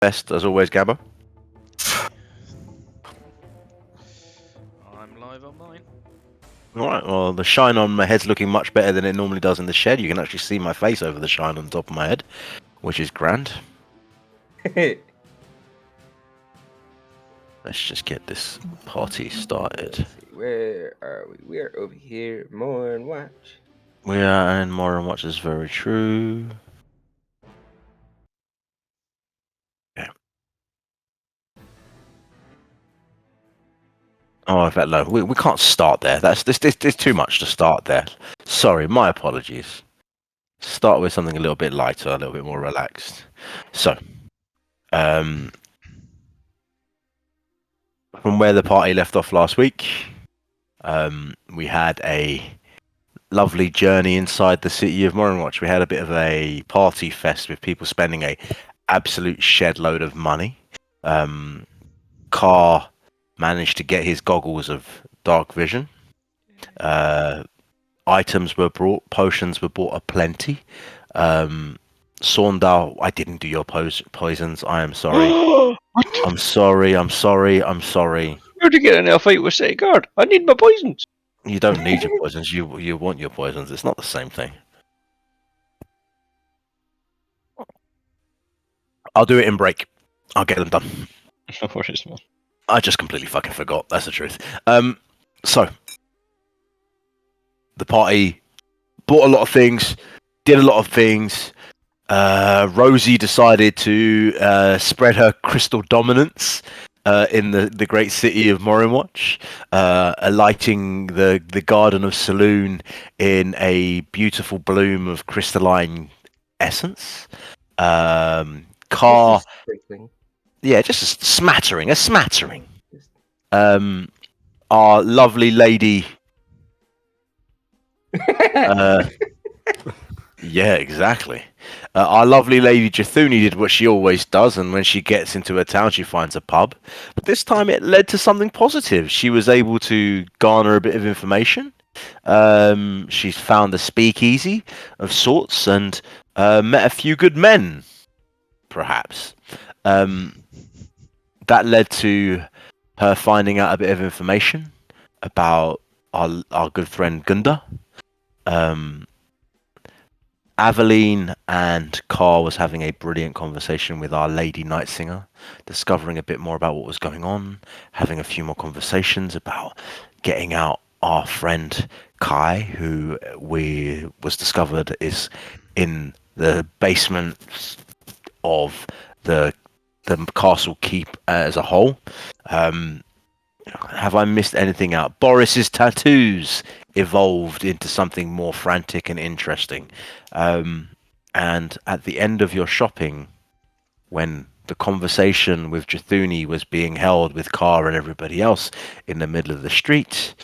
Best as always, Gabba. I'm live on mine. Alright, well, the shine on my head's looking much better than it normally does in the shed. You can actually see my face over the shine on the top of my head, which is grand. Let's just get this party started. Let's see, where are we? We're over here. Morinwatch. We are in Morinwatch, is very true. Okay. Oh, in fact, no, we can't start there. There's too much to start there. Sorry, my apologies. Start with something a little bit lighter, a little bit more relaxed. So, from where the party left off last week, we had a lovely journey inside the city of Morinwatch. We had a bit of a party fest with people spending a absolute shed load of money. Carr managed to get his goggles of dark vision. Items were brought, potions were bought aplenty. Saundal, I didn't do your poisons. I am sorry. I'm sorry. Where'd you get in a fight with City Guard? I need my poisons. You don't need your poisons. You want your poisons. It's not the same thing. I'll do it in break. I'll get them done. No worries, man. I just completely fucking forgot. That's the truth. So the party bought a lot of things, did a lot of things. Rosie decided to spread her crystal dominance in the great city of Morinwatch, alighting the Garden of Saloon in a beautiful bloom of crystalline essence. Carr, yeah, just a smattering. Our lovely lady. Yeah, exactly. Our lovely lady Jathuni did what she always does, and when she gets into a town, she finds a pub. But this time it led to something positive. She was able to garner a bit of information. She's found a speakeasy of sorts and met a few good men, perhaps. That led to her finding out a bit of information about our good friend Gunda. Aveline and Carr was having a brilliant conversation with our Lady Night Singer, discovering a bit more about what was going on, having a few more conversations about getting out our friend Kai, who was discovered is in the basement of the castle keep as a whole. Have I missed anything out? Boris's tattoos evolved into something more frantic and interesting. And at the end of your shopping, when the conversation with Jathuni was being held with Carr and everybody else in the middle of the street,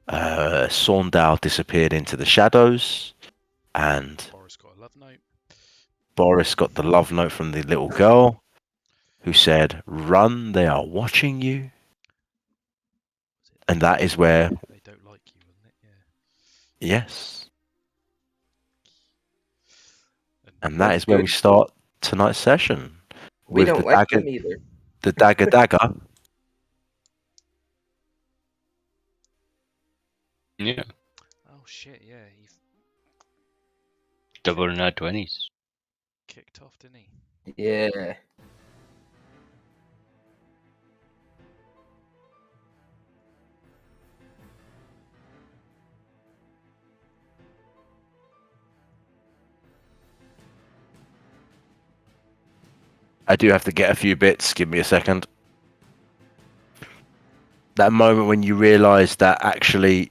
Saundal disappeared into the shadows, and Boris got a love note. Boris got the love note from the little girl, who said, "Run, they are watching you." And that is where... They don't like you, wasn't it? Yeah. Yes. And that is where we start tonight's session. We with don't the like dagger, them either. the dagger. Yeah. Oh shit! Yeah, he Double nat 20s. kicked off, didn't he? Yeah. I do have to get a few bits. Give me a second. That moment when you realise that actually,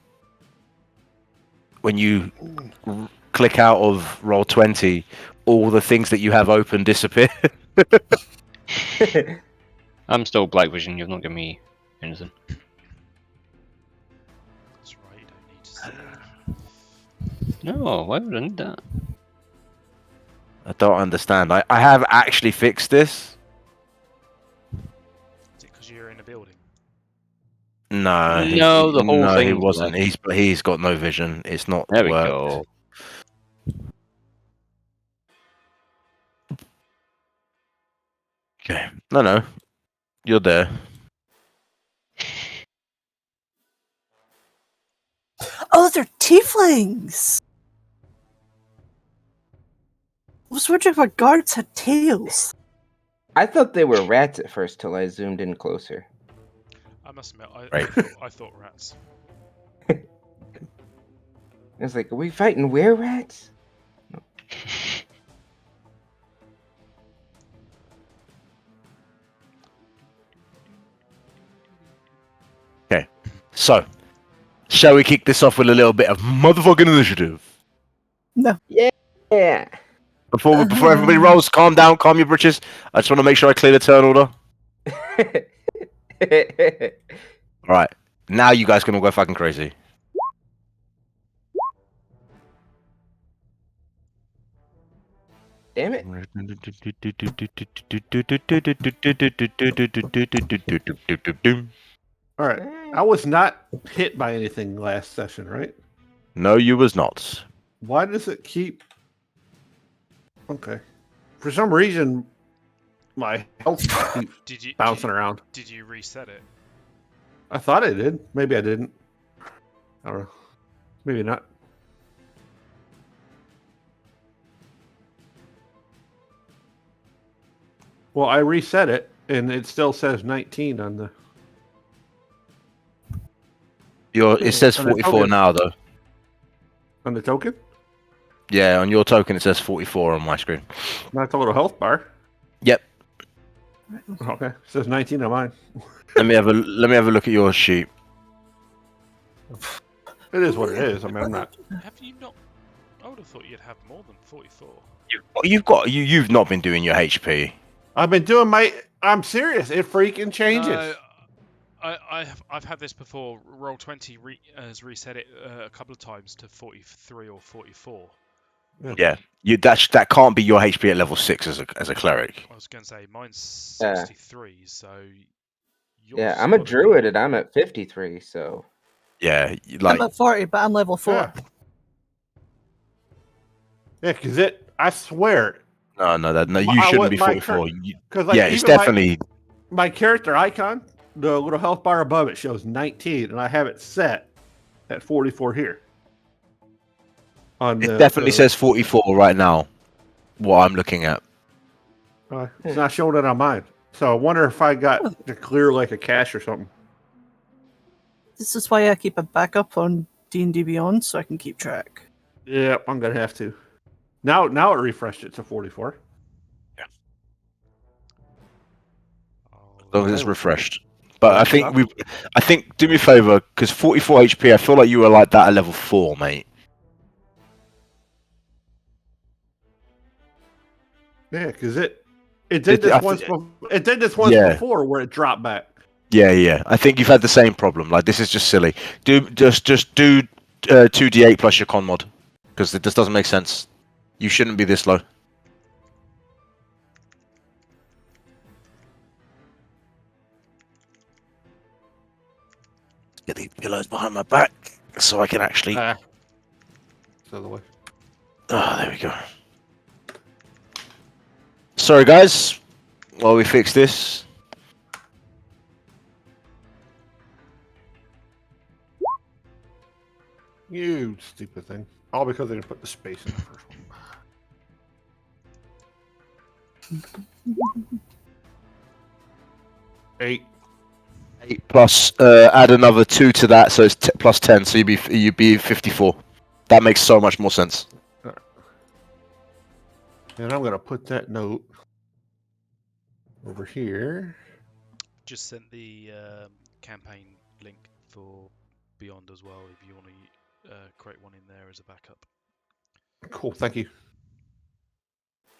when you click out of Roll20, all the things that you have open disappear. I'm still Black Vision, you've not given me anything. That's right. You don't need to see. No, why would I need that? I don't understand. I have actually fixed this. Is it because you're in a building? No, No, the whole he thing's wasn't. black. He's got no vision. It's not There we worked. go. Okay. No. You're there. Oh, they're tieflings! I was wondering if our guards had tails. I thought they were rats at first till I zoomed in closer. I must admit, Right. I thought rats. I was like, are we fighting were-rats? So, shall we kick this off with a little bit of motherfucking initiative? No. Yeah. Before everybody rolls, calm down, calm your britches. I just want to make sure I clear the turn order. All right, now you guys can all go fucking crazy. Damn it. All right. I was not hit by anything last session, right? No, you was not. Why does it keep... Okay. For some reason, my health keeps Did you bouncing around. Did you reset it? I thought I did. Maybe I didn't. I don't know. Maybe not. Well, I reset it, and it still says 19 on the... It says On the 44 token. now, though. On the token? Yeah, on your token it says 44 on my screen. Not the little health bar. Yep. Okay. It says 19 on mine. Let me have a look at your sheet. It is what it is. I mean, I'm not... Have you not? I would have thought you'd have more than 44. You've not been doing your HP. I've been doing my... I'm serious. It freaking changes. No, I've had this before. Roll20 has reset it a couple of times to 43 or 44. Yeah, that can't be your HP at level 6 as a cleric. I was going to say mine's 63, so. Yeah, I'm a druid and I'm at 53, so. Yeah, I'm at 40, but I'm level 4. Yeah, because I swear. No, you shouldn't be 44. Yeah, it's definitely... My character icon, the little health bar above it shows 19, and I have it set at 44 here. It definitely says 44 right now, what I'm looking at. It's not showing it on mine. So I wonder if I got to clear like a cache or something. This is why I keep a backup on D&D Beyond, so I can keep track. Yep, I'm going to have to. Now it refreshed it to 44. Yeah. As long as it's refreshed. But I think do me a favor, because 44 HP, I feel like you were like that at level 4, mate. Yeah, because it did this once. It did this once before, where it dropped back. Yeah. I think you've had the same problem. Like, this is just silly. Just do 2d8 plus your con mod, because this doesn't make sense. You shouldn't be this low. Get these pillows behind my back so I can actually. It's the other way. Oh, there we go. Sorry, guys. While we fix this. You stupid thing. All because they didn't put the space in the first one. 8. 8 plus, add another 2 to that, so it's plus 10, so you'd be 54. That makes so much more sense. And I'm gonna put that note over here. Just sent the campaign link for Beyond as well, if you want to create one in there as a backup. Cool, thank you.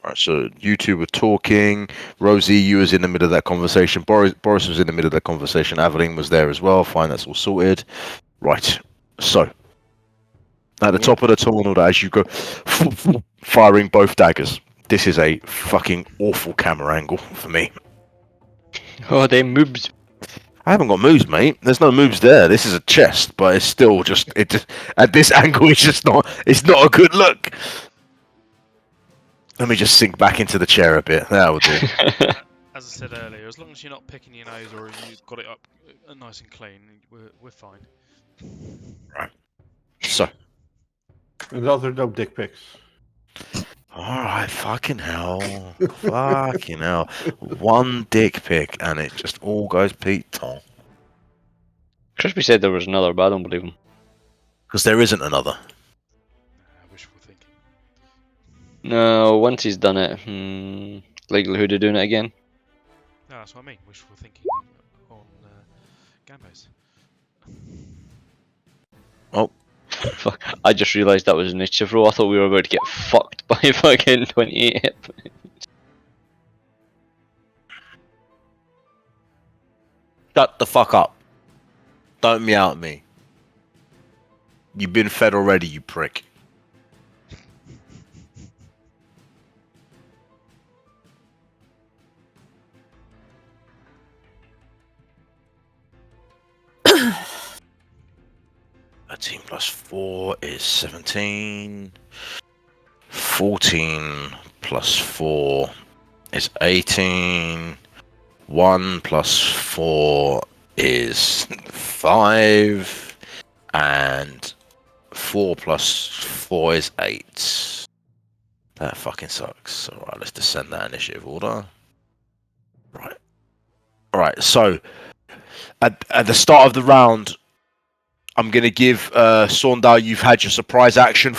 Alright, so you two were talking. Rosie, you was in the middle of that conversation. Boris was in the middle of that conversation. Aveline was there as well. Fine, that's all sorted. Right, so at the top of the tunnel, as you go, firing both daggers. This is a fucking awful camera angle for me. Oh, they moves. I haven't got moves, mate. There's no moves there. This is a chest, but it's still just at this angle. It's just not. It's not a good look. Let me just sink back into the chair a bit. That will do. As I said earlier, as long as you're not picking your nose or you've got it up nice and clean, we're fine. So, And those are no dick pics. alright, fucking hell. Fucking hell. One dick pic and it just all goes Pete Tong. Crispy said there was another, but I don't believe him. Because there isn't another. Wishful thinking. No, once he's done it, likelihood of doing it again. No, that's what I mean. Wishful thinking on Gambos. Oh, Fuck, I just realised that was initiative roll. I thought we were about to get fucked by fucking 28 hit points. shut the fuck up. Don't meow at me. You've been fed already, you prick. A team plus 4 is 17. 14 plus 4 is 18. 1 plus 4 is 5. And 4 plus 4 is 8. That fucking sucks. Alright, let's descend that initiative order. Right, so at the start of the round, I'm going to give Saundal, you've had your surprise action.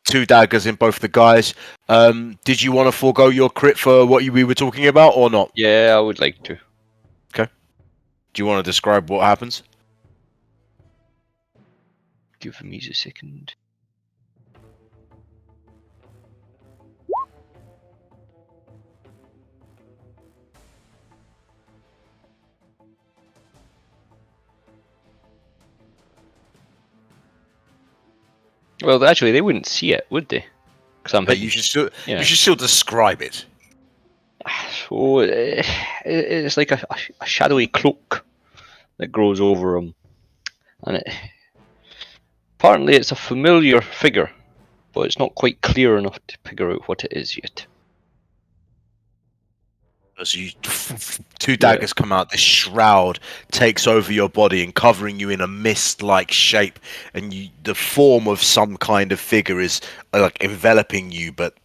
2 daggers in both the guys. Did you want to forego your crit for what we were talking about or not? Yeah, I would like to. Do you want to describe what happens? Give me a second. Well, actually, they wouldn't see it, would they? Because I'm But hidden. you should Yeah. still describe it. So it's like a shadowy cloak that grows over him, and apparently it's a familiar figure, but it's not quite clear enough to figure out what it is yet. As you 2 daggers come out, this shroud takes over your body and covering you in a mist-like shape, and the form of some kind of figure is like enveloping you, but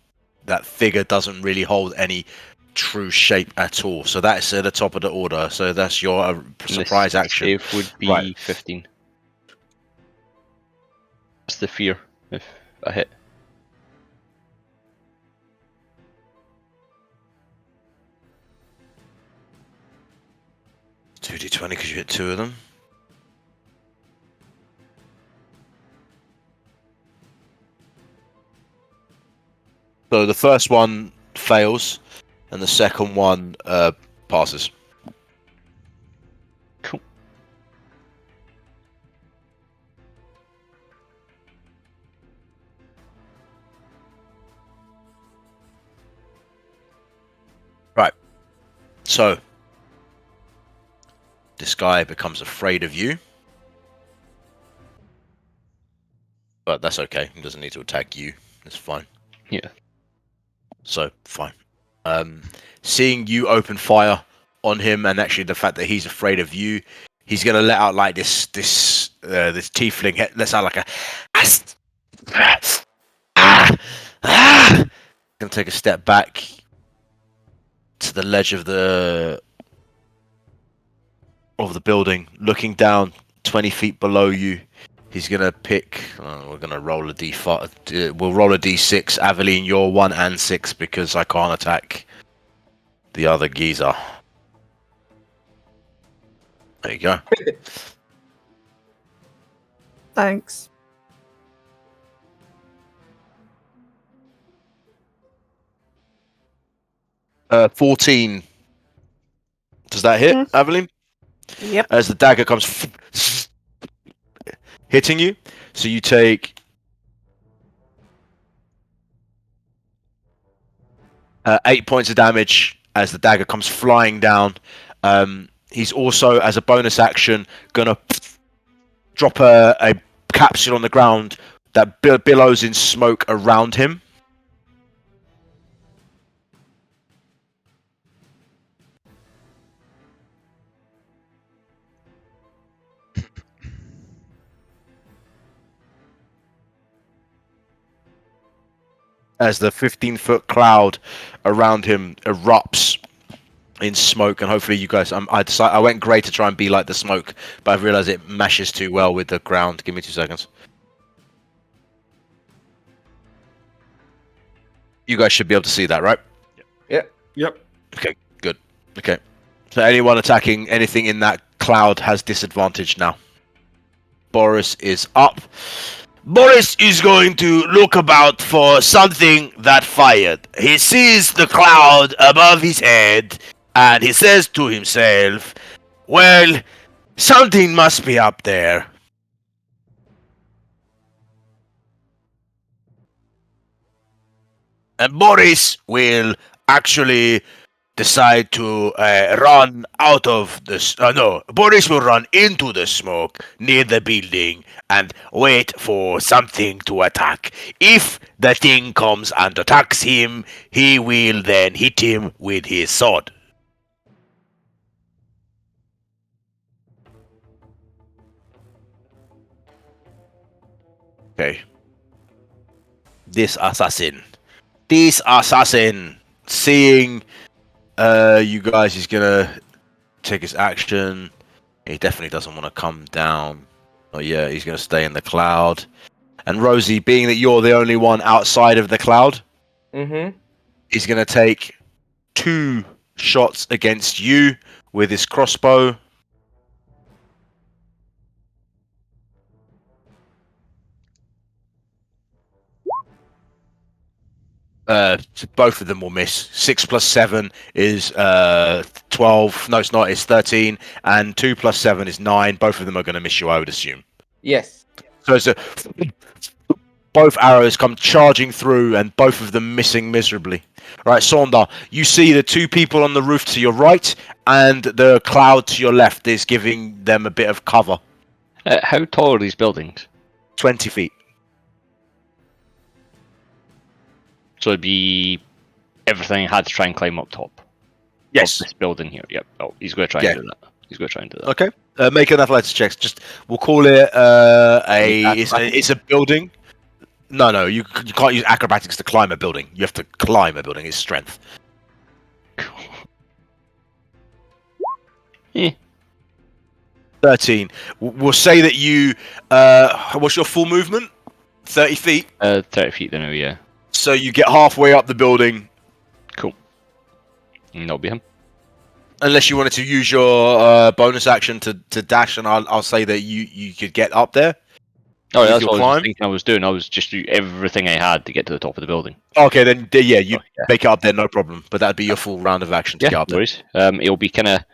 that figure doesn't really hold any true shape at all. So that's at the top of the order. So that's your surprise And the action. save would be Right. 15. That's the fear if I hit. It's 2d20 because you hit 2 of them. So the first one fails, and the second one passes. Cool. Right. So this guy becomes afraid of you. But that's okay. He doesn't need to attack you. That's fine. Yeah. So, fine. Seeing you open fire on him, and actually the fact that he's afraid of you, he's gonna let out like this tiefling lets out like a gonna take a step back to the ledge of the building, looking down 20 feet below you. He's gonna pick. We're gonna roll a d5. We'll roll a d6. Aveline, you're 1 and 6 because I can't attack the other geezer. There you go. Thanks. Uh, 14. Does that hit, Aveline? Yep. As the dagger comes hitting you, so you take 8 points of damage as the dagger comes flying down. He's also, as a bonus action, gonna drop a capsule on the ground that billows in smoke around him. as the 15-foot cloud around him erupts in smoke, and hopefully you guys. I went grey to try and be like the smoke, but I've realised it meshes too well with the ground. Give me 2 seconds. You guys should be able to see that, right? Yep. Okay, good. Okay. So anyone attacking anything in that cloud has disadvantage now. Boris is up. Boris is going to look about for something that fired. He sees the cloud above his head, and he says to himself, well, something must be up there. And Boris will actually decide to run out of the... no, Boris will run into the smoke near the building and wait for something to attack. If the thing comes and attacks him, he will then hit him with his sword. Okay. This assassin, seeing you guys, he's gonna take his action. He definitely doesn't want to come down. Oh yeah, he's gonna stay in the cloud. And Rosie, being that you're the only one outside of the cloud, he's gonna take 2 shots against you with his crossbow. Both of them will miss. 6 plus 7 is 12. No, it's not. It's 13. And 2 plus 7 is 9. Both of them are going to miss you, I would assume. Yes. So both arrows come charging through, and both of them missing miserably. Right, Saundar, you see the 2 people on the roof to your right, and the cloud to your left is giving them a bit of cover. How tall are these buildings? 20 feet. So it'd be everything had to try and climb up top. Yes. Of this building here. Yep. Oh, he's going to try and do that. He's going to try and do that. Okay. Make an athletics check. Just we'll call it it's a building. No, you can't use acrobatics to climb a building. You have to climb a building. It's strength. Yeah. 13. We'll say that you. What's your full movement? 30 feet. 30 feet then, yeah. So you get halfway up the building. Cool. And that'll be him. Unless you wanted to use your bonus action to dash, and I'll say that you could get up there. Oh, that's what I was thinking I was doing. I was just doing everything I had to get to the top of the building. Okay, then yeah, you make it up there, no problem. But that'd be your full round of action to get up there. He'll be kind of.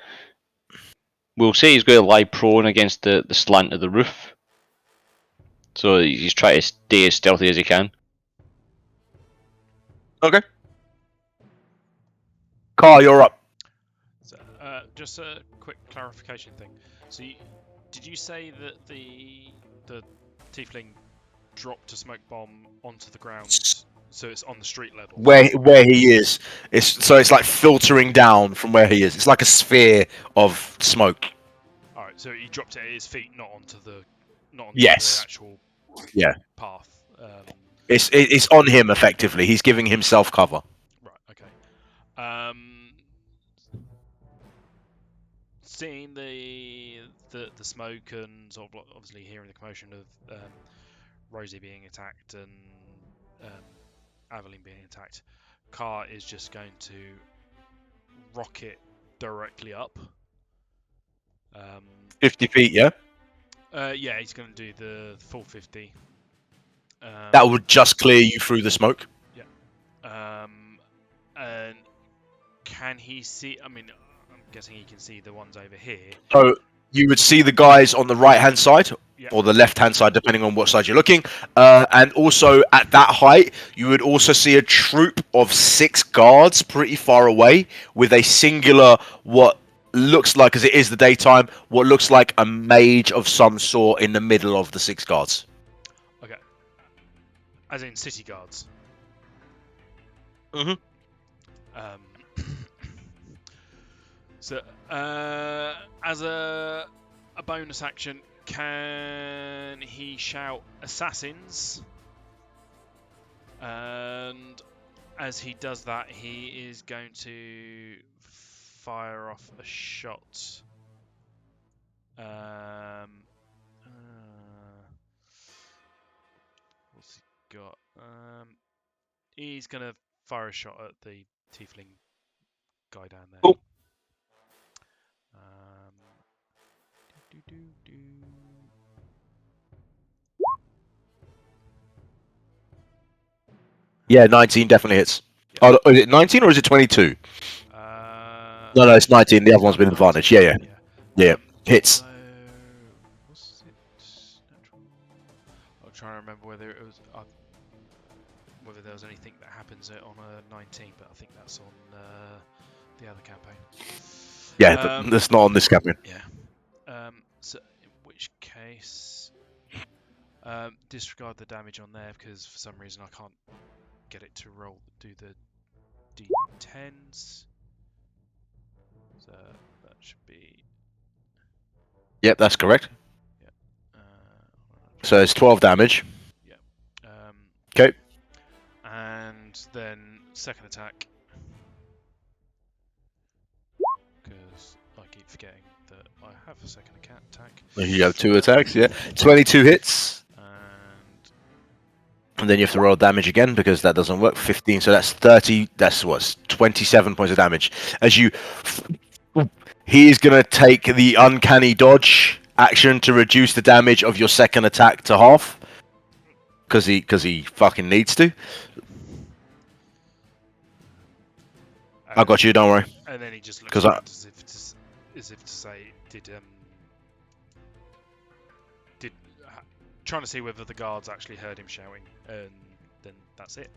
We'll say he's going to lie prone against the slant of the roof. So he's trying to stay as stealthy as he can. Okay. Carl, you're up. So, just a quick clarification thing. So, did you say that the tiefling dropped a smoke bomb onto the ground, so it's on the street level? Where he is, it's like filtering down from where he is. It's like a sphere of smoke. All right, so he dropped it at his feet, not onto the actual path. It's on him effectively. He's giving himself cover. Right. Okay. Seeing the smoke and sort of obviously hearing the commotion of Rosie being attacked and Aveline being attacked, Car is just going to rocket directly up. 50 feet, yeah? Yeah, he's going to do the full 50. That would just clear you through the smoke. Yeah. And can he see? I mean, I'm guessing he can see the ones over here. So you would see the guys on the right-hand side, Yeah. or the left-hand side, depending on what side you're looking. And also at that height, you would also see a troop of 6 guards pretty far away with a singular, what looks like, as it is the daytime, what looks like a mage of some sort in the middle of the 6 guards. Okay. As in city guards. Mhm. So, as a bonus action, can he shout assassins? And as he does that, he is going to fire off a shot. What's he got? He's going to fire a shot at the tiefling guy down there. Cool. Do. Yeah, 19 definitely hits. Yeah. Oh, is it 19 or is it 22? No, No, it's 19. The other one's been advantage. Yeah. Yeah. Hits. Although, was it natural? I'm trying to remember whether it was whether there was anything that happens on a 19, but I think that's on the other campaign. Yeah, that's not on this campaign. Yeah. So in which case, disregard the damage on there because for some reason I can't get it to do the d10s. So that should be. Yep, that's correct. Uh, So it's 12 damage. Yeah. Okay. And then second attack. Because I keep forgetting that I have a second attack. You have 2 attacks, yeah. 22 hits. And And then you have to roll damage again because that doesn't work. 15, so that's 30. That's what's 27 points of damage. As you. He is going to take the uncanny dodge action to reduce the damage of your second attack to half. Because he fucking needs to. I got you, don't worry. And then he just looks 'Cause around as if to say, trying to see whether the guards actually heard him shouting, and then that's it.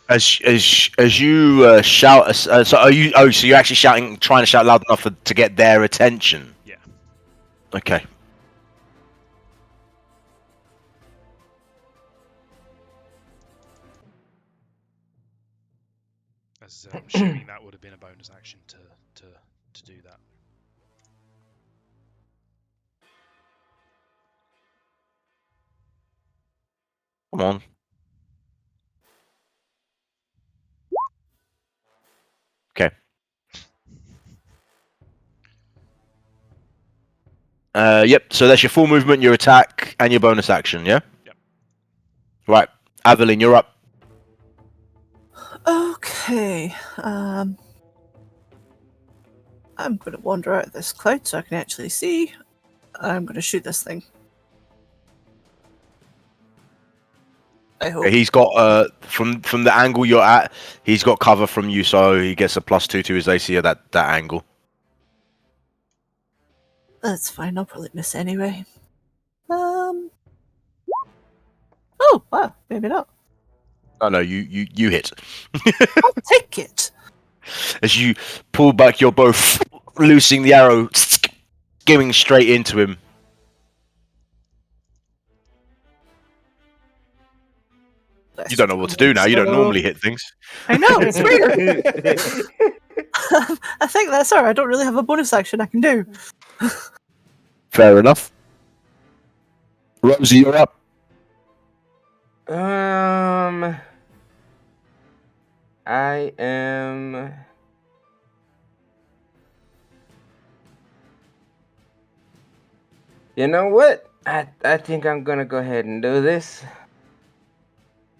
As you shout, so are you? Oh, so you're actually shouting, trying to shout loud enough to get their attention. Yeah. Okay. As I'm assuming that would have been a bonus action to do that. Come on. Okay. Yep. So that's your full movement, your attack, and your bonus action. Yeah. Yep. Right, Aveline, you're up. Okay. I'm going to wander out of this cloud so I can actually see. I'm going to shoot this thing. I hope. He's got from the angle you're at, he's got cover from you, so he gets a +2 to his AC at that angle. That's fine. I'll probably miss anyway. Oh wow, maybe not. Oh no, you hit. I'll take it. As you pull back your bow, loosing the arrow, skimming straight into him. You don't know what to do now. You don't normally hit things. I know, it's weird. I think that's all. I don't really have a bonus action I can do. Fair enough. Rosie, you're up. I am. You know what? I think I'm gonna go ahead and do this.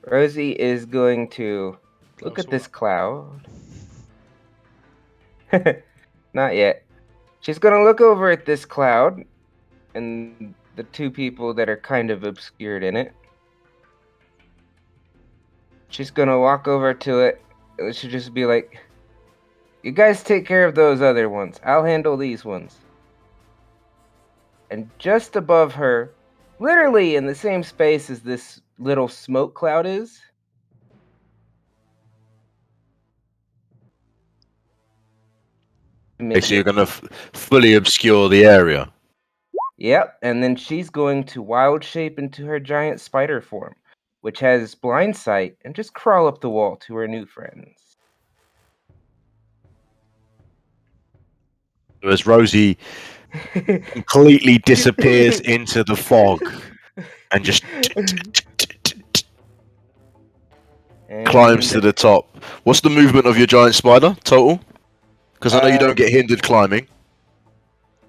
Rosie is going to look at this cloud. Not yet. She's gonna look over at this cloud and the two people that are kind of obscured in it. She's gonna walk over to it. It should just be like, you guys take care of those other ones. I'll handle these ones. And just above her, literally in the same space as this little smoke cloud is, Okay, so you're going to fully obscure the area. Yep, and then she's going to wild shape into her giant spider form, which has blind sight, and just crawl up the wall to her new friends. As Rosie completely disappears into the fog and just Climbs to the top. What's the movement of your giant spider total? Because I know you don't get hindered climbing.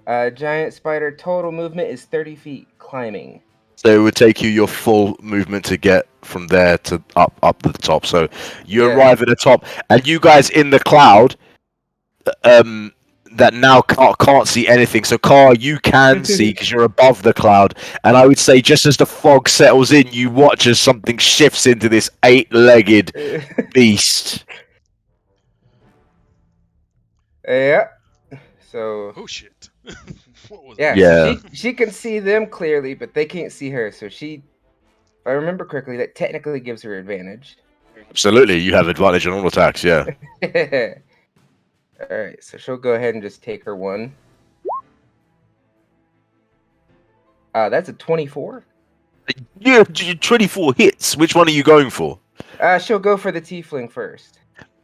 Giant spider total movement is 30 feet climbing. So it would take you your full movement to get from there to up to the top. So you arrive at the top, and you guys in the cloud, that now can't see anything. So Car, you can see because you're above the cloud. And I would say just as the fog settles in, you watch as something shifts into this 8-legged beast. Yeah. So. Oh shit! What was Yeah. that? So she can see them clearly, but they can't see her. So she, if I remember correctly, that technically gives her advantage. Absolutely, you have advantage on all attacks. Yeah. All right. So she'll go ahead and just take her one. That's a 24. Yeah, 24 hits. Which one are you going for? She'll go for the tiefling first.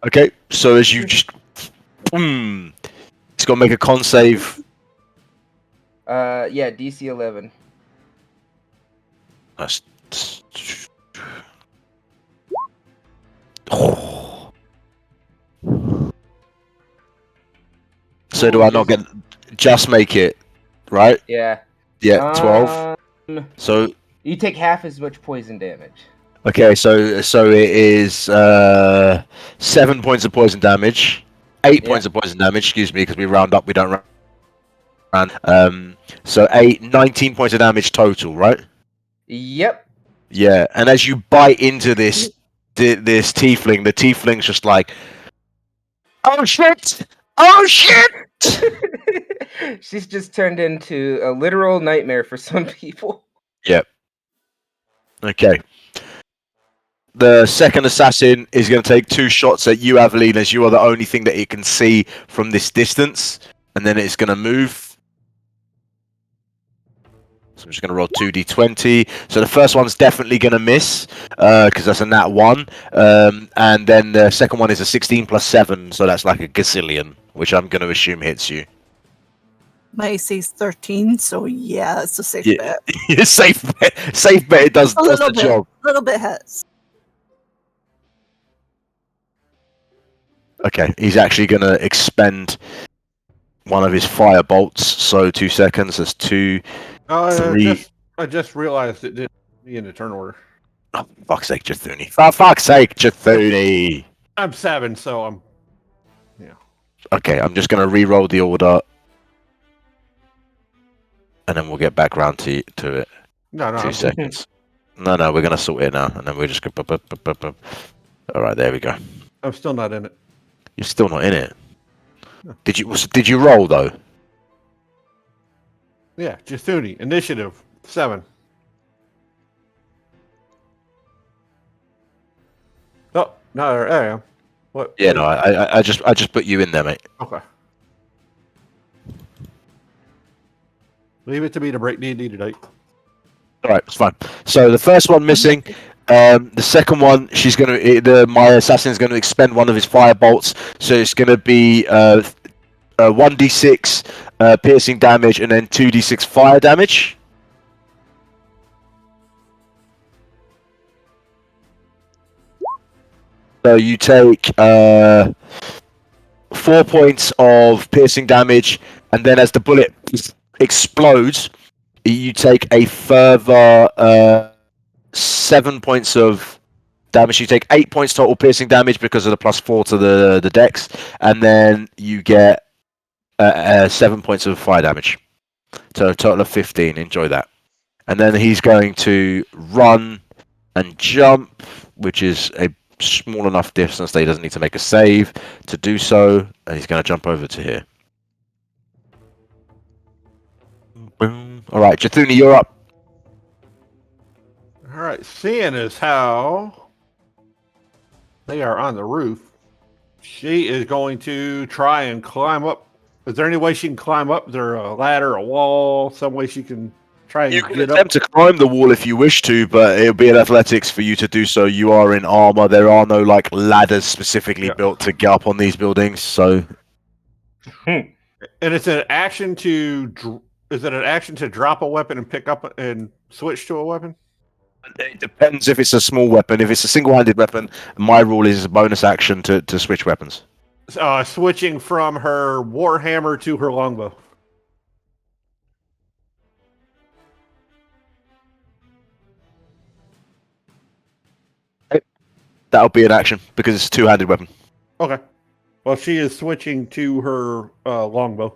Okay, so as you just, it's got to make a con save. Yeah, DC 11. That's. Oh. So do I not get? Just make it, right? Yeah. Yeah, 12. So you take half as much poison damage. okay, so it is 7 points of poison damage, 8 points of poison damage. Excuse me, because we round up, we don't round. So 19 points of damage total, right? Yep. Yeah, and as you bite into this tiefling, the tiefling's just like, oh shit! Oh shit! She's just turned into a literal nightmare for some people. Yep. Okay. The second assassin is going to take 2 shots at you, Aveline, as you are the only thing that it can see from this distance, and then it's going to move. So I'm just going to roll 2d20. So the first one's definitely going to miss, because that's a nat 1. And then the second one is a 16 plus 7, so that's like a gazillion, which I'm going to assume hits you. My AC is 13, so yeah, it's a safe bet. Safe bet. Safe bet. It does the job. A little bit hits. Okay, he's actually going to expend one of his fire bolts. So 2 seconds. That's 2, 3. I just realized it didn't be in the turn order. Oh, fuck's sake, Jathuni. For fuck's sake, Jathuni. I'm 7, so I'm. Yeah. Okay, I'm just going to re-roll the order. And then we'll get back round to it. No. 2 seconds. No, we're going to sort it now. And then we're just going to... Alright, there we go. I'm still not in it. You're still not in it. No. Did you roll, though? Yeah, Jathuni. Initiative 7. Oh, no, there I am. What? Yeah, no, I just put you in there, mate. Okay. Leave it to me to break D&D today. Alright, it's fine. So the first one missing. The second one, my assassin's going to expend one of his fire bolts. So it's going to be 1d6 piercing damage and then 2d6 fire damage. So you take 4 points of piercing damage, and then as the bullet explodes, you take a further 7 points of damage. You take 8 points total piercing damage because of the +4 to the dex, and then you get 7 points of fire damage. So a total of 15. Enjoy that. And then he's going to run and jump, which is a small enough distance that he doesn't need to make a save to do so. And he's going to jump over to here. Boom. All right, Jathuni, you're up. All right, seeing as how they are on the roof, she is going to try and climb up. Is there any way she can climb up? Is there a ladder, a wall, some way she can try and You can get attempt up? to climb the wall if you wish to, but it'll be an athletics for you to do so. You are in armor. There are no like ladders specifically built to get up on these buildings. So, And it's an action to. Is it an action to drop a weapon and pick up and switch to a weapon? It depends if it's a small weapon. If it's a single-handed weapon, my rule is a bonus action to switch weapons. Switching from her warhammer to her longbow. That'll be an action because it's a two-handed weapon. Okay. Well, she is switching to her longbow.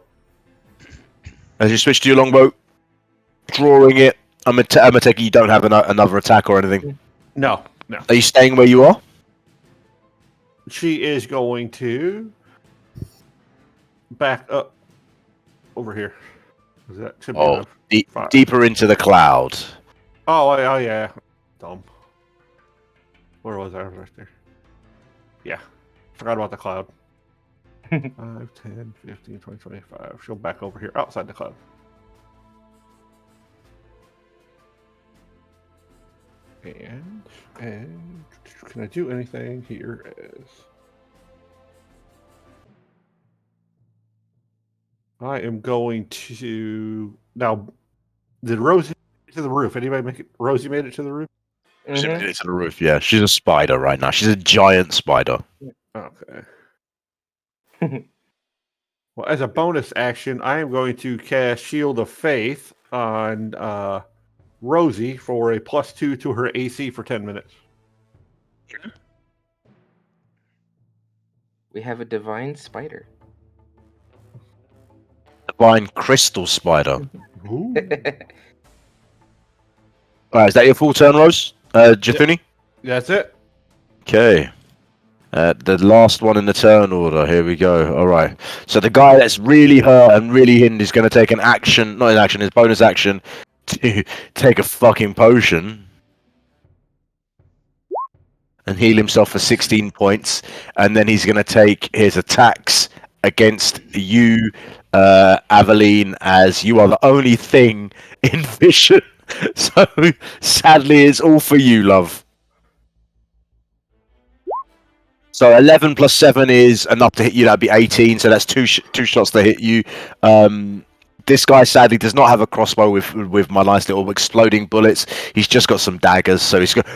As you switch to your longbow, drawing it, I'm gonna take it you don't have another attack or anything. No. Are you staying where you are? She is going to back up over here. That should be enough. Deeper into the cloud. Oh, yeah. Dumb. Where was I? Right there. Yeah. Forgot about the cloud. 5, 10, 15, 20, 25. She'll back over here outside the cloud. And can I do anything here as I am going to now. Did Rosie make it to the roof? Anybody make it? Rosie made it to the roof. She made it to the roof. Yeah, she's a spider right now. She's a giant spider. Okay. Well, as a bonus action, I am going to cast Shield of Faith on Rosie for a +2 to her AC for 10 minutes. We have a divine spider. Divine crystal spider. Ooh. Alright, is that your full turn, Rose? Jithuni? That's it. Okay. The last one in the turn order. Here we go. Alright. So the guy that's really hurt and really hidden is going to take an action, not an action, his bonus action, to take a fucking potion and heal himself for 16 points. And then he's going to take his attacks against you, Aveline, as you are the only thing in vision. So sadly, it's all for you, love. So 11 plus 7 is enough to hit you. That'd be 18. So that's two shots to hit you. This guy sadly does not have a crossbow with my nice little exploding bullets. He's just got some daggers. So he's got.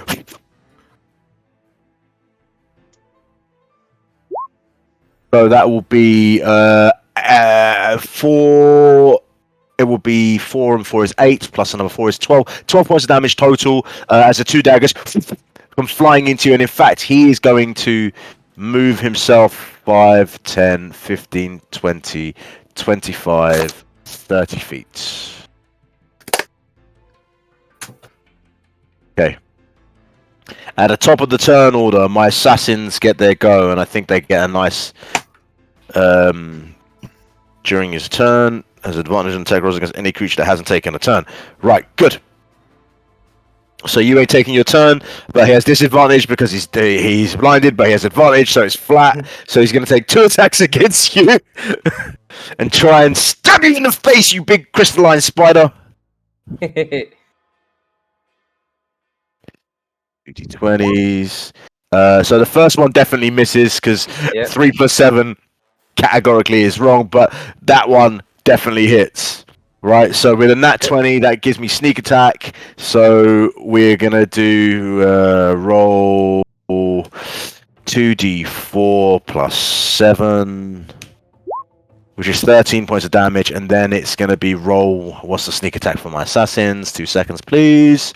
So that will be 4. It will be 4 and 4 is 8 plus another 4 is 12. 12 points of damage total as the 2 daggers come flying into you. And in fact, he is going to move himself 5, 10, 15, 20, 25, 30 feet. Okay. At the top of the turn order, my assassins get their go, and I think they get a nice... during his turn, has advantage on attack rolls against any creature that hasn't taken a turn. Right, good. So you ain't taking your turn, but he has disadvantage because he's blinded, but he has advantage, so it's flat. So he's going to take 2 attacks against you and try and stab you in the face, you big crystalline spider. 20s. So the first one definitely misses because 3 plus 7 categorically is wrong, but that one definitely hits. Right, so with a nat 20, that gives me sneak attack. So we're gonna do roll 2d4 plus 7, which is 13 points of damage, and then it's gonna be roll. What's the sneak attack for my assassins? 2 seconds, please.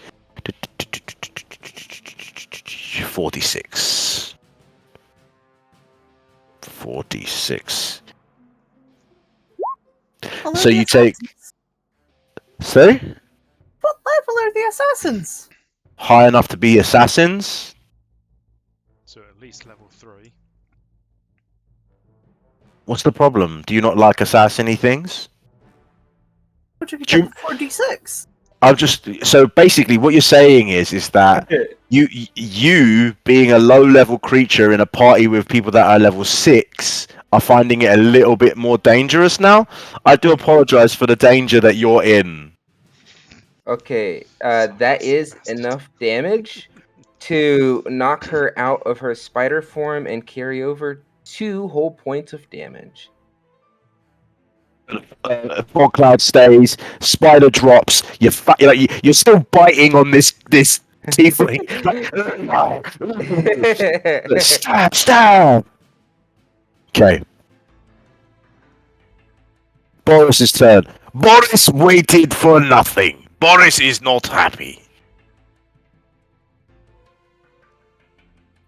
46. 46. So you take. Say? What level are the assassins? High enough to be assassins. So at least level 3. What's the problem? Do you not like assassiny things? What did you get? 4d6. I've just so basically what you're saying is that you being a low level creature in a party with people that are level 6 are finding it a little bit more dangerous now. I do apologize for the danger that you're in. Okay, that is enough damage to knock her out of her spider form and carry over 2 whole points of damage. Fog cloud stays, spider drops. You're still biting on this tiefling. Stab, stab. Okay. Boris's turn. Boris waited for nothing. Boris is not happy.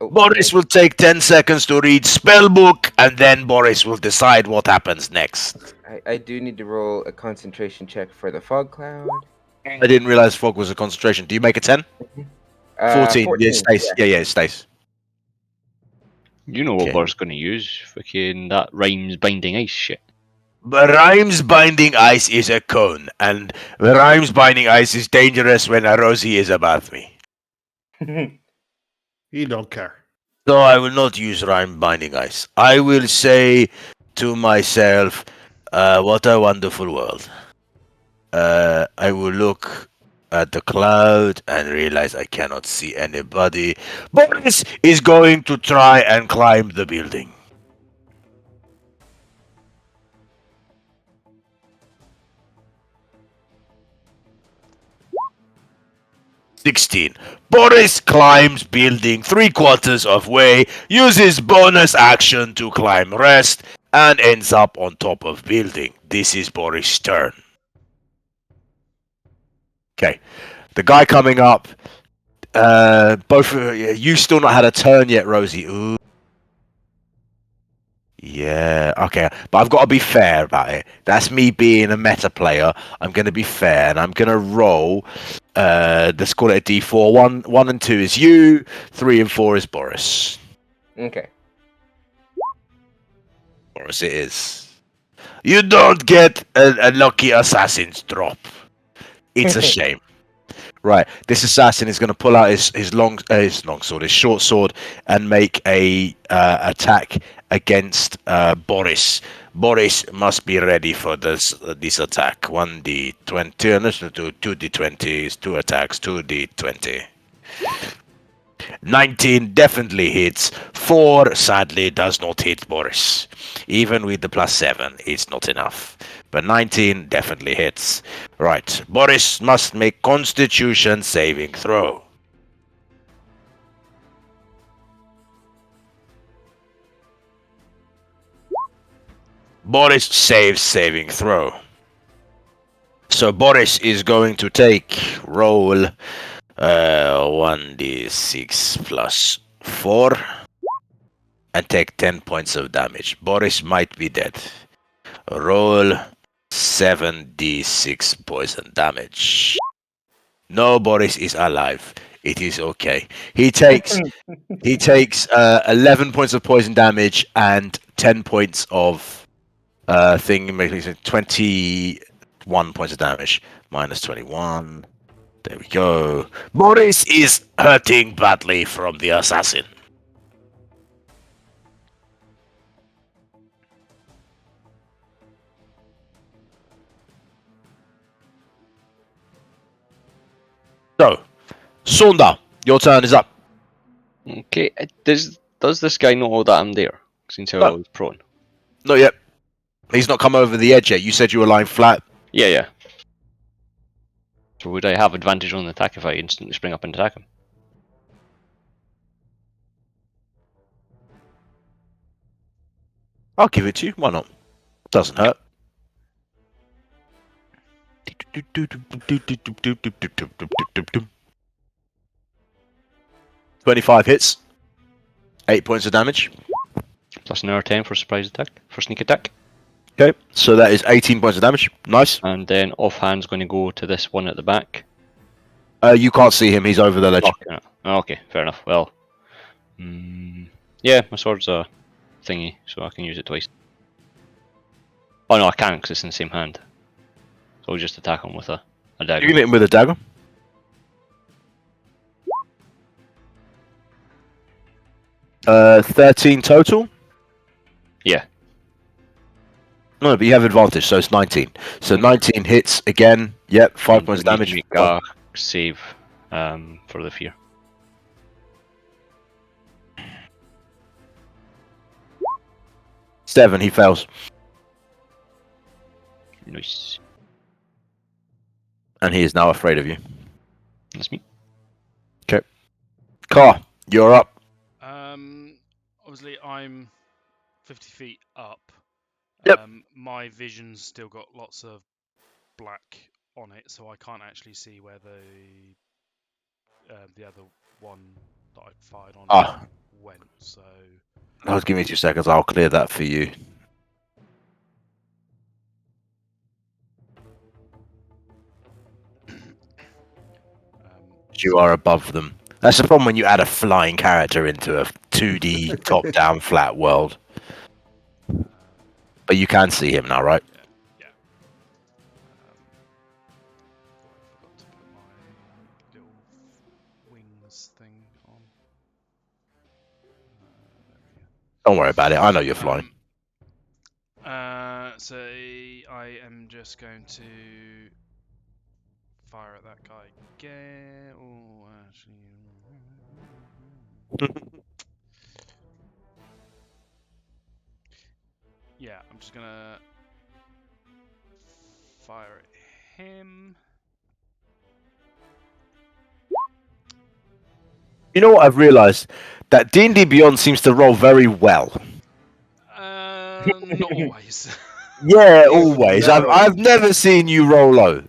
Oh, Boris will take 10 seconds to read spellbook, and then Boris will decide what happens next. I do need to roll a concentration check for the fog cloud. I didn't realize fog was a concentration. Do you make a 10? 14. Yeah, it stays. Yeah, it stays. You know what Okay. Burr's going to use? Fucking that rhymes binding ice shit. But Rhymes Binding Ice is a cone, and Rhymes Binding Ice is dangerous when a Rosie is above me. You don't care. So I will not use Rhyme Binding Ice. I will say to myself, what a wonderful world. I will look at the cloud and realize I cannot see anybody. Boris is going to try and climb the building. Boris climbs building 3/4 of way, uses bonus action to climb rest, and ends up on top of building. This is Boris' turn. Okay, the guy coming up. Both you still not had a turn yet, Rosie. Ooh. Yeah, okay, but I've got to be fair about it. That's me being a meta player. I'm going to be fair, and I'm going to roll. Let's call it a D4. One and 2 is you. 3 and 4 is Boris. Okay. Boris, it is. You don't get a lucky assassin's drop. It's a shame. Right, this assassin is going to pull out his long sword, his short sword, and make a attack against Boris. Boris must be ready for this attack. 1d20, let's do 2d20s, 2 attacks, 2d20. 19 definitely hits. 4 sadly does not hit Boris. Even with the +7, it's not enough. But 19 definitely hits. Right, Boris must make Constitution saving throw. Boris saves saving throw. So Boris is going to roll 1d6 plus 4 and take 10 points of damage. Boris might be dead. Roll 7d6 poison damage. No, Boris is alive. It is okay. He takes 11 points of poison damage and 10 points of thing, making 21 points of damage. Minus 21. There we go. Boris is hurting badly from the assassin. So, Sunda, your turn is up. Okay, does this guy know that I'm there? Since I was prone. Not yet. He's not come over the edge yet. You said you were lying flat. Yeah. So would I have advantage on the attack if I instantly spring up and attack him? I'll give it to you. Why not? Doesn't hurt. 25 hits. 8 points of damage. Plus another 10 for surprise attack, for sneak attack. Okay, so that is 18 points of damage. Nice. And then offhand's going to go to this one at the back. You can't see him. He's over the ledge. Okay, fair enough. Well, yeah, my sword's a thingy, so I can use it twice. Oh no, I can't because it's in the same hand. So I'll just attack him with a dagger. You can hit him with a dagger. Uh, 13 total? Yeah. No, but you have advantage, so it's 19. So 19 hits again. Yep, 5 points of damage. Make a save for the fear. Seven, he fails. Nice. And he is now afraid of you. That's me. Okay. Car, you're up. Obviously, I'm 50 feet up. Yep. My vision's still got lots of black on it, so I can't actually see where the other one that I fired on Ah, went. So I'll give me 2 seconds. I'll clear that for you. You are above them. That's the problem when you add a flying character into a 2D top-down flat world. But you can see him now, right? yeah. I forgot to put my little wings thing on. There we go. Don't worry about it. I know you're flying. So I am just going to fire at that guy again. Oh, actually. Yeah, I'm just gonna fire at him. You know what I've realised? That D&D Beyond seems to roll very well. Not always. Yeah, You always. know. I've never seen you roll low.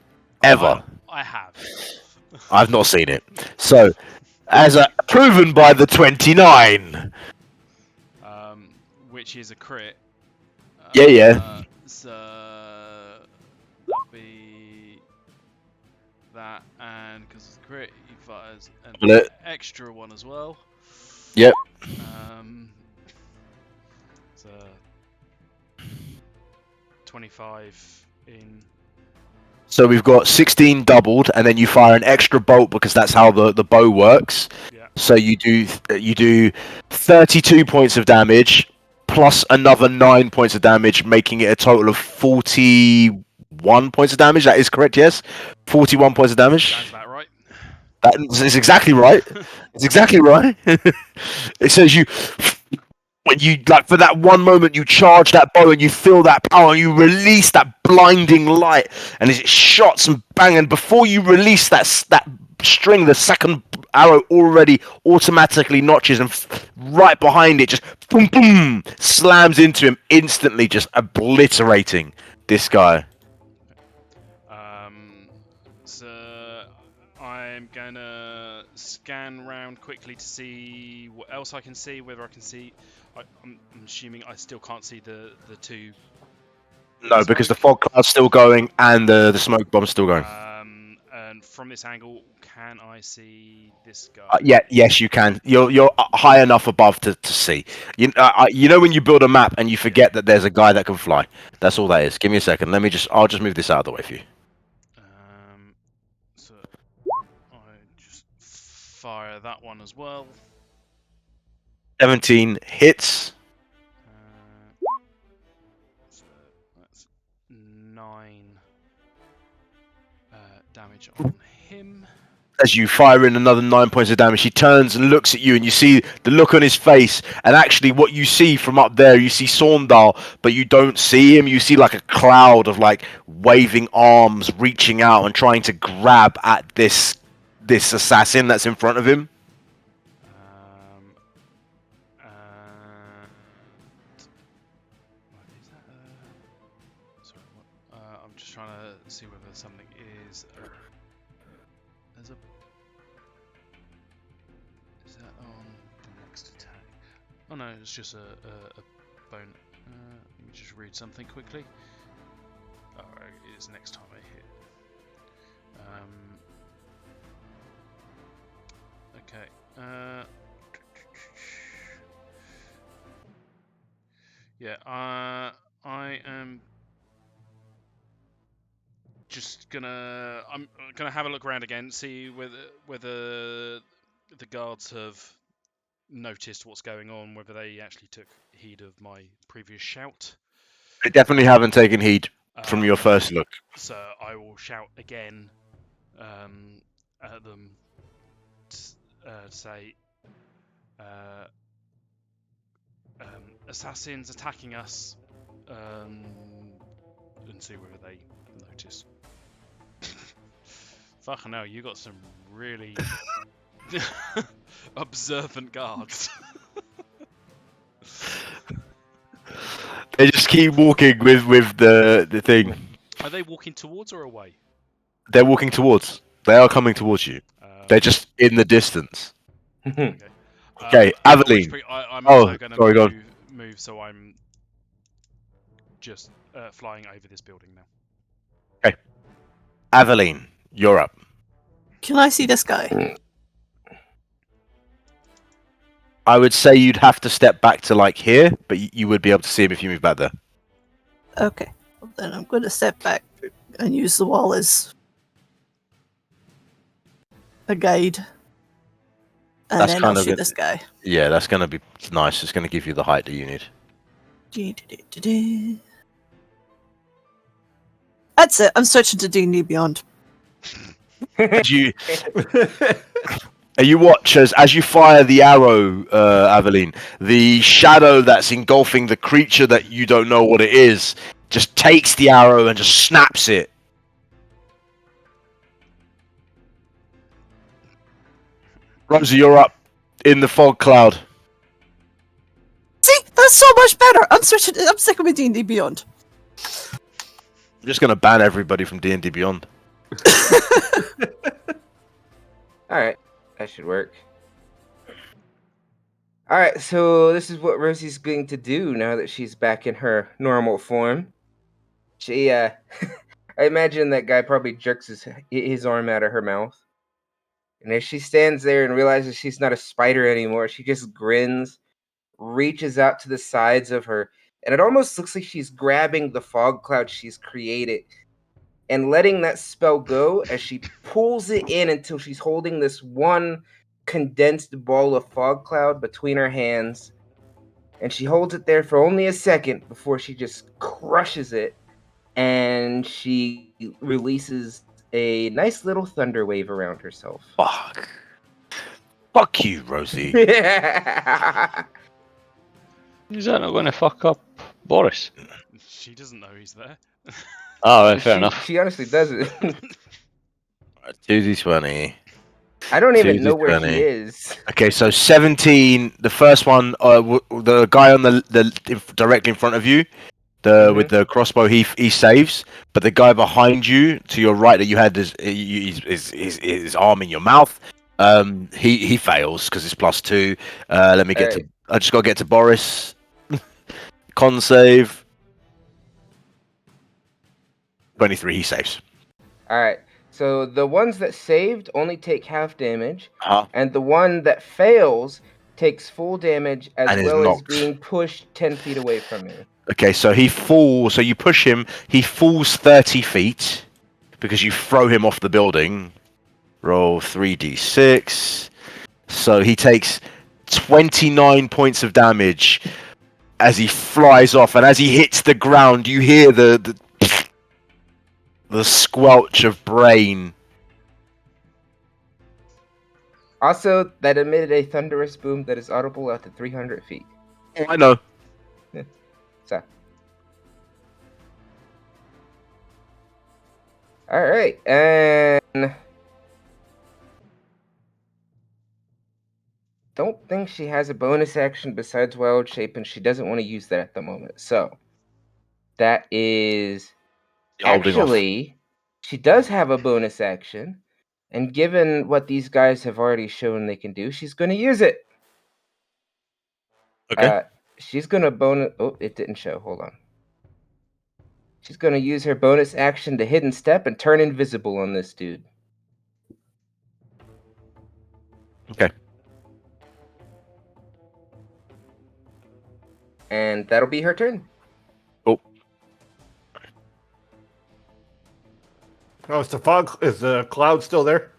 Ever. I have. I've not seen it. So, as proven by the 29. Which is a crit. Yeah. So that'll be that, and because it's a crit, he fires an extra one as well. Yep. So 25 in. So we've got 16 doubled, and then you fire an extra bolt because that's how the bow works. Yeah. So you do 32 points of damage plus another 9 points of damage, making it a total of 41 points of damage. That is correct, yes? 41 points of damage. Sounds about right. That is exactly right. It's exactly right. It says when you for that one moment you charge that bow and you feel that power and you release that blinding light and as it shots and bang, and before you release that string, the second arrow already automatically notches and right behind it just boom boom slams into him, instantly just obliterating this guy. So I'm gonna scan round quickly to see what else I can see. Whether I can see, I'm assuming I still can't see the two. No, because the fog cloud's still going and the smoke bomb's still going. And from this angle, can I see this guy? Yes, you can. You're high enough above to see. You know when you build a map and you forget that there's a guy that can fly. That's all that is. Give me a second. I'll just move this out of the way for you. So I just fire that one as well. 17 hits. So that's 9 damage on him. As you fire in another 9 points of damage, he turns and looks at you, and you see the look on his face. And actually, what you see from up there, you see Saundal, but you don't see him. You see like a cloud of waving arms reaching out and trying to grab at this assassin that's in front of him. I'm just trying to see whether something is. Is that on the next attack? Oh no, it's just a bone. Let me just read something quickly. Oh, it is next time I hit. Okay. Yeah. I am just gonna. I'm gonna have a look around again, see whether the guards have noticed what's going on, whether they actually took heed of my previous shout. They definitely haven't taken heed from your first look. So I will shout again at them to say, assassins attacking us, and see whether they notice. Fucking hell, you got some really Observant guards. They just keep walking with the thing. Are they walking towards or away? They're walking towards. They are coming towards you. They're just in the distance. Okay. Okay, At which Aveline. point I'm Oh, also going sorry, go to on. move, so I'm just flying over this building now. Aveline, you're up. Can I see this guy? I would say you'd have to step back to like here, but you would be able to see him if you move back there. Okay. Well, then I'm going to step back and use the wall as a guide. And That's then kind I'll of shoot it. this guy. Yeah, that's going to be nice. It's going to give you the height that you need. That's it. I'm switching to D&D Beyond. Did you? You watch as you fire the arrow, Aveline, the shadow that's engulfing the creature that you don't know what it is just takes the arrow and just snaps it. Rosie, you're up in the fog cloud. See, that's so much better. I'm switching. I'm sticking with D&D Beyond. I'm just going to ban everybody from D&D Beyond. Alright, that should work. Alright, so this is what Rosie's going to do now that she's back in her normal form. She, I imagine that guy probably jerks his arm out of her mouth. And as she stands there and realizes she's not a spider anymore, she just grins, reaches out to the sides of her, and it almost looks like she's grabbing the fog cloud she's created and letting that spell go as she pulls it in until she's holding this one condensed ball of fog cloud between her hands. And she holds it there for only a second before she just crushes it, and she releases a nice little thunder wave around herself. Fuck. Fuck you, Rosie. Is that not going to fuck up Boris? She doesn't know he's there. Oh, right, fair enough. She honestly doesn't. 2d20. I don't even know where 2d20. he is. Okay, so 17. The first one, the guy on the directly in front of you, with the crossbow, he saves. But the guy behind you, to your right, that you had his arm in your mouth, he fails because it's +2. Let me get to. I just got to get to Boris. Con save. 23. He saves. All right. So the ones that saved only take half damage, Uh-huh. and the one that fails takes full damage as And is well as knocked. being pushed 10 feet away from you. Okay, so he falls. So you push him. He falls 30 feet because you throw him off the building. Roll 3d6. So he takes 29 points of damage as he flies off, and as he hits the ground, you hear the squelch of brain. Also, that emitted a thunderous boom that is audible out to 300 feet. Oh, I know. So. All right, and don't think she has a bonus action besides Wild Shape, and she doesn't want to use that at the moment. So that is Holding off. actually she does have a bonus action, and given what these guys have already shown they can do, she's going to use it. Okay. She's going to bonus. Oh, it didn't show. Hold on. She's going to use her bonus action to hidden step and turn invisible on this dude. Okay. And that'll be her turn. Oh. Oh, is the cloud still there?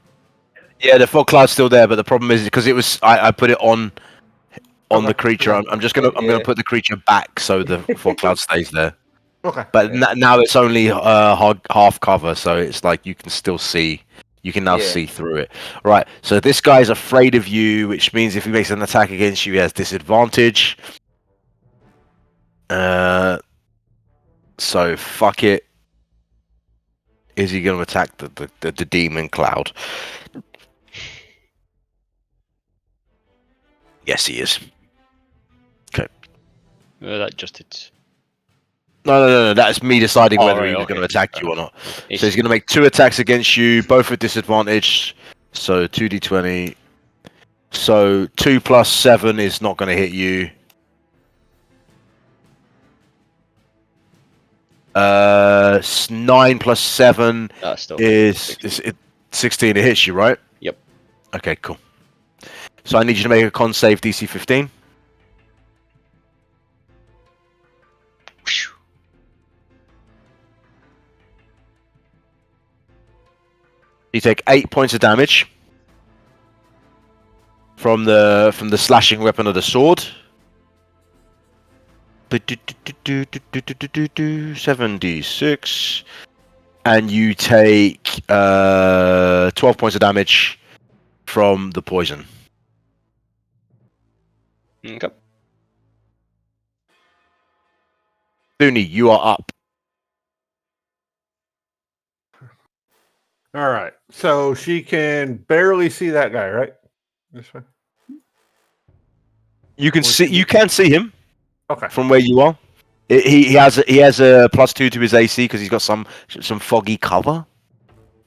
Yeah, the fog cloud's still there, but the problem is because it was I put it on the creature. I'm gonna put the creature back so the fog cloud stays there. Okay. But now it's only half cover, so it's like you can still see. You can now see through it. Right. So this guy's afraid of you, which means if he makes an attack against you, he has disadvantage. So fuck it. Is he going to attack the demon cloud? Yes, he is. That just it's. No. That's me deciding Oh, whether right, he's okay. going to attack you or not. Okay. So he's going to make 2 attacks against you, both with disadvantage. So 2d20. So 2 plus 7 is not going to hit you. 9 plus 7 That's still is 16. 16. It hits you, right? Yep. Okay, cool. So I need you to make a con save DC 15. You take 8 points of damage from the slashing weapon of the sword. 7d6, and you take 12 points of damage from the poison. Okay. Dooney, you are up. All right. So she can barely see that guy, right? This way. You can Or see should you we- can see him Okay. from where you are. He has a +2 to his AC because he's got some foggy cover,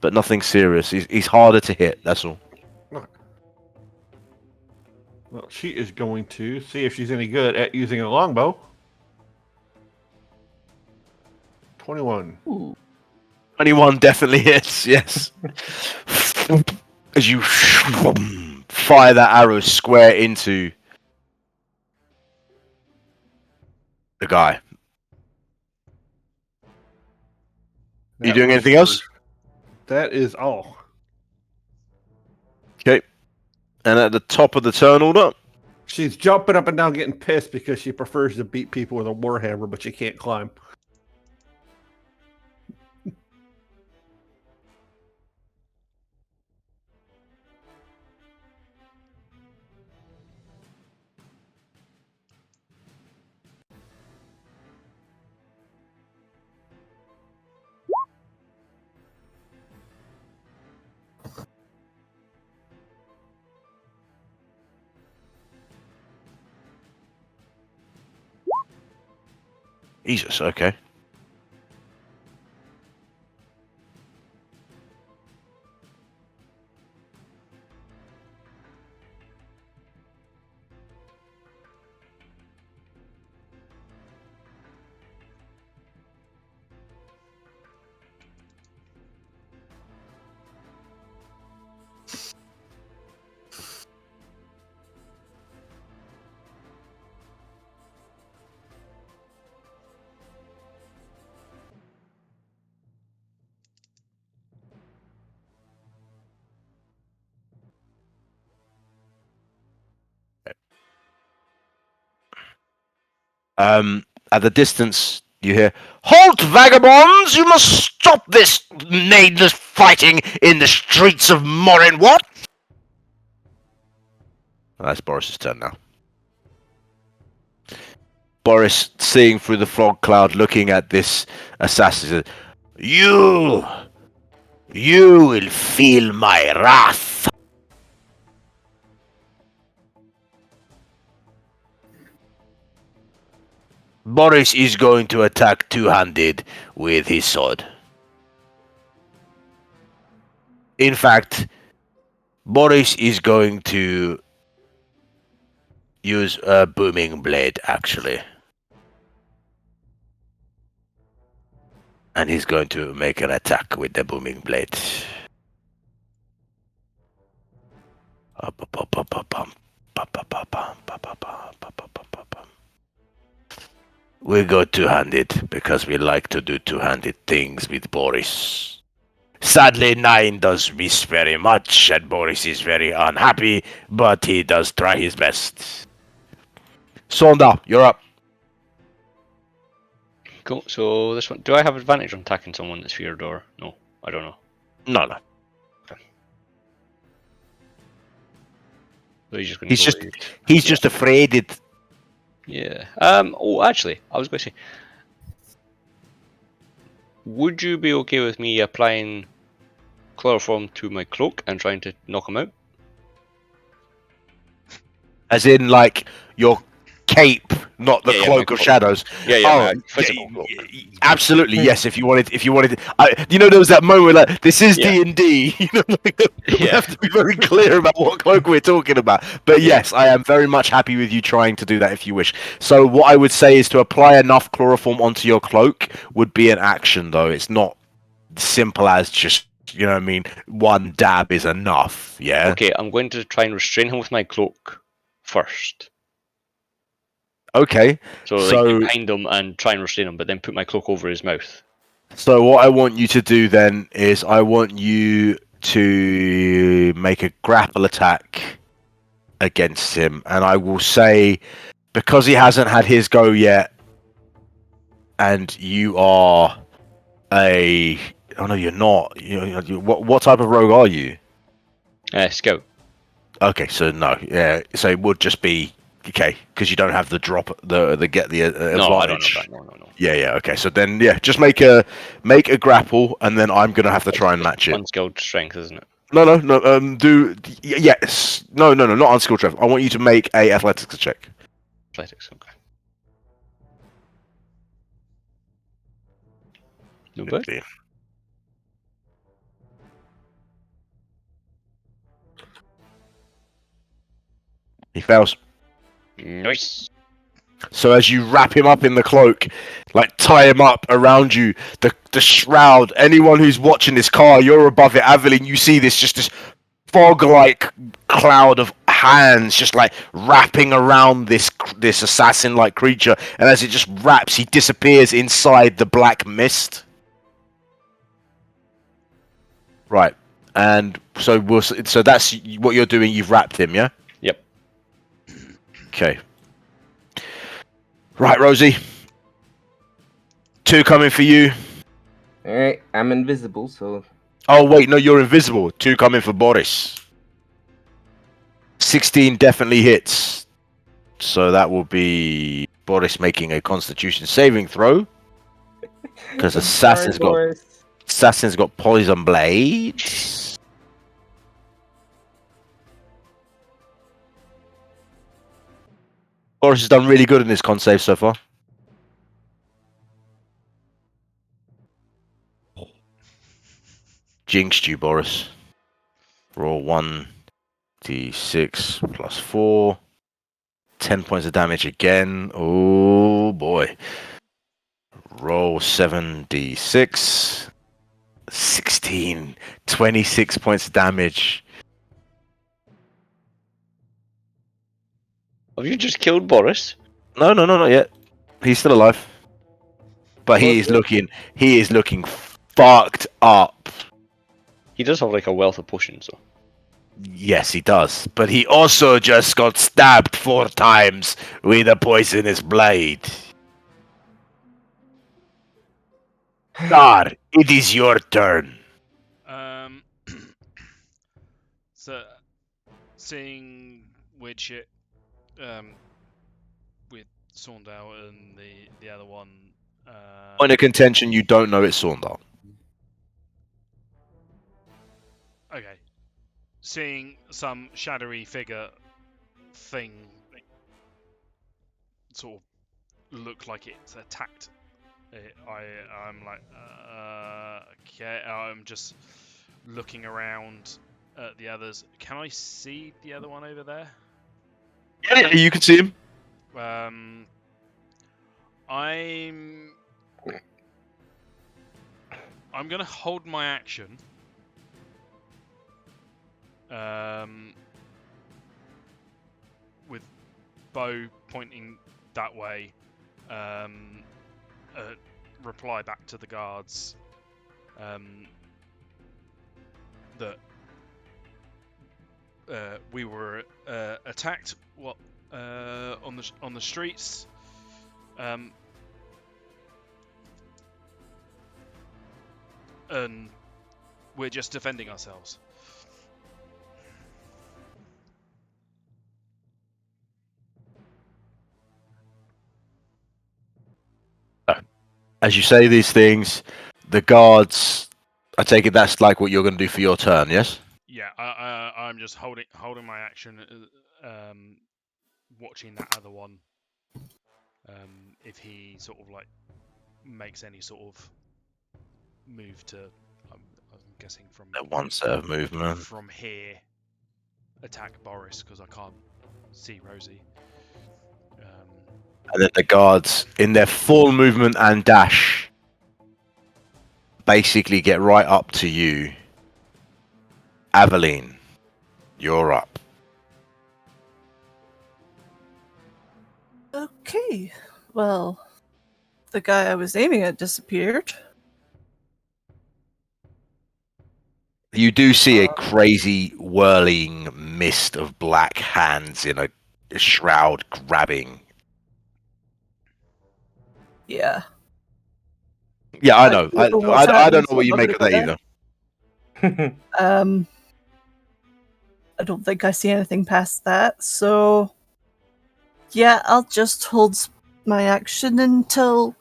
but nothing serious. He's harder to hit. That's all. Well, she is going to see if she's any good at using a longbow. 21. Ooh. 21 definitely hits. Yes. As you fire that arrow square into the guy. You That doing was anything else? That is all. Okay. And at the top of the turn order, She's jumping up and down, getting pissed because she prefers to beat people with a warhammer, but she can't climb. Jesus, okay. At the distance, you hear, "Halt, vagabonds! You must stop this needless fighting in the streets of Morinwatch!" That's Boris's turn now. Boris, seeing through the fog cloud, looking at this assassin, says, You will feel my wrath. Boris is going to attack two-handed with his sword. In fact, Boris is going to use a booming blade, actually. And he's going to make an attack with the booming blade. We go two-handed because we like to do two-handed things with Boris. Sadly, 9 does miss very much, and Boris is very unhappy, but he does try his best. Sonda, you're up. Cool. So this one, do I have advantage on attacking someone that's feared or no? I don't know. No. So he's just going to He's just afraid it. Yeah. Oh, actually, I was going to say, would you be okay with me applying chloroform to my cloak and trying to knock him out? As in, like, your cape, not the Yeah, my cloak of cloak. shadows. Yeah, Oh, my physical cloak. absolutely, yes. If you wanted, there was that moment where, like, this is Yeah. D&D. We Yeah. have to be very clear about what cloak we're talking about. But Yeah. yes, I am very much happy with you trying to do that if you wish. So what I would say is to apply enough chloroform onto your cloak would be an action, though. It's not simple as just, you know what I mean, one dab is enough. Yeah. Okay, I'm going to try and restrain him with my cloak first. Okay. So, like, get behind him and try and restrain him, but then put my cloak over his mouth. So what I want you to do then is I want you to make a grapple attack against him, and I will say, because he hasn't had his go yet, and you are a oh no, you're not. What type of rogue are you? Scout. Okay, so no, yeah, so it would just be okay because you don't have the drop, the get the advantage. No, I don't know that. No. Yeah. Okay, so then just make a grapple, and then I'm gonna have to try and match it. Unskilled strength, isn't it? No. Yes. No. Not unskilled strength. I want you to make a athletics check. Athletics, okay. No good. He fails. Nice. So as you wrap him up in the cloak, like tie him up around you, the shroud. Anyone who's watching this car, you're above it, Aveline. You see this fog-like cloud of hands just like wrapping around this assassin-like creature, and as it just wraps, he disappears inside the black mist. Right, and so that's what you're doing. You've wrapped him, yeah? Yep. Okay. Right, Rosie. 2 coming for you. All right, I'm invisible, so Oh wait, no, you're invisible. 2 coming for Boris. 16 definitely hits. So that will be Boris making a Constitution saving throw. Because Assassin's got poison blades. Boris has done really good in this con save so far. Jinxed you, Boris. Roll 1d6 plus 4. 10 points of damage again. Oh boy. Roll 7d6. 16. 26 points of damage. Have you just killed Boris? No, not yet. He's still alive. But he is looking fucked up. He does have like a wealth of potions, though. Yes, he does. But he also just got stabbed 4 times with a poisonous blade. Gar, it is your turn. So, seeing weird shit, with Saundale and the other one. Point of contention, you don't know it's Saundal. Okay. Seeing some shadowy figure thing sort of look like it's attacked it, I'm like, okay. I'm just looking around at the others. Can I see the other one over there? Yeah, you can see him. I'm gonna hold my action. With bow pointing that way, reply back to the guards that we were attacked. On the streets. And we're just defending ourselves. As you say these things, the guards. I take it that's like what you're going to do for your turn, yes? Yeah, I'm just holding my action. watching that other one. If he sort of like makes any sort of move to, I'm guessing from That one set of movement. from here, attack Boris because I can't see Rosie. And then the guards, in their full movement and dash, basically get right up to you. Aveline, you're up. Okay. Well, the guy I was aiming at disappeared. You do see a crazy whirling mist of black hands in a shroud grabbing. Yeah. Yeah, I know. don't know what's I happening, don't know so what I'm you not make of gonna that go either. I don't think I see anything past that, so yeah, I'll just hold my action until.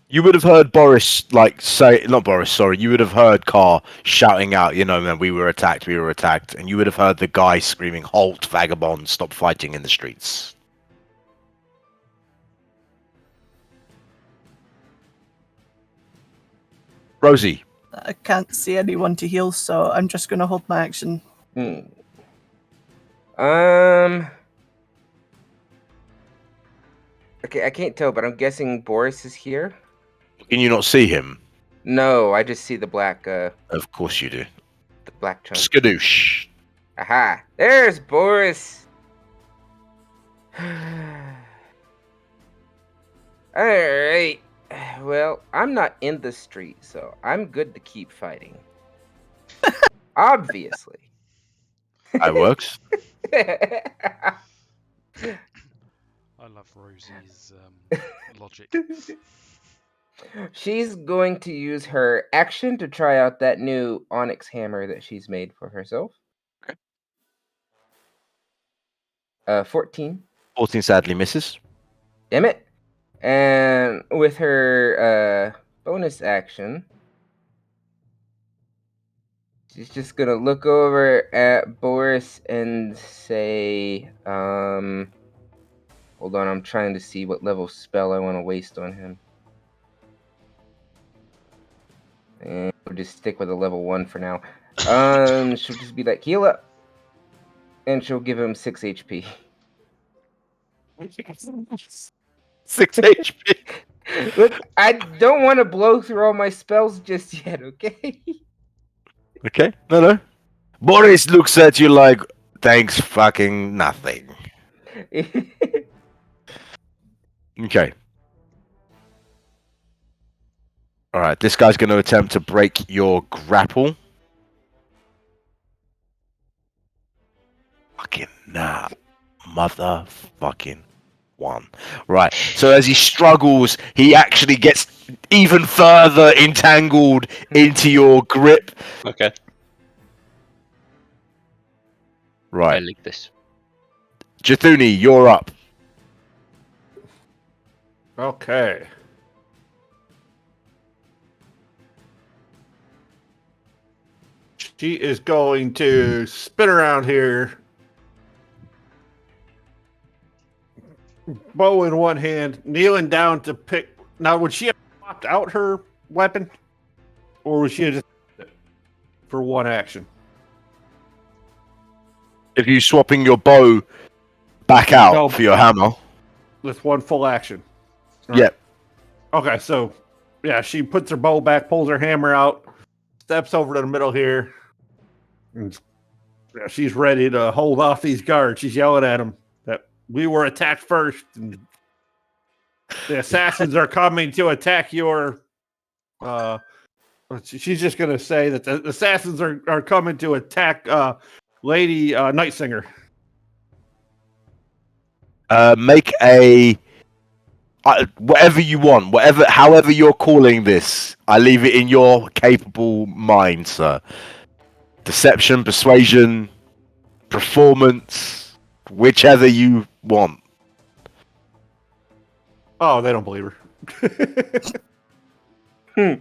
You would have heard Boris, like, say, not Boris, sorry, you would have heard Carr shouting out, you know, man, we were attacked, and you would have heard the guy screaming, halt, vagabond, stop fighting in the streets. Rosie. I can't see anyone to heal, so I'm just gonna hold my action. Okay, I can't tell, but I'm guessing Boris is here. Can you not see him? No, I just see the black, Of course you do. the black chunk. Skadoosh. Aha! There's Boris. All right. Well, I'm not in the street, so I'm good to keep fighting. Obviously. That works. I love Rosie's logic. She's going to use her action to try out that new onyx hammer that she's made for herself. Okay. 14. 14 sadly misses. Damn it. And with her bonus action, she's just gonna look over at Boris and say, hold on, I'm trying to see what level spell I want to waste on him. And we'll just stick with a level 1 for now. She'll just be like, heal up. And she'll give him 6 HP. 6 HP. Look, I don't want to blow through all my spells just yet, okay? Okay, no. Boris looks at you like, thanks fucking nothing. Okay. Alright, this guy's going to attempt to break your grapple. Fucking nah. Motherfucking one. Right, so as he struggles, he actually gets even further entangled into your grip. Okay. I Right. like this. Jathuni, you're up. Okay. She is going to spin around here. Bow in one hand, kneeling down to pick. Now, would she have swapped out her weapon? Or would she have just for one action? If you swapping your bow back out No. for your hammer. With one full action. Yep. Okay, so yeah, she puts her bow back, pulls her hammer out, steps over to the middle here, and yeah, she's ready to hold off these guards. She's yelling at them that we were attacked first, and the assassins are coming to attack your. She's just gonna say that the assassins are coming to attack Lady Nightsinger. Make a whatever you want, however you're calling this. I leave it in your capable mind, sir. Deception, persuasion, performance, whichever you want. Oh, they don't believe her.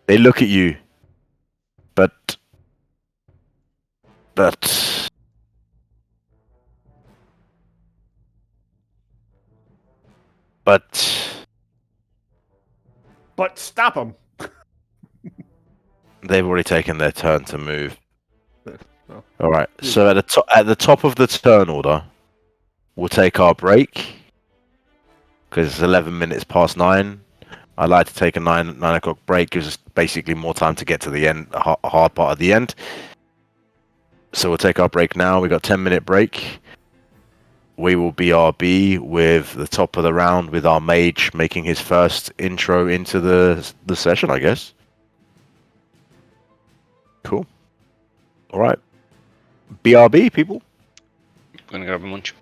They look at you, but but but But stop him. they've already taken their turn to move. Oh. All right. So at the top of the turn order, we'll take our break because it's 11 minutes past 9. I'd like to take a 9 o'clock break. Gives us basically more time to get to the end, a hard part of the end. So we'll take our break now. We got 10-minute break. We will BRB with the top of the round with our mage making his first intro into the session, I guess. Cool. All right. BRB, people. Gonna grab a munch.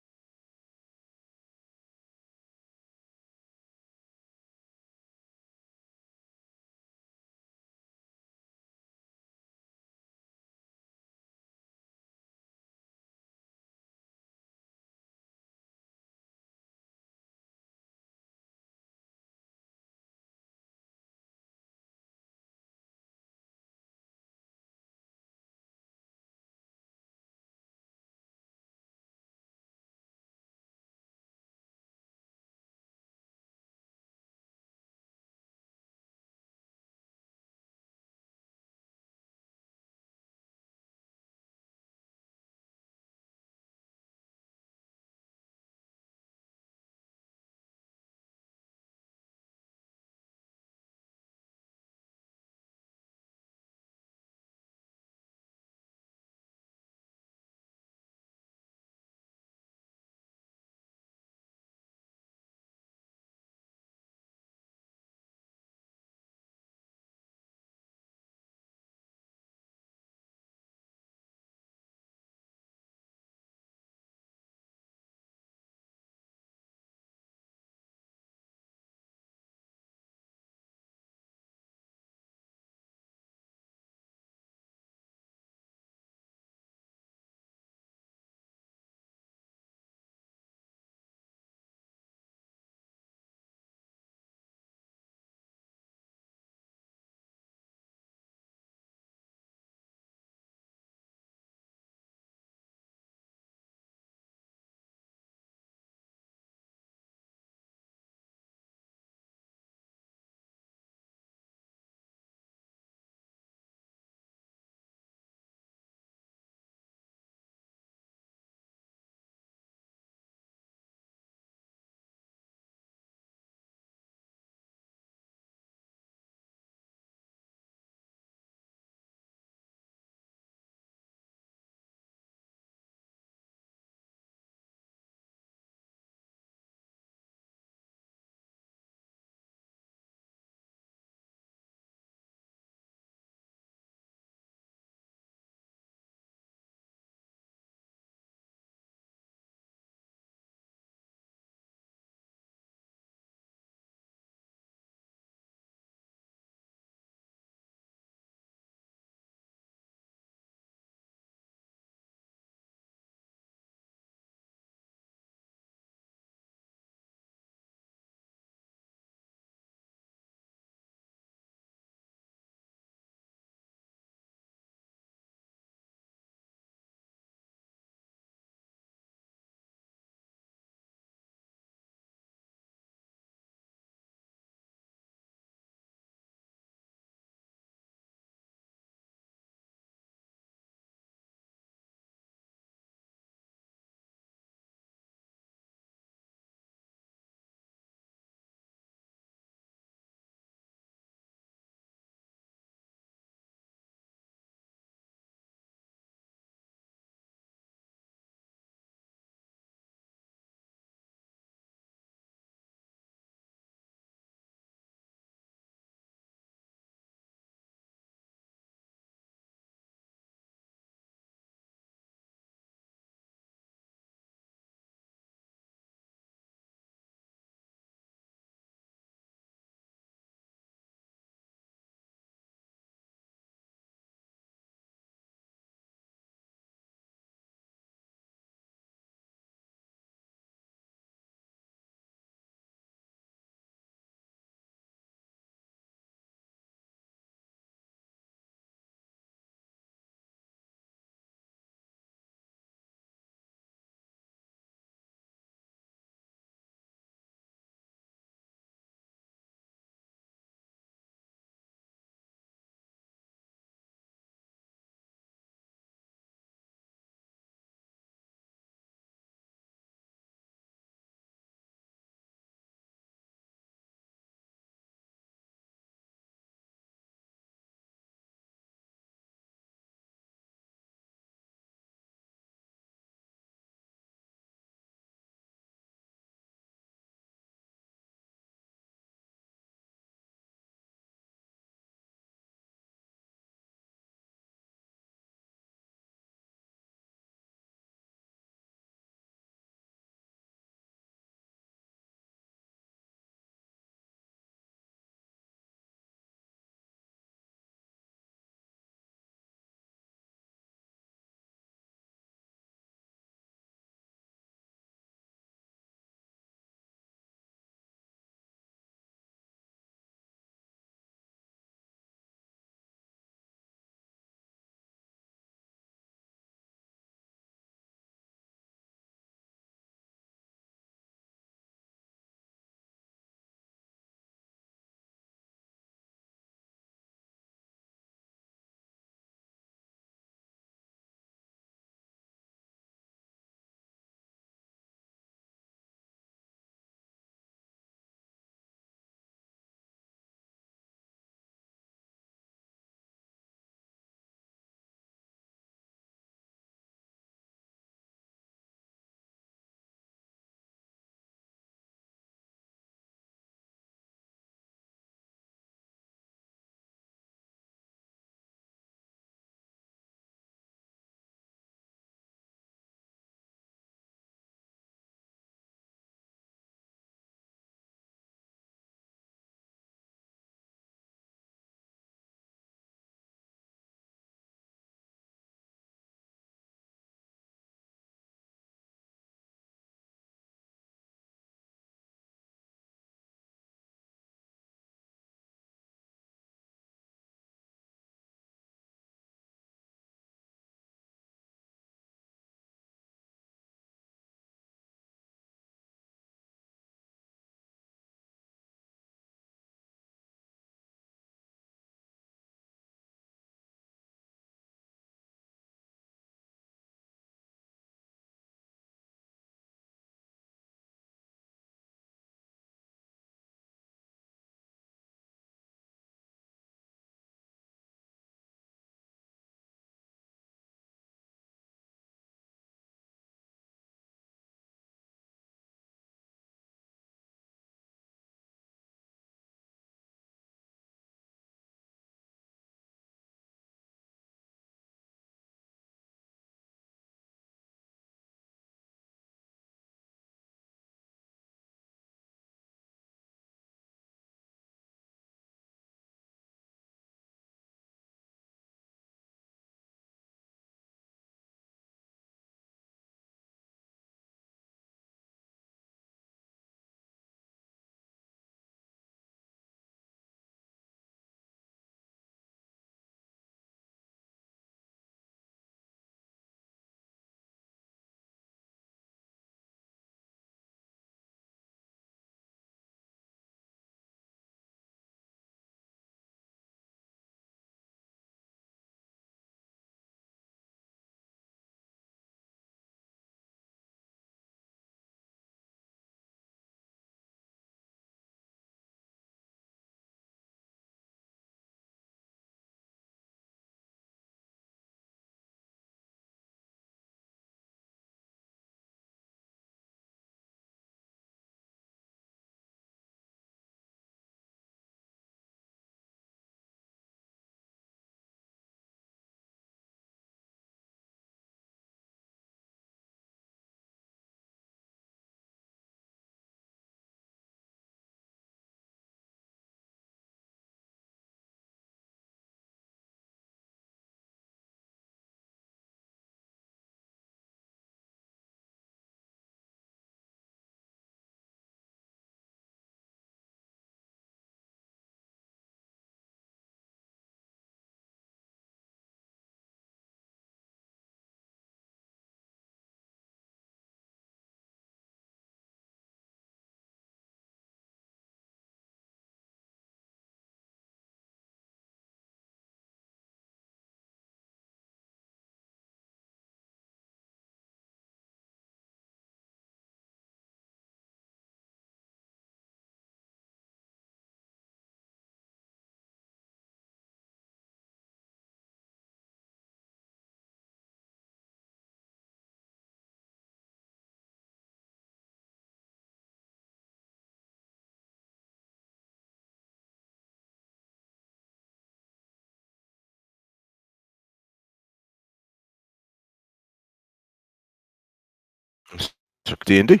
D&D.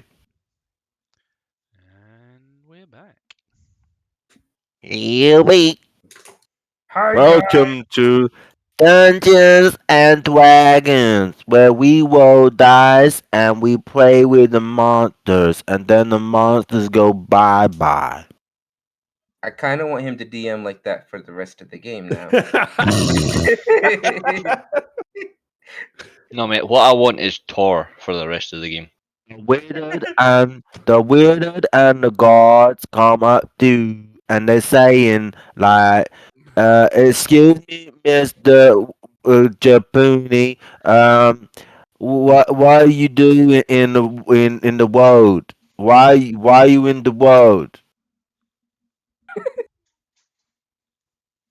And we're back. Here we Hi, welcome to Dungeons and Dragons, where we roll dice and we play with the monsters, and then the monsters go bye bye. I kind of want him to DM like that for the rest of the game now. No, mate. What I want is Tor for the rest of the game. The wizard and the guards come up to, and they're saying like, "Excuse me, Mister Japuni, what are you doing in the world? Why are you in the world?"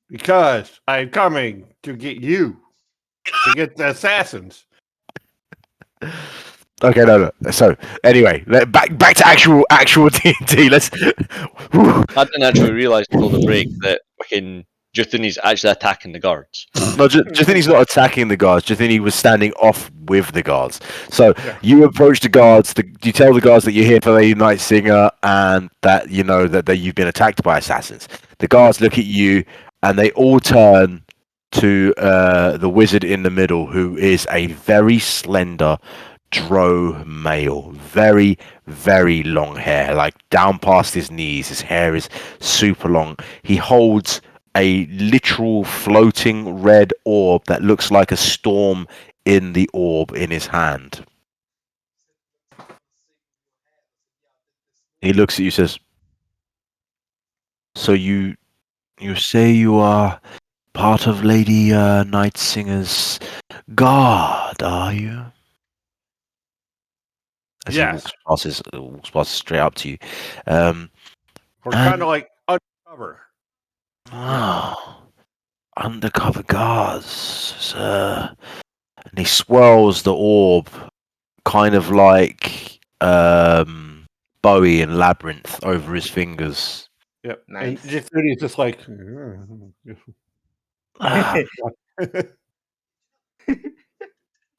Because I'm coming to get you, to get the assassins. Okay, no. So anyway, back to actual D&D. Let's. I didn't actually realise until the break that fucking Juthini's actually attacking the guards. No, Justini's not attacking the guards. Justini was standing off with the guards. So Yeah. you approach the guards. You tell the guards that you're here for Lady Night Singer and that you know that you've been attacked by assassins. The guards look at you and they all turn to the wizard in the middle, who is a very slender drow male, very very long hair, like down past his knees. His hair is super long. He holds a literal floating red orb that looks like a storm in the orb in his hand. He looks at you, says, "So you say you are part of Lady Night Singer's guard, are you?" As Yes. he walks past straight up to you. Um, We're kind of like undercover. oh, undercover guards, sir. And he swirls the orb, kind of like Bowie in Labyrinth over his fingers. Yep. Nice. And Juthini's just like. Ah,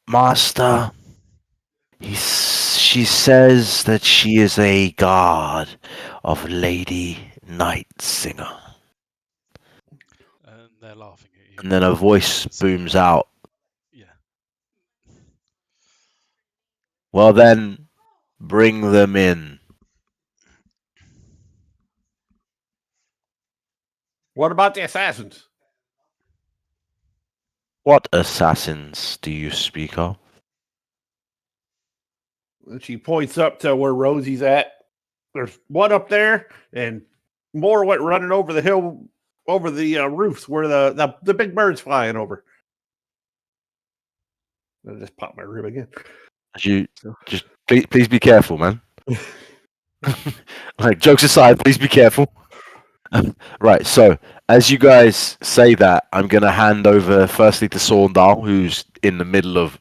Master, she says that she is a guard of Lady Night Singer. And they're laughing at you. And then a voice booms out. Yeah. Well then, bring them in. What about the assassins? What assassins do you speak of? And she points up to where Rosie's at. There's one up there, and more went running over the hill, over the roofs where the big bird's flying over. I just popped my rib again. You just please be careful, man. Like, jokes aside, please be careful. Right, so as you guys say that, I'm gonna hand over firstly to Saundal, who's in the middle of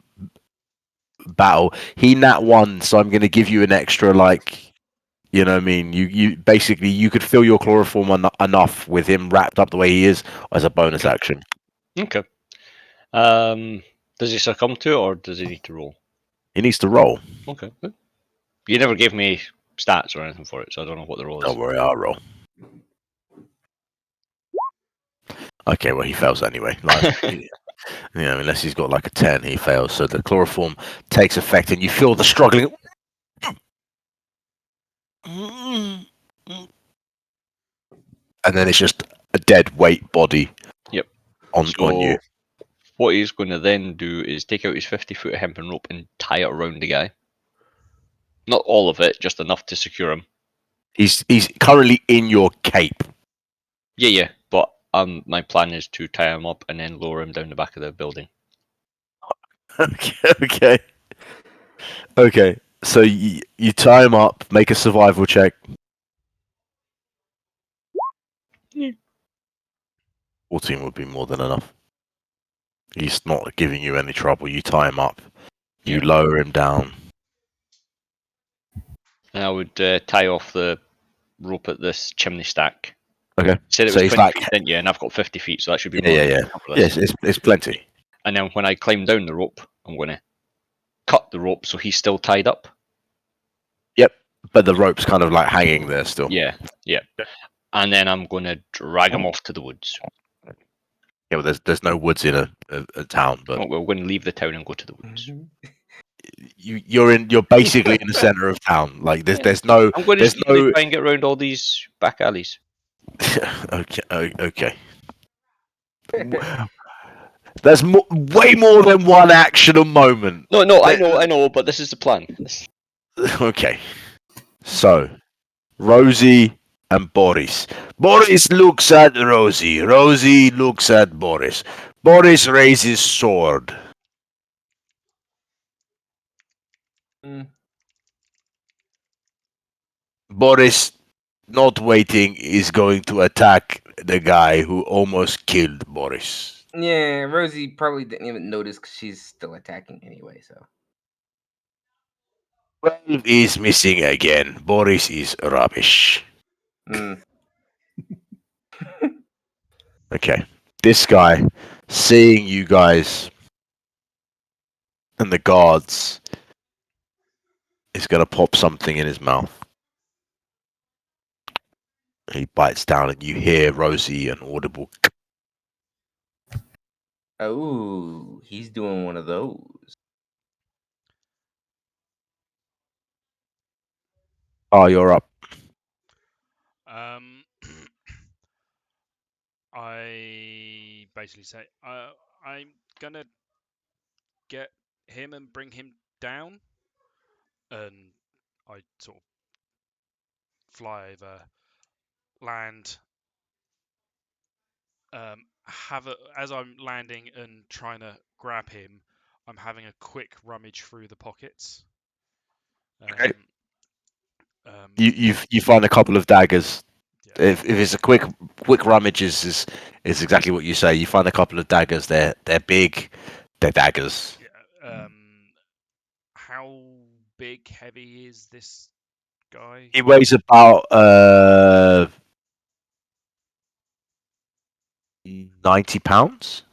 battle. He nat one, so I'm gonna give you an extra, like, you know what I mean? You basically you could fill your chloroform enough with him wrapped up the way he is as a bonus action. Okay. Does he succumb to it, or does he need to roll? He needs to roll. Okay. Good. You never gave me stats or anything for it, so I don't know what the roll is. Don't worry, I'll roll. Okay, well he fails anyway. Like, yeah, unless he's got like a 10, he fails. So the chloroform takes effect, and you feel the struggling. And then it's just a dead weight body. Yep. On you. What he's going to then do is take out his 50-foot hempen rope and tie it around the guy. Not all of it, just enough to secure him. He's currently in your cape. Yeah. But my plan is to tie him up and then lower him down the back of the building. Okay. So you tie him up, make a survival check. Yeah. 14 would be more than enough. He's not giving you any trouble. You tie him up. You lower him down. And I would tie off the rope at this chimney stack. Okay. You said it So was he's 20 like- feet, didn't you? And I've got 50 feet, so that should be more Yeah. than enough for this. Yes, it's plenty. And then when I climb down the rope, I'm going to cut the rope so he's still tied up. But the rope's kind of like hanging there still. Yeah. And then I'm going to drag him off to the woods. Yeah, well, there's no woods in a town, but We're going to leave the town and go to the woods. you're basically in the center of town. Like there's no I'm going to there's sneakily no try and get around all these back alleys. okay. There's way more than one actional moment. No, I know, but this is the plan. Okay. So, Rosie and Boris. Boris looks at Rosie. Rosie looks at Boris. Boris raises sword. Boris, not waiting, is going to attack the guy who almost killed Boris. Yeah, Rosie probably didn't even notice because she's still attacking anyway. So 12 is missing again. Boris is rubbish. Okay. This guy, seeing you guys and the guards, is going to pop something in his mouth. He bites down and you hear Rosie an audible. oh, he's doing one of those. Oh, you're up. I basically say I'm gonna get him and bring him down, and I sort of fly over, land. As I'm landing and trying to grab him, I'm having a quick rummage through the pockets. Okay. You find a couple of daggers. Yeah. If it's a quick rummage is exactly what you say. You find a couple of daggers. They're big. They're daggers. Yeah. How big, heavy is this guy? He weighs about 90 pounds.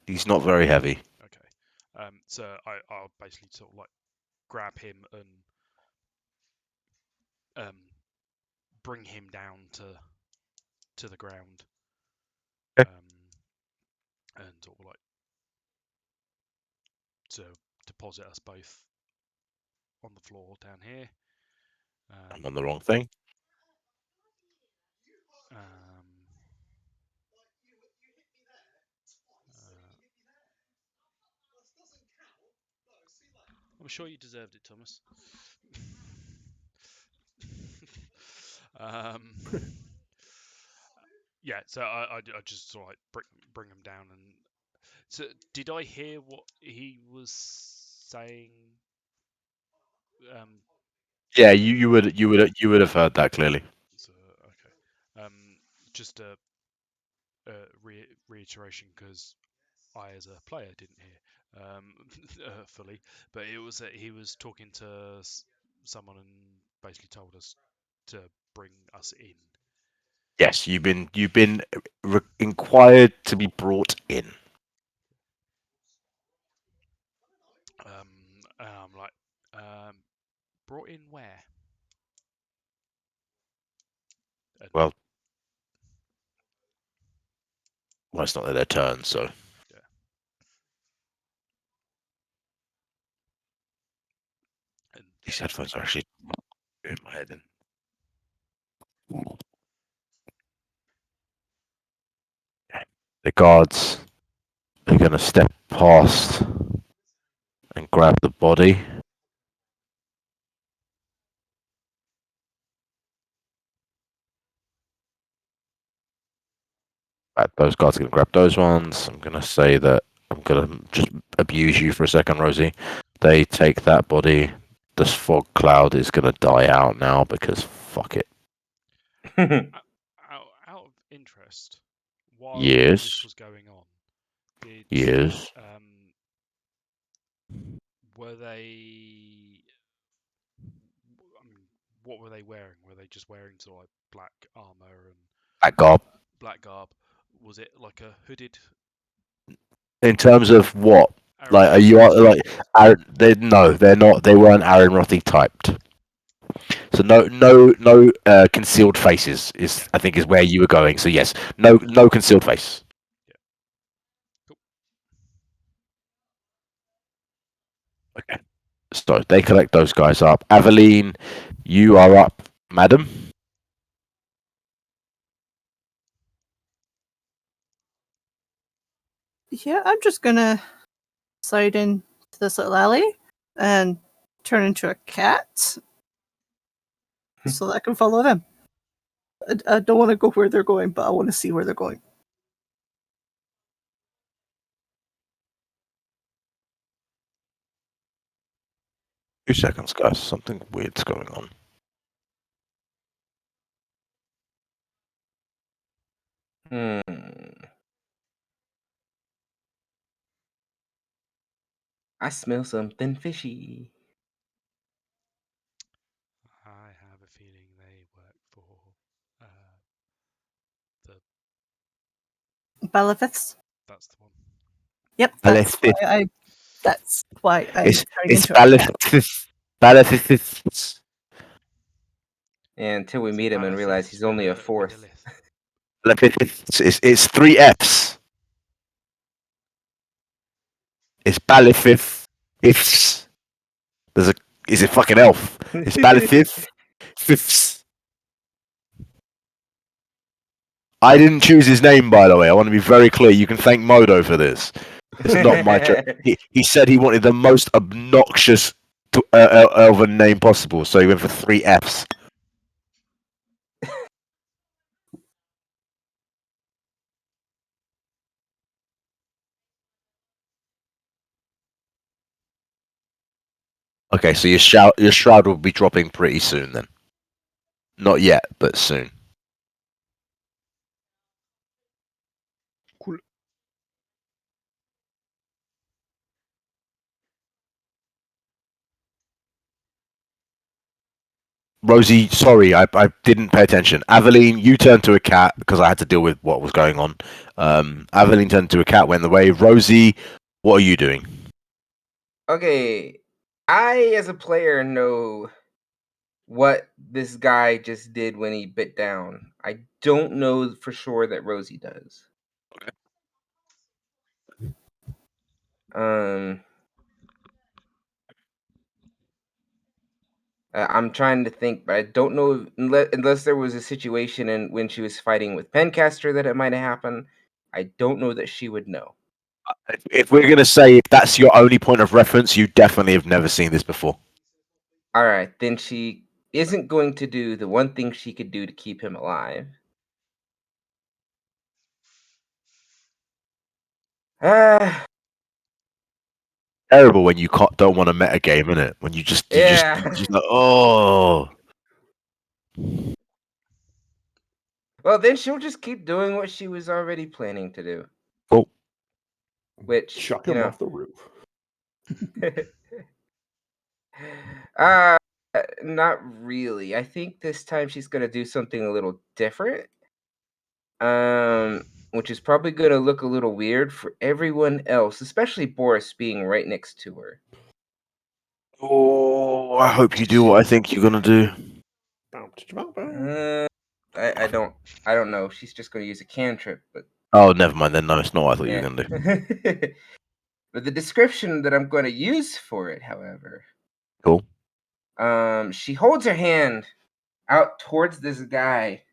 He's not very heavy. Okay. So I'll basically sort of like grab him and bring him down to the ground. Okay. And sort of like to deposit us both on the floor down here. I'm on the wrong thing. I'm sure you deserved it, Thomas. Yeah, so I just sort of like bring him down. And so did I hear what he was saying? Yeah, you would have heard that clearly. So okay, just a reiteration because I, as a player, didn't hear fully, but it was that he was talking to someone and basically told us to bring us in. Yes, you've been inquired to be brought in. I'm like, brought in where? Well, it's not their turn, so. Yeah. And These headphones are actually in my head. Then. Okay. The guards are going to step past and grab the body. Right, those guards are going to grab those ones. I'm going to say that I'm going to just abuse you for a second, Rosie. They take that body. This fog cloud is going to die out now because fuck it. out of interest, while Yes. this was going on, Yes. were they? I mean, what were they wearing? Were they just wearing sort of like black armor and Black garb. black garb? Was it like a hooded? In terms of what? Like, are you like? They're not. They weren't Aaron Rothy typed. So So no concealed faces is I think is where you were going. So yes, no concealed face. Cool. Okay. So they collect those guys up. Aveline, you are up, madam. Yeah, I'm just gonna slide into this little alley and turn into a cat so that I can follow them. I don't want to go where they're going, but I want to see where they're going. Two seconds, guys. Something weird's going on. I smell something fishy. I have a feeling they work for the. Balafiths? That's the one. Yep, that's why I'm turning It's into a cat. Balafiths. And until we Is it meet him and realize Balafiths he's only a with a fourth. Balafiths. It's three Fs. It's Balafith. Ifs. Is it fucking elf? It's Balafith. Fifths. I didn't choose his name, by the way. I want to be very clear. You can thank Modo for this. It's not my choice. He said he wanted the most obnoxious elven name possible, so he went for three Fs. Okay, so your shroud will be dropping pretty soon then. Not yet, but soon. Cool. Rosie, sorry, I didn't pay attention. Aveline, you turned to a cat because I had to deal with what was going on. Aveline turned to a cat, went the way. Rosie, what are you doing? Okay, I as a player know what this guy just did when he bit down. I don't know for sure that Rosie does. I'm trying to think, but I don't know unless there was a situation in when she was fighting with Pencaster that it might have happened. I don't know that she would know. If we're gonna say if that's your only point of reference, you definitely have never seen this before. All right, then she isn't going to do the one thing she could do to keep him alive. Ah, Terrible when you don't want to meta game, isn't it? When you just yeah. like, oh. Well, then she'll just keep doing what she was already planning to do. Cool. Which, Chuck you him know. off the roof. uh, not really. I think this time she's gonna do something a little different. Which is probably gonna look a little weird for everyone else, especially Boris being right next to her. Oh, I hope you do what I think you're gonna do. I don't know. She's just gonna use a cantrip, but Oh, never mind then. No, it's not what I thought you yeah. were gonna do. But the description that I'm going to use for it, however, Cool. she holds her hand out towards this guy,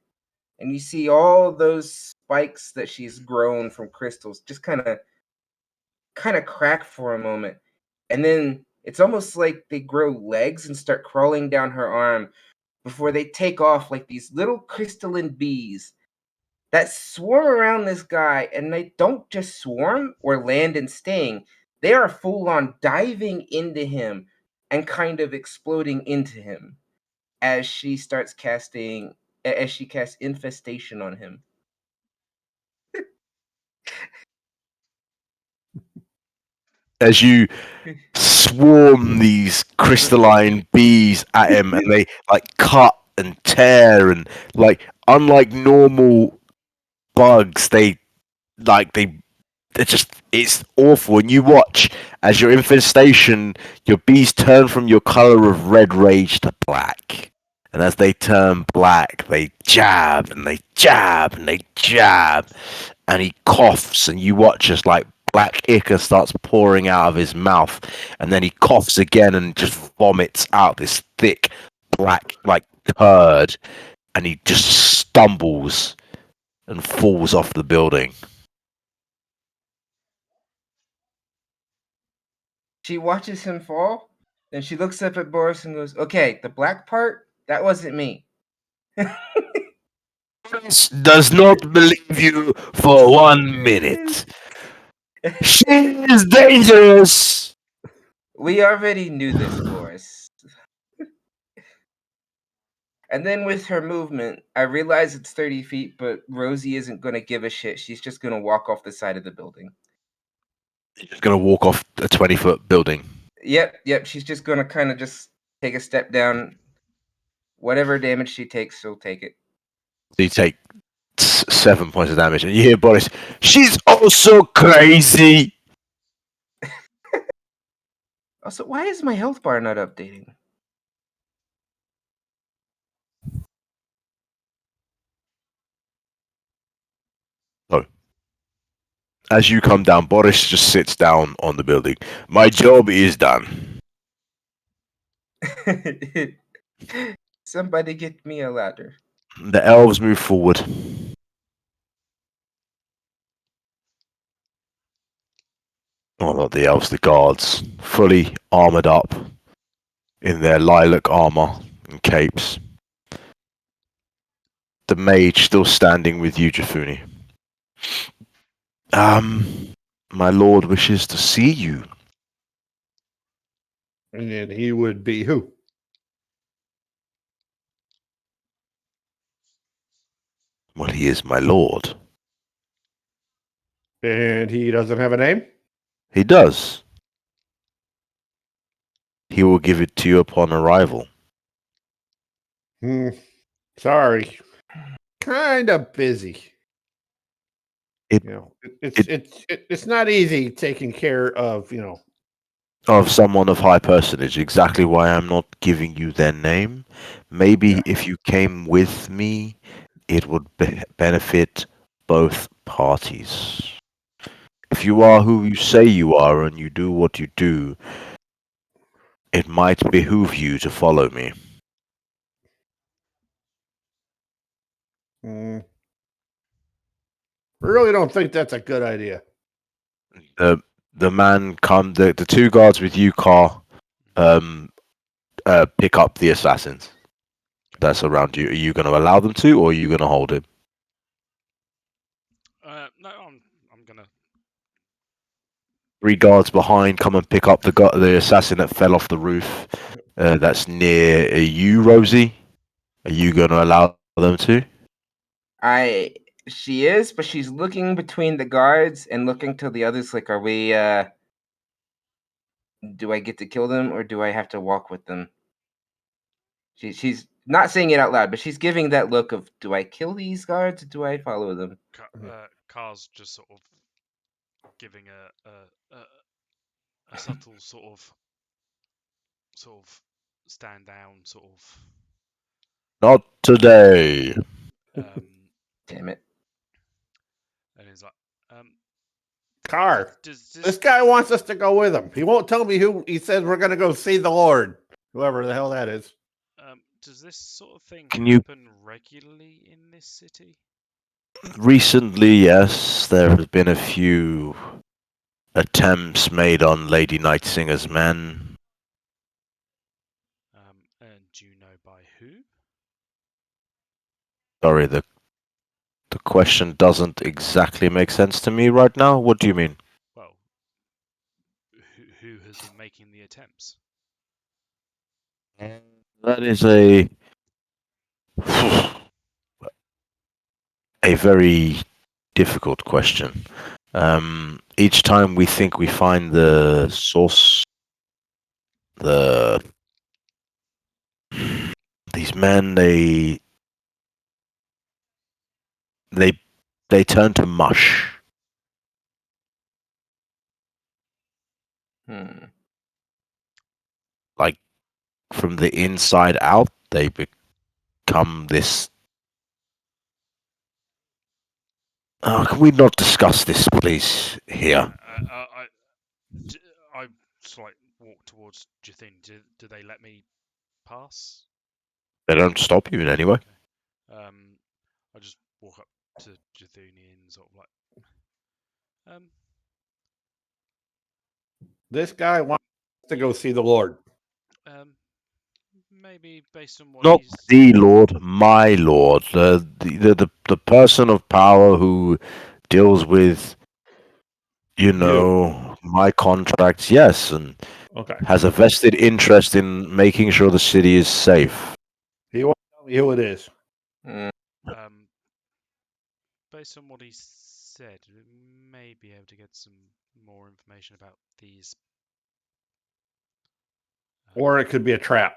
and you see all those spikes that she's grown from crystals just kind of crack for a moment, and then it's almost like they grow legs and start crawling down her arm before they take off like these little crystalline bees that swarm around this guy, and they don't just swarm or land and sting. They are full on diving into him and kind of exploding into him as she starts casting, as she casts infestation on him. As you swarm these crystalline bees at him, and they like cut and tear, and like unlike normal bugs, it's awful. And you watch as your infestation, your bees turn from your color of red rage to black, And as they turn black, they jab and they jab and they jab. And he coughs, and you watch as like black ichor starts pouring out of his mouth. And then he coughs again and just vomits out this thick black like curd. And he just stumbles and falls off the building. She watches him fall, then she looks up at Boris and goes, "Okay, the black part, that wasn't me." Does not believe you for 1 minute. She is dangerous. We already knew this, Boris. And then with her movement, I realize it's 30 feet, but Rosie isn't going to give a shit. She's just going to walk off the side of the building. She's gonna walk off a 20-foot building. Yep. She's just going to kind of just take a step down. Whatever damage she takes, she'll take it. So you take 7 points of damage, and you hear Boris. She's also crazy. Also, why is my health bar not updating? As you come down, Boris just sits down on the building. My job is done. Somebody get me a ladder. The elves move forward. Oh, not the elves, the guards, fully armored up in their lilac armor and capes. The mage still standing with you, Jafuni. My lord wishes to see you. And then he would be who? Well, he is my lord. And he doesn't have a name? He does. He will give it to you upon arrival. Sorry. Kind of busy. It- It's not easy taking care of, Of someone of high personage, exactly why I'm not giving you their name. Maybe Yeah. if you came with me, it would benefit both parties. If you are who you say you are and you do what you do, it might behoove you to follow me. Really don't think that's a good idea. The two guards with you, Carl, pick up the assassins that's around you. Are you going to allow them to, or are you going to hold him? No, I'm gonna. 3 guards behind come and pick up the assassin that fell off the roof. That's near you, Rosie. Are you going to allow them to? She is, but she's looking between the guards and looking to the others like, are we, do I get to kill them or do I have to walk with them? She's not saying it out loud, but she's giving that look of, do I kill these guards or do I follow them? Car's just sort of giving a subtle sort of stand down sort of. Not today. Damn it. And he's like, Car. Does This guy wants us to go with him. He won't tell me who. He says we're going to go see the Lord. Whoever the hell that is. Does this sort of thing Can you- happen regularly in this city? Recently, yes, there have been a few attempts made on Lady Nightsinger's men. And do you know by who? Sorry, the question doesn't exactly make sense to me right now. What do you mean? Well, who has been making the attempts? That is a very difficult question. Each time we think we find the source, these men they turn to mush. Like from the inside out, they become this. Can we not discuss this, please? Here. I sort of like walk towards Jithun. Do they let me pass? They don't stop you in any way. I just walk up to Jithuni and sort of like, This guy wants to go see the Lord. maybe based on what Not he's. the Lord, my Lord, the person of power who deals with, my contracts. Yes, and Okay. has a vested interest in making sure the city is safe. He won't tell me who it is. Based on what he said, we may be able to get some more information about these. Or it could be a trap.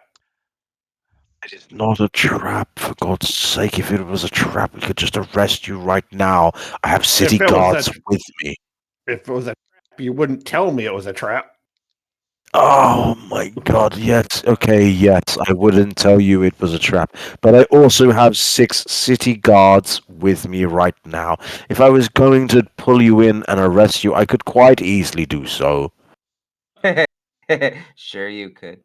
It is not a trap, for God's sake. If it was a trap, we could just arrest you right now. I have city If it was guards a- with me. If it was a trap, you wouldn't tell me it was a trap. Oh my God, yes. Okay, yes, I wouldn't tell you it was a trap. But I also have 6 city guards with me right now. If I was going to pull you in and arrest you, I could quite easily do so. Sure, you could.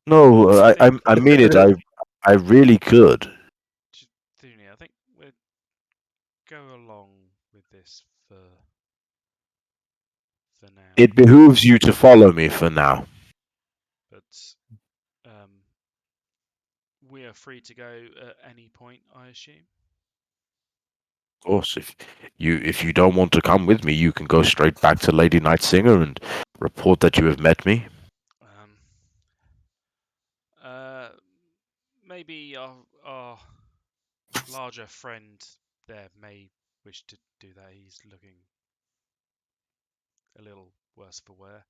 No, I mean it. I really could. Jithuni, I think we'll go along with this for now. It behooves you to follow me for now. But we are free to go at any point, I assume. Of course, if you don't want to come with me, you can go straight back to Lady Nightsinger and report that you have met me. Maybe our larger friend there may wish to do that. He's looking a little worse for wear.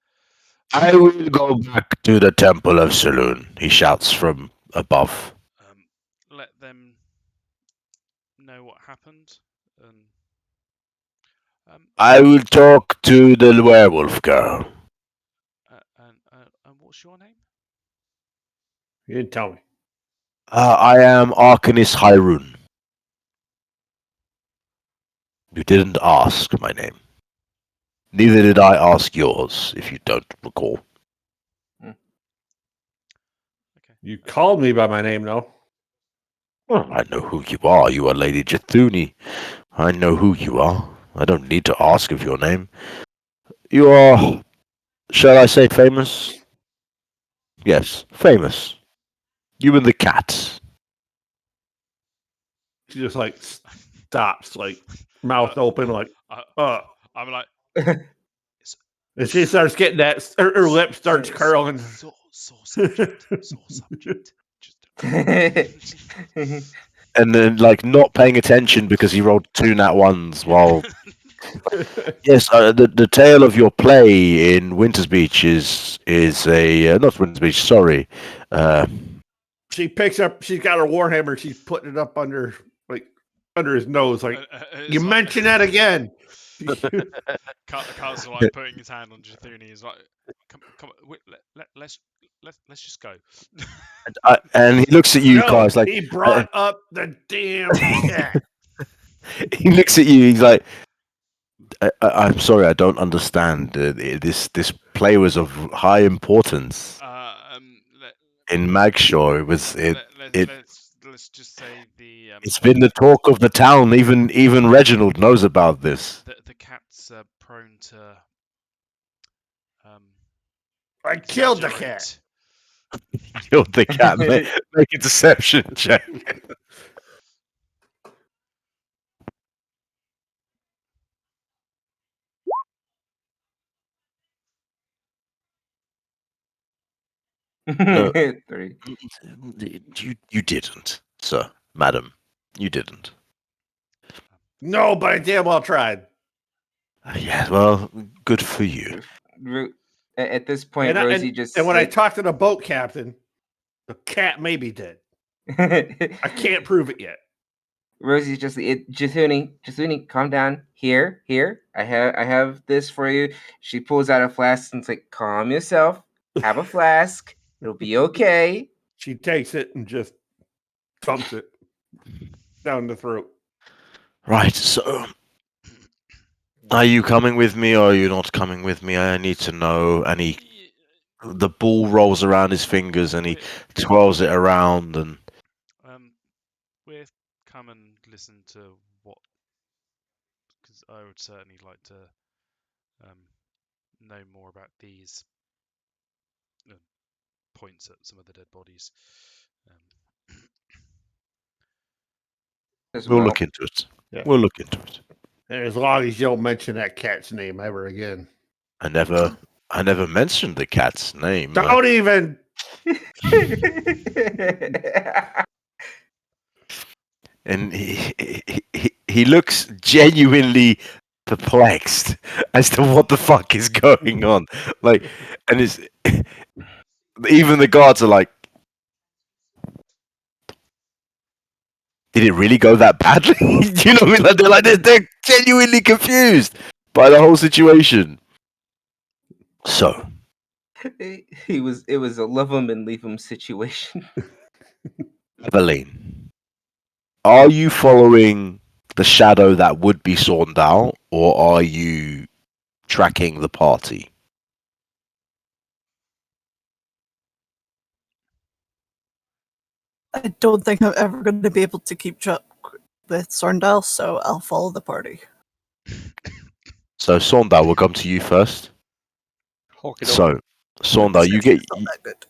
I will go back to the Temple of Saloon, he shouts from above. Let them know what happened, and I will talk to the werewolf girl. and what's your name? You didn't tell me. I am Arcanis Hyrule. You didn't ask my name. Neither did I ask yours, if you don't recall. Okay. You called me by my name, though. Well, I know who you are. You are Lady Jithuni. I know who you are. I don't need to ask of your name. You are, shall I say, famous? Yes, famous. You and the cat. She just like stops, like mouth open, like I'm like. And she starts getting that. Her lip starts curling. Sore subject. And then, like, not paying attention because he rolled 2 nat ones while. Yes, the tale of your play in Winter's Beach is a not Winter's Beach. Sorry. She picks up. She's got her warhammer. She's putting it up under his nose. Like you like, mention that again. Carl's like putting his hand on Jithuni. He's like, come let's just go. And he looks at you guys like he brought up the damn cat. He looks at you. He's like, I'm sorry, I don't understand. This play was of high importance in Magshore. Let's just say it's been the talk of the town. Even Reginald knows about this. The cats are prone to. I killed the cat. Killed the cat. Make a deception check. No. 3. You didn't, sir, madam. You didn't. No, but I damn well tried. Yeah, well, good for you. At this point, Rosie just. And when I talked to the boat captain, the cat maybe did. I can't prove it yet. Rosie's just Jithuni, calm down. Here. I have this for you. She pulls out a flask and it's like, calm yourself. Have a flask. It'll be okay. She takes it and just thumps it down the throat. Right, so are you coming with me or are you not coming with me? I need to know. And the ball rolls around his fingers and he twirls it around and We'll come and listen to what, because I would certainly like to know more about these points at some of the dead bodies. As we'll well. look into it. Yeah. We'll look into it. As long as you don't mention that cat's name ever again. I never mentioned the cat's name. Don't even. And he looks genuinely perplexed as to what the fuck is going on. Like, and it's even the guards are like, did it really go that badly? You know what I mean? Like they're genuinely confused by the whole situation. So it was a love 'em and leave 'em situation. Eveline, are you following the shadow that would be Saundal, or are you tracking the party? I don't think I'm ever going to be able to keep track with Sorndal, so I'll follow the party. So Saundal will come to you first. Hawk it up. So Saundal, It's not that good.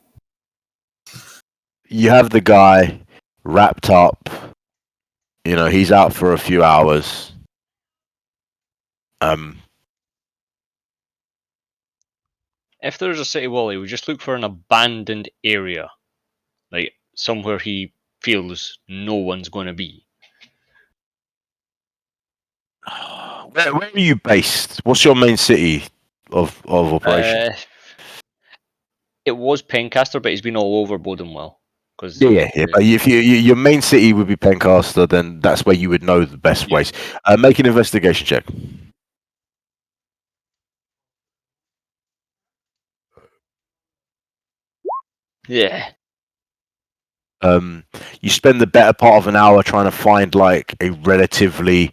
you have the guy wrapped up. You know, he's out for a few hours. If there's a city wally, we just look for an abandoned area, like somewhere he feels no one's going to be. Where are you based? What's your main city of operation? It was Pencaster, but he's been all over Bodenwell. Cause Yeah. But if your main city would be Pencaster, then that's where you would know the best Yeah. ways. Make an investigation check. Yeah. You spend the better part of an hour trying to find like a relatively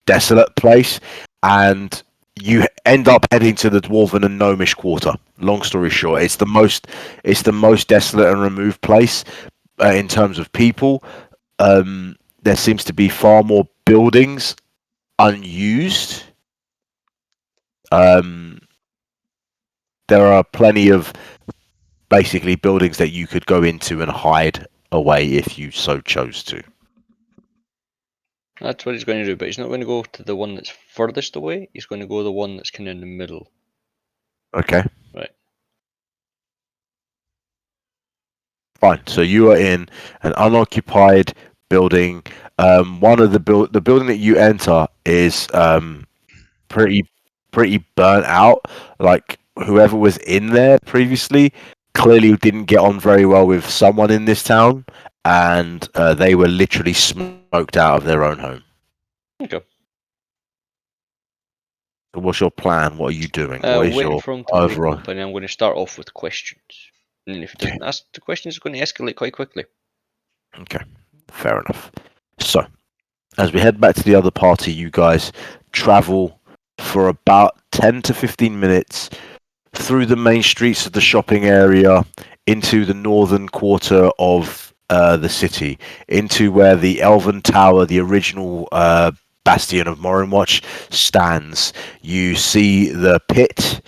desolate place, and you end up heading to the Dwarven and Gnomish Quarter. Long story short, it's the most desolate and removed place in terms of people. There seems to be far more buildings unused. There are plenty of basically buildings that you could go into and hide away if you so chose to. That's what he's going to do, but he's not going to go to the one that's furthest away. He's going to go to the one that's kind of in the middle. Okay. Right. Fine. So you are in an unoccupied building. One of the building that you enter is pretty burnt out. Like whoever was in there previously clearly didn't get on very well with someone in this town, and they were literally smoked out of their own home. Okay. So what's your plan? What are you doing? What is Waiting your for him to overall? wake up, and I'm going to start off with questions. And if he doesn't ask the questions, it's going to escalate quite quickly. Okay, fair enough. So, as we head back to the other party, you guys travel for about 10 to 15 minutes through the main streets of the shopping area into the northern quarter of the city, into where the Elven Tower, the original bastion of Morinwatch, stands. You see the pit,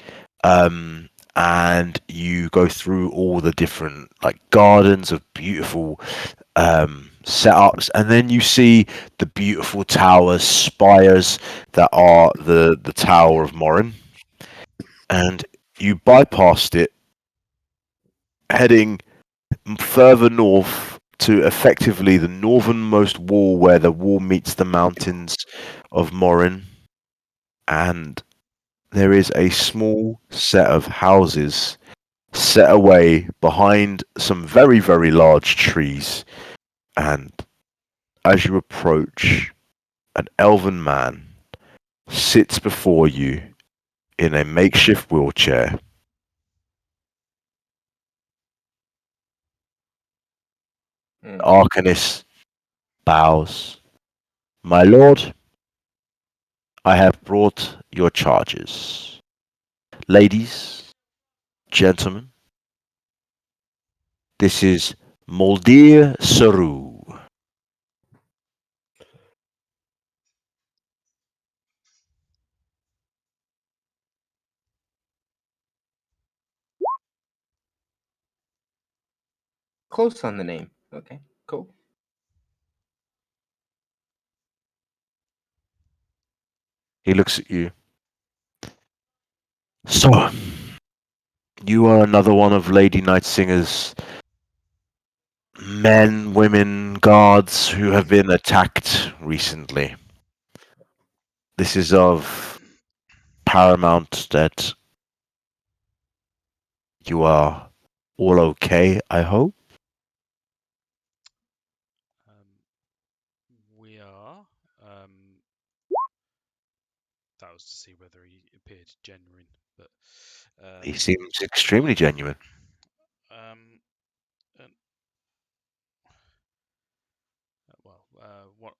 and you go through all the different like gardens of beautiful setups, and then you see the beautiful towers, spires that are the Tower of Morin, and you bypassed it, heading further north to effectively the northernmost wall where the wall meets the mountains of Morin, and there is a small set of houses set away behind some very, very large trees. And as you approach, an elven man sits before you in a makeshift wheelchair. Arcanist bows. My lord, I have brought your charges. Ladies, gentlemen, this is Moldir Saru. Close on the name. Okay, cool. He looks at you. So, you are another one of Lady Nightsinger's men, women, guards who have been attacked recently. This is of paramount that you are all okay, I hope. We are. That was to see whether he appeared genuine, but He seems extremely genuine. and,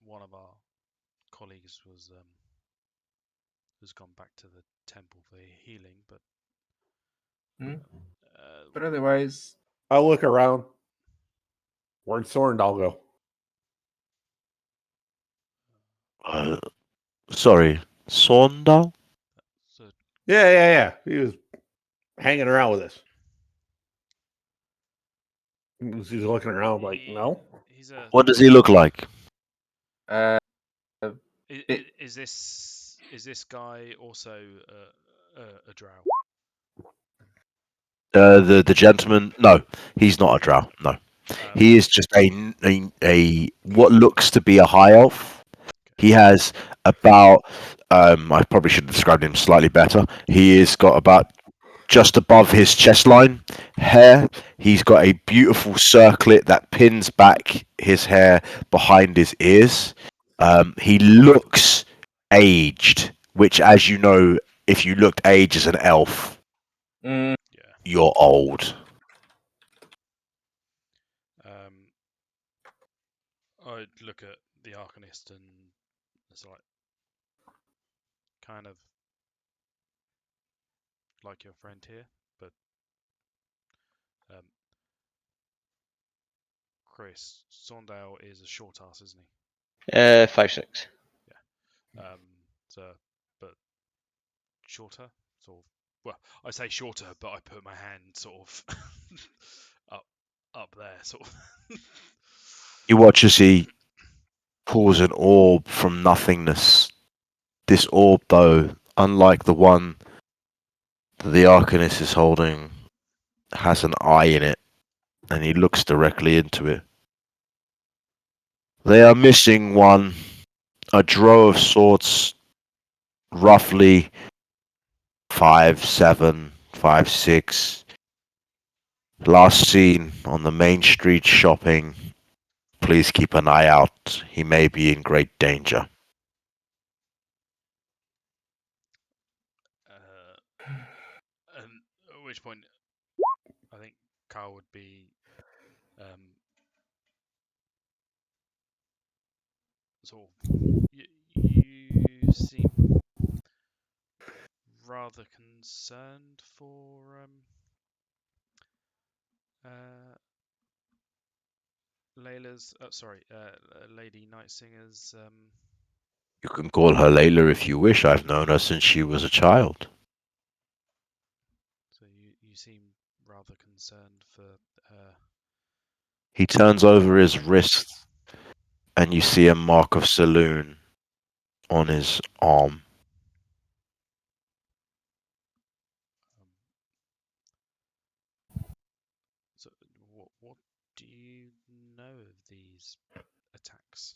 one of our colleagues has gone back to the temple for healing, but But otherwise, I look around. Where'd Sorndal go? Sorry, Sondal? so Yeah. He was hanging around with us. He's looking around like, no. he's a. What does he look like? uh, Is this guy also a drow? The gentleman? No, he's not a drow. No, he is just a what looks to be a high elf. He has about I probably should have described him slightly better. He has got about just above his chest line hair. He's got a beautiful circlet that pins back his hair behind his ears. He looks aged, which, as you know, if you looked age as an elf, Yeah. you're old. I'd look at the Arcanist and it's kind of like your friend here, but Chris Sondale is a short ass, isn't he? 5'6". So, but shorter, sort of. Well, I say shorter, but I put my hand sort of up there, sort of. You watch as he pulls an orb from nothingness. This orb, though, unlike the one that the Arcanist is holding, has an eye in it, and he looks directly into it. They are missing one, a drow of sorts, roughly 5'7", 5'6". Last seen on the main street shopping. Please keep an eye out. He may be in great danger. And at which point, I think Carl would be sort of. You seem rather concerned for Layla's. Lady Nightsinger's. You can call her Layla if you wish. I've known her since she was a child. So you seem rather concerned for her. He turns over his wrist, and you see a mark of saloon on his arm. So what do you know of these attacks?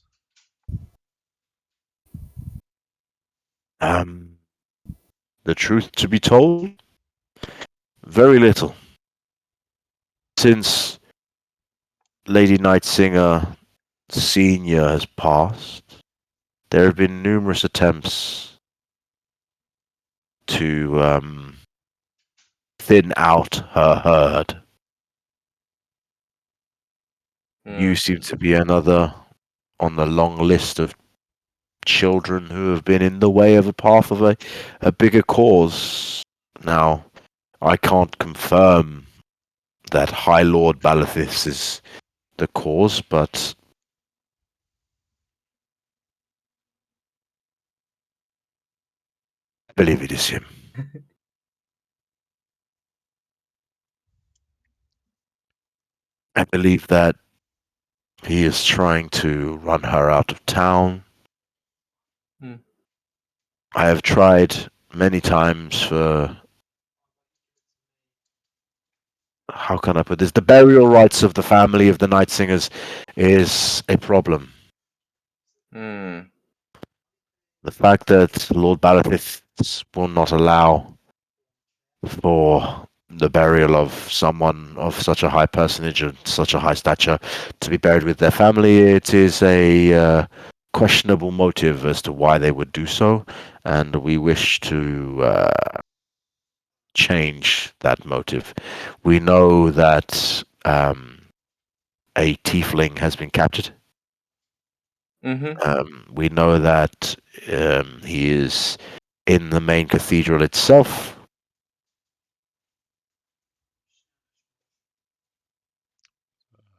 The truth to be told, very little. Since Lady Nightsinger Senior has passed, there have been numerous attempts to thin out her herd. You seem to be another on the long list of children who have been in the way of a path of a bigger cause. Now, I can't confirm that High Lord Balithis is the cause, but I believe it is him. I believe that he is trying to run her out of town. Hmm. I have tried many times for. How can I put this? The burial rights of the family of the Night Singers is a problem. Hmm. The fact that Lord Balithis will not allow for the burial of someone of such a high personage and such a high stature to be buried with their family, it is a questionable motive as to why they would do so, and we wish to change that motive. We know that a tiefling has been captured. We know that he is in the main cathedral itself.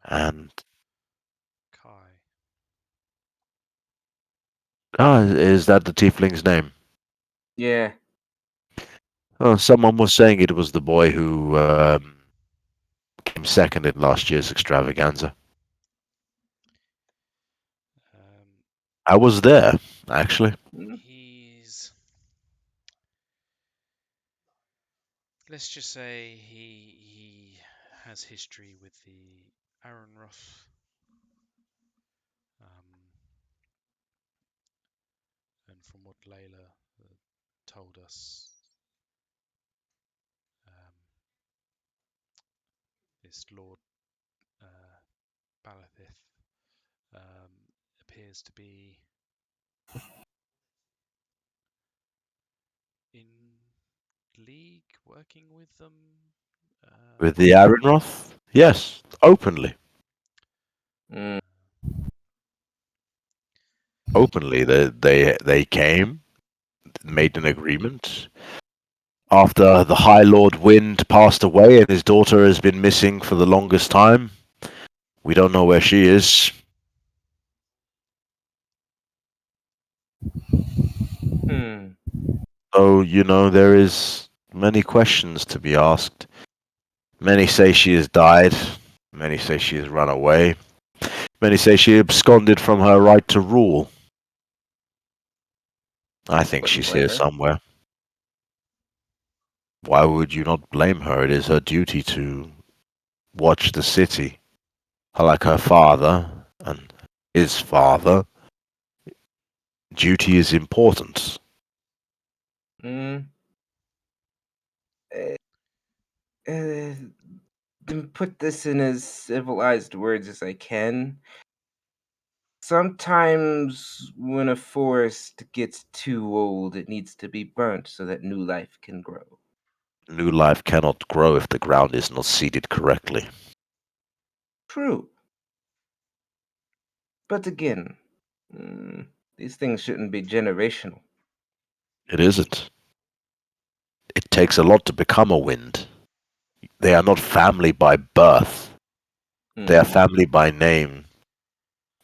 And Kai. is that the tiefling's name? Yeah. Oh, someone was saying it was the boy who came second in last year's extravaganza. I was there, actually. He's. Let's just say he has history with the Aaronroth. And from what Layla told us, this Lord Balithith appears to be in league, working with them. With the Aaronroth? Yes, openly. Openly, they came, made an agreement. After the High Lord Wind passed away and his daughter has been missing for the longest time, we don't know where she is. So, there is many questions to be asked. Many say she has died. Many say she has run away. Many say she absconded from her right to rule. I think Wouldn't she's blame here her. somewhere. Why would you not blame her? It is her duty to watch the city. Like her father and his father, duty is important. To put this in as civilized words as I can, sometimes when a forest gets too old, it needs to be burnt so that new life can grow. New life cannot grow if the ground is not seeded correctly. True. But again, these things shouldn't be generational. It isn't. It takes a lot to become a wind. They are not family by birth. They are family by name.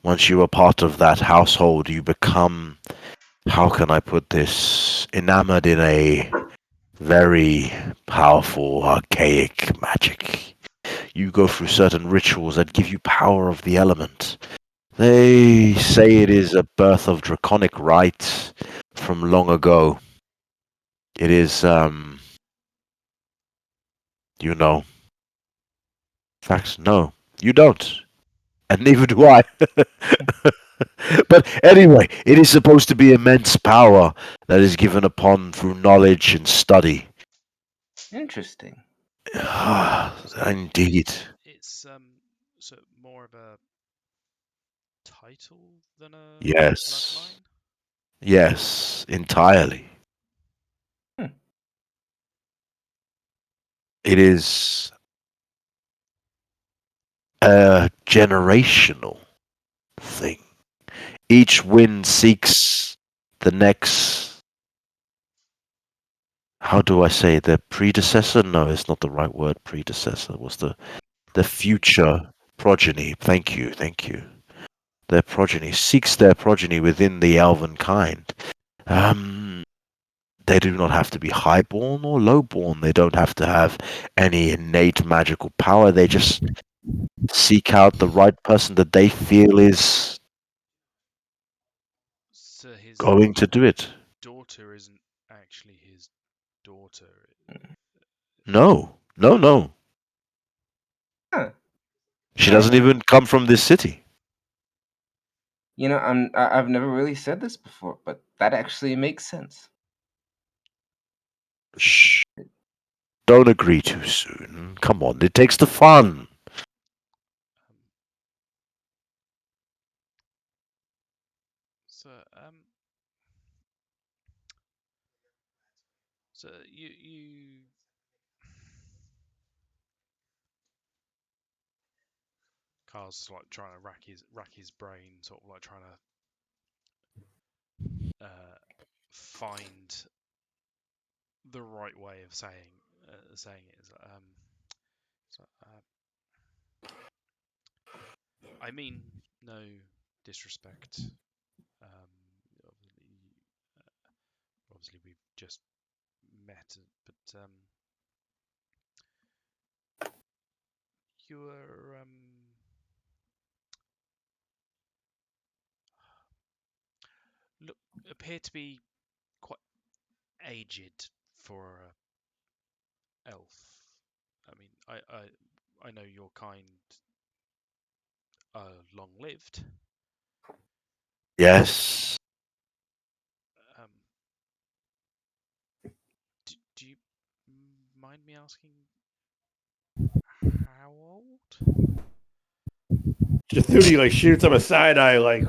Once you are part of that household, you become, how can I put this, enamored in a very powerful, archaic magic. You go through certain rituals that give you power of the element. They say it is a birth of draconic rites from long ago. It is, In fact, no, you don't. And neither do I. But anyway, it is supposed to be immense power that is given upon through knowledge and study. Interesting. Indeed. It's so more of a title than a Yes. bloodline. Yes, entirely. It is a generational thing. Each wind seeks the next. How do I say the predecessor? No, it's not the right word. Predecessor was the future progeny. Thank you, thank you. Their progeny seeks their progeny within the elven kind. They do not have to be highborn or lowborn. They don't have to have any innate magical power. They just seek out the right person that they feel is So his going to do it. daughter isn't actually his daughter. No, no, no. Huh. She Alright. doesn't even come from this city. You know, I've never really said this before, but that actually makes sense. Shh. Don't agree too soon. Come on, it takes the fun. Um, so so you Carl's like trying to rack his brain, sort of like trying to find the right way of saying it. Is so, I mean no disrespect. Um, obviously, obviously we've just met, but you were look appear to be quite aged for a elf. I mean, I know your kind are long lived. Yes. Um, do you mind me asking how old? Jithuni like shoots him a side eye, like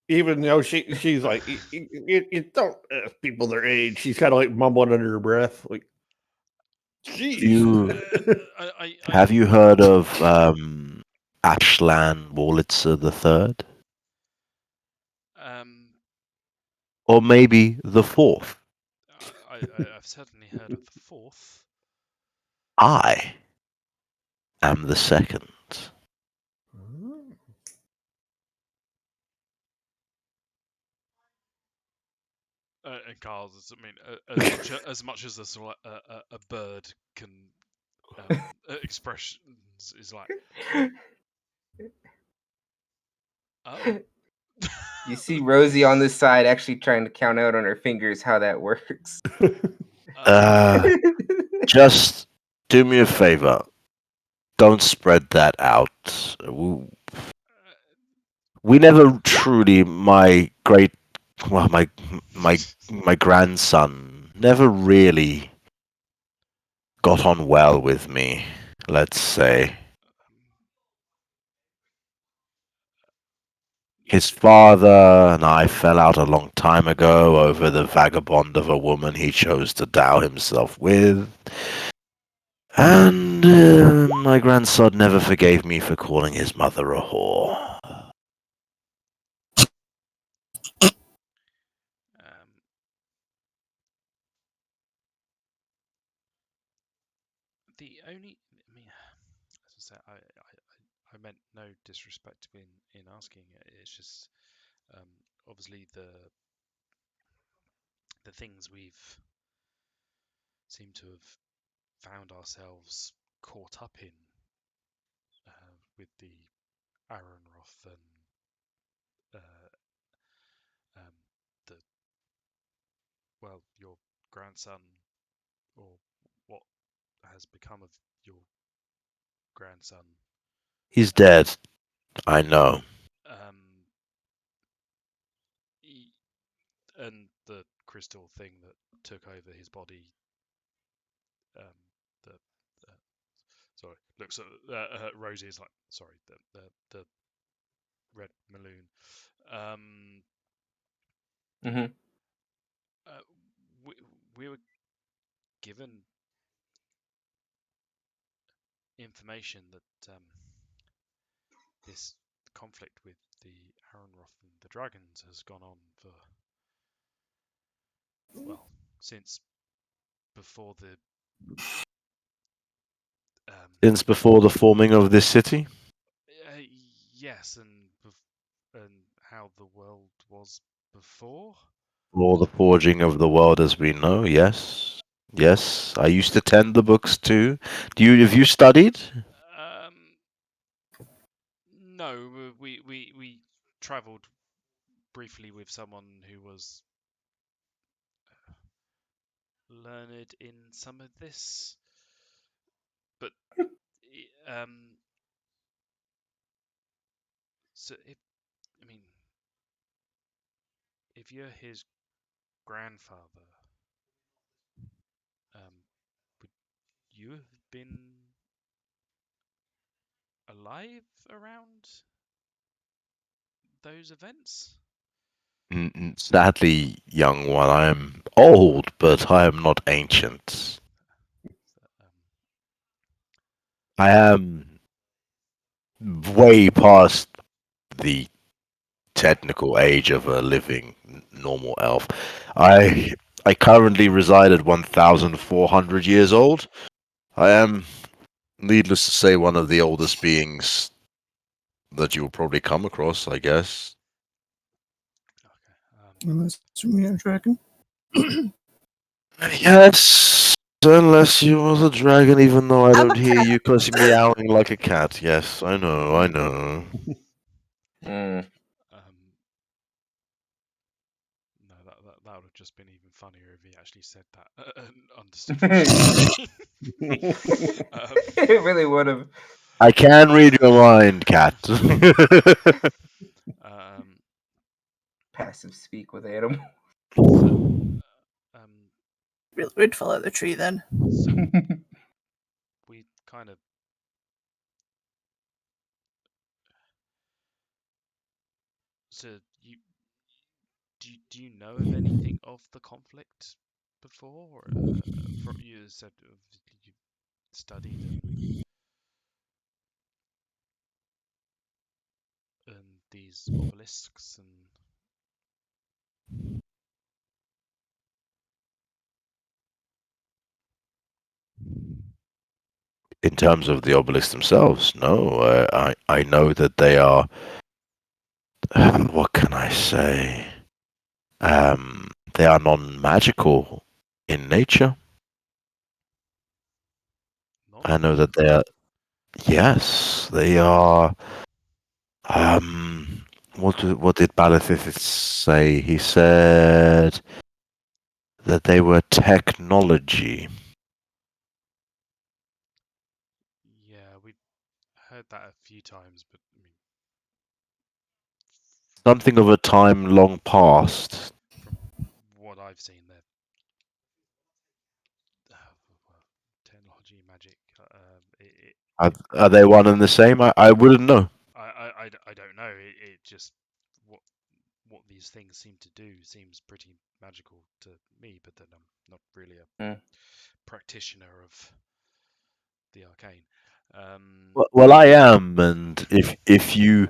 even though she's like you don't ask people their age. She's kind of like mumbling under her breath, like, "Jeez." Have you heard of Ashlan Wurlitzer the Third? um, Or maybe the fourth? I've certainly heard of the fourth. I am the second. And Carl's, I mean, as much as a bird can expressions is like, oh. You see Rosie on this side actually trying to count out on her fingers how that works. Just do me a favor. Don't spread that out. We never truly, my my grandson never really got on well with me, let's say. His father and I fell out a long time ago over the vagabond of a woman he chose to dow himself with. And my grandson never forgave me for calling his mother a whore. The only, I mean, as I say, I meant no disrespect in asking it. It's just obviously the things we've seemed to have found ourselves caught up in with the Aaronroth and um, the your grandson, or what has become of your grandson. He's dead. I know. And the crystal thing that took over his body. The sorry, looks at Rosie is like, sorry, the red Maloon. Mm-hmm. We were given information that this conflict with the Aronroth and the dragons has gone on for, well, since before the Since before the forming of this city? yes, and how the world was before. Or the forging of the world as we know, yes. Yes. I used to tend the books too. Have you studied? No, we travelled briefly with someone who was learned in some of this, but so I mean, if you're his grandfather, would you have been alive around those events? Sadly, young one, I am old, but I am not ancient. I am way past the technical age of a living normal elf. I currently reside at 1,400 years old. I am, needless to say, one of the oldest beings that you will probably come across, I guess. Okay. Unless you're a dragon. Yes, unless you was a dragon, even though I I'm don't a hear cat. you because meowing like a cat. Yes, I know, I know. Mm. No, that would have just been even funnier if he actually said that and understood what she was saying. It really would have. I can read your mind, cat. Passive speak with animal. So, Really would fall out of the tree then. so we kind of so you do you know of anything of the conflict before? From you said you studied and these obelisks and In terms of the obelisks themselves, no. I know that they are. What can I say? They are non-magical in nature. I know that they are. Yes, they are. What did Balithith say? He said that they were technology. yeah, we've heard that a few times, but I mean, Something of a time long past. from what I've seen, they're well, technology, magic. Are they one and the same? I wouldn't know. I don't know. It just what these things seem to do seems pretty magical to me, but then I'm not really a practitioner of the arcane. Well, I am, and if you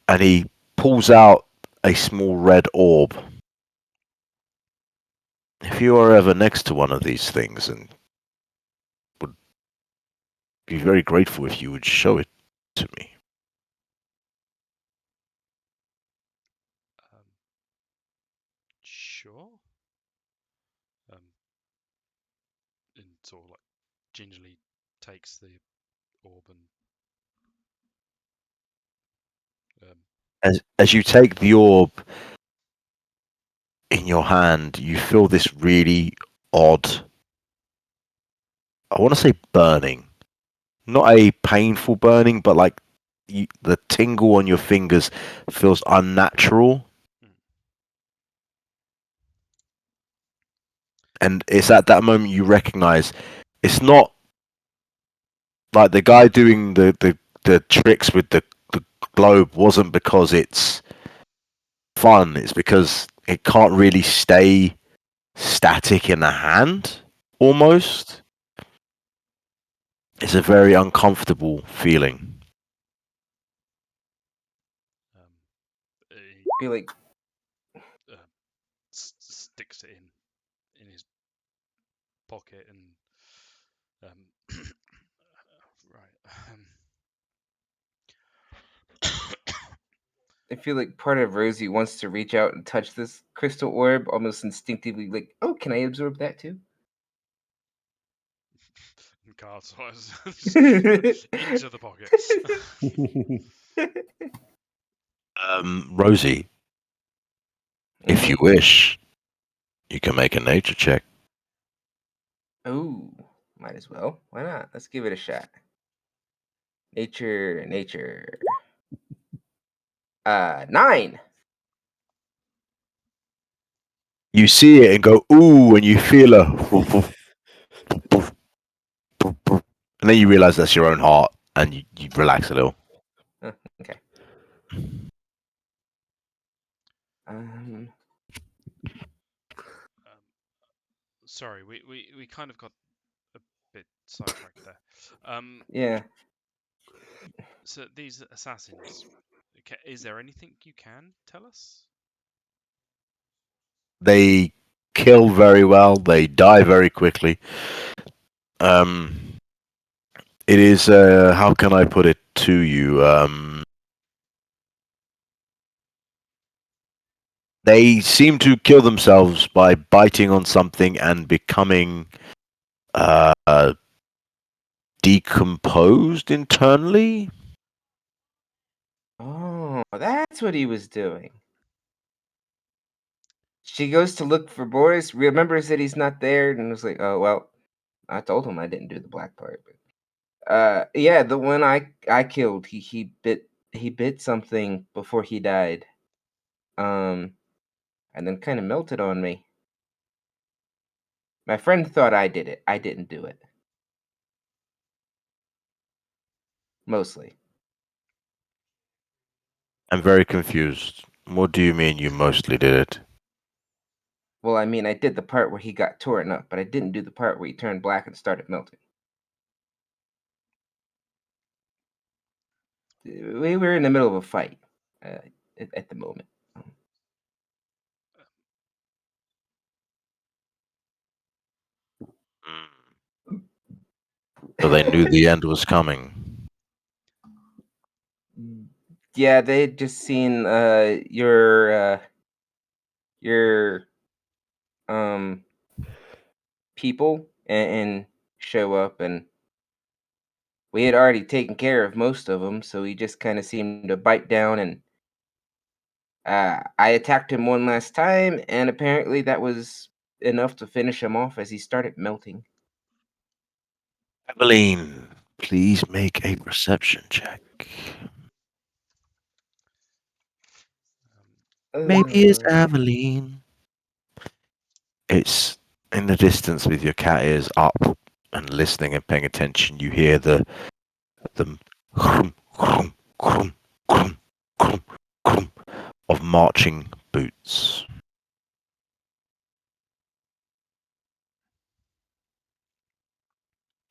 and he pulls out a small red orb. If you are ever next to one of these things, and would be very grateful if you would show it to me. Sure. And sort of like gingerly takes the orb and As you take the orb in your hand, you feel this really odd. I want to say burning, not a painful burning, but like the tingle on your fingers feels unnatural. And it's at that moment you recognize it's not like the guy doing the tricks with the globe wasn't because it's fun, it's because it can't really stay static in the hand, almost. It's a very uncomfortable feeling. He Feel like sticks it in his pocket and right. I feel like part of Rosie wants to reach out and touch this crystal orb, almost instinctively, like, oh, can I absorb that too? And Carl just into the pockets. Rosie, if you wish, you can make a nature check. Oh, might as well. Why not? Let's give it a shot. Nature. 9. You see it and go, ooh, and you feel a woof, woof, woof, woof, woof. And then you realize that's your own heart and you relax a little. Okay. Um, Sorry, we kind of got a bit sidetracked there. yeah. So these assassins, is there anything you can tell us? They kill very well, they die very quickly. It is, how can I put it to you? They seem to kill themselves by biting on something and becoming decomposed internally. Oh, that's what he was doing. She goes to look for Boris, remembers that he's not there, and was like, "Oh well, I told him I didn't do the black part." But, yeah, the one I killed, he bit something before he died, and then kind of melted on me. My friend thought I did it. I didn't do it. Mostly. I'm very confused. What do you mean you mostly did it? Well, I mean, I did the part where he got torn up, but I didn't do the part where he turned black and started melting. We were in the middle of a fight at the moment. So they knew the end was coming. Yeah, they had just seen your people and show up, and we had already taken care of most of them, so he just kind of seemed to bite down, and I attacked him one last time, and apparently that was enough to finish him off as he started melting. Evelyn, please make a perception check. Maybe it's Uh, Aveline. It's in the distance with your cat ears up and listening and paying attention. You hear the khrum, khrum, khrum, khrum, khrum, khrum of marching boots.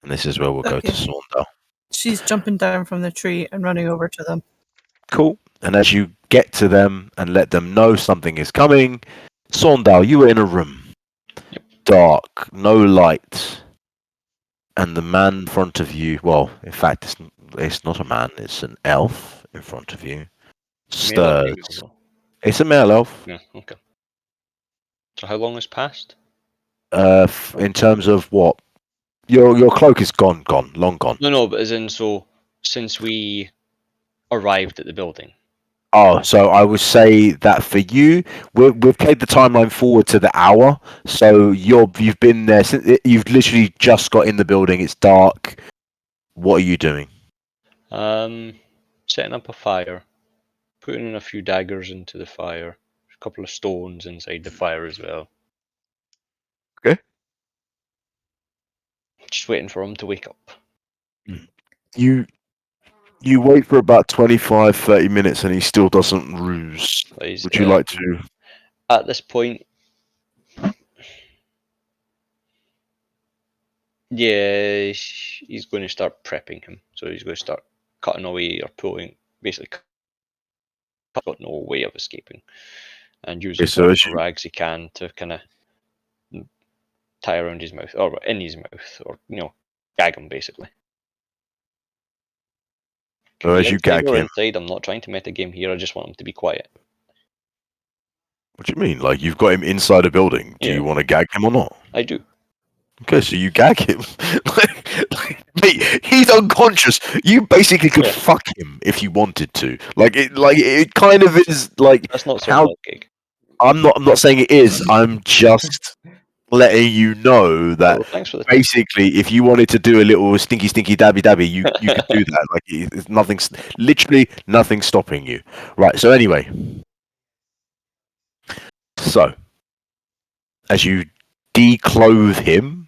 And this is where we'll go to Okay. Saundar. She's jumping down from the tree and running over to them. Cool. And as you get to them and let them know something is coming, Saundal, you were in a room. Dark, no light. And the man in front of you, well, in fact, it's not a man, it's an elf in front of you. Male or Stirs. female? It's a male elf. Yeah, okay. So how long has passed? In terms of what? Your cloak is gone, long gone. No, but as in, so since we arrived at the building. Oh, so I would say that for you, we've played the timeline forward to the hour. So you've been there since you've literally just got in the building. It's dark. What are you doing? Setting up a fire, putting in a few daggers into the fire, a couple of stones inside the fire as well. Okay. Just waiting for him to wake up. You wait for about 25, 30 minutes, and he still doesn't ruse. Would you like to? At this point, yeah, he's going to start prepping him. So he's going to start cutting away or pulling, basically got no way of escaping, and Okay, uses so whatever as you, rags he can to kind of tie around his mouth, or in his mouth, or gag him basically. Can so be as you outside gag or him, inside. I'm not trying to metagame here. I just want him to be quiet. what do you mean? Like you've got him inside a building. Do Yeah. you want to gag him or not? I do. Okay, so you gag him. Mate, he's unconscious. You basically could Yeah. fuck him if you wanted to. Like it kind of is like That's not how. so gig. I'm not saying it is. I'm just letting you know that Well, thanks for the tip. basically, if you wanted to do a little stinky dabby, you could do that. Like it's nothing's literally nothing stopping you. Right. So anyway, so as you declothe him,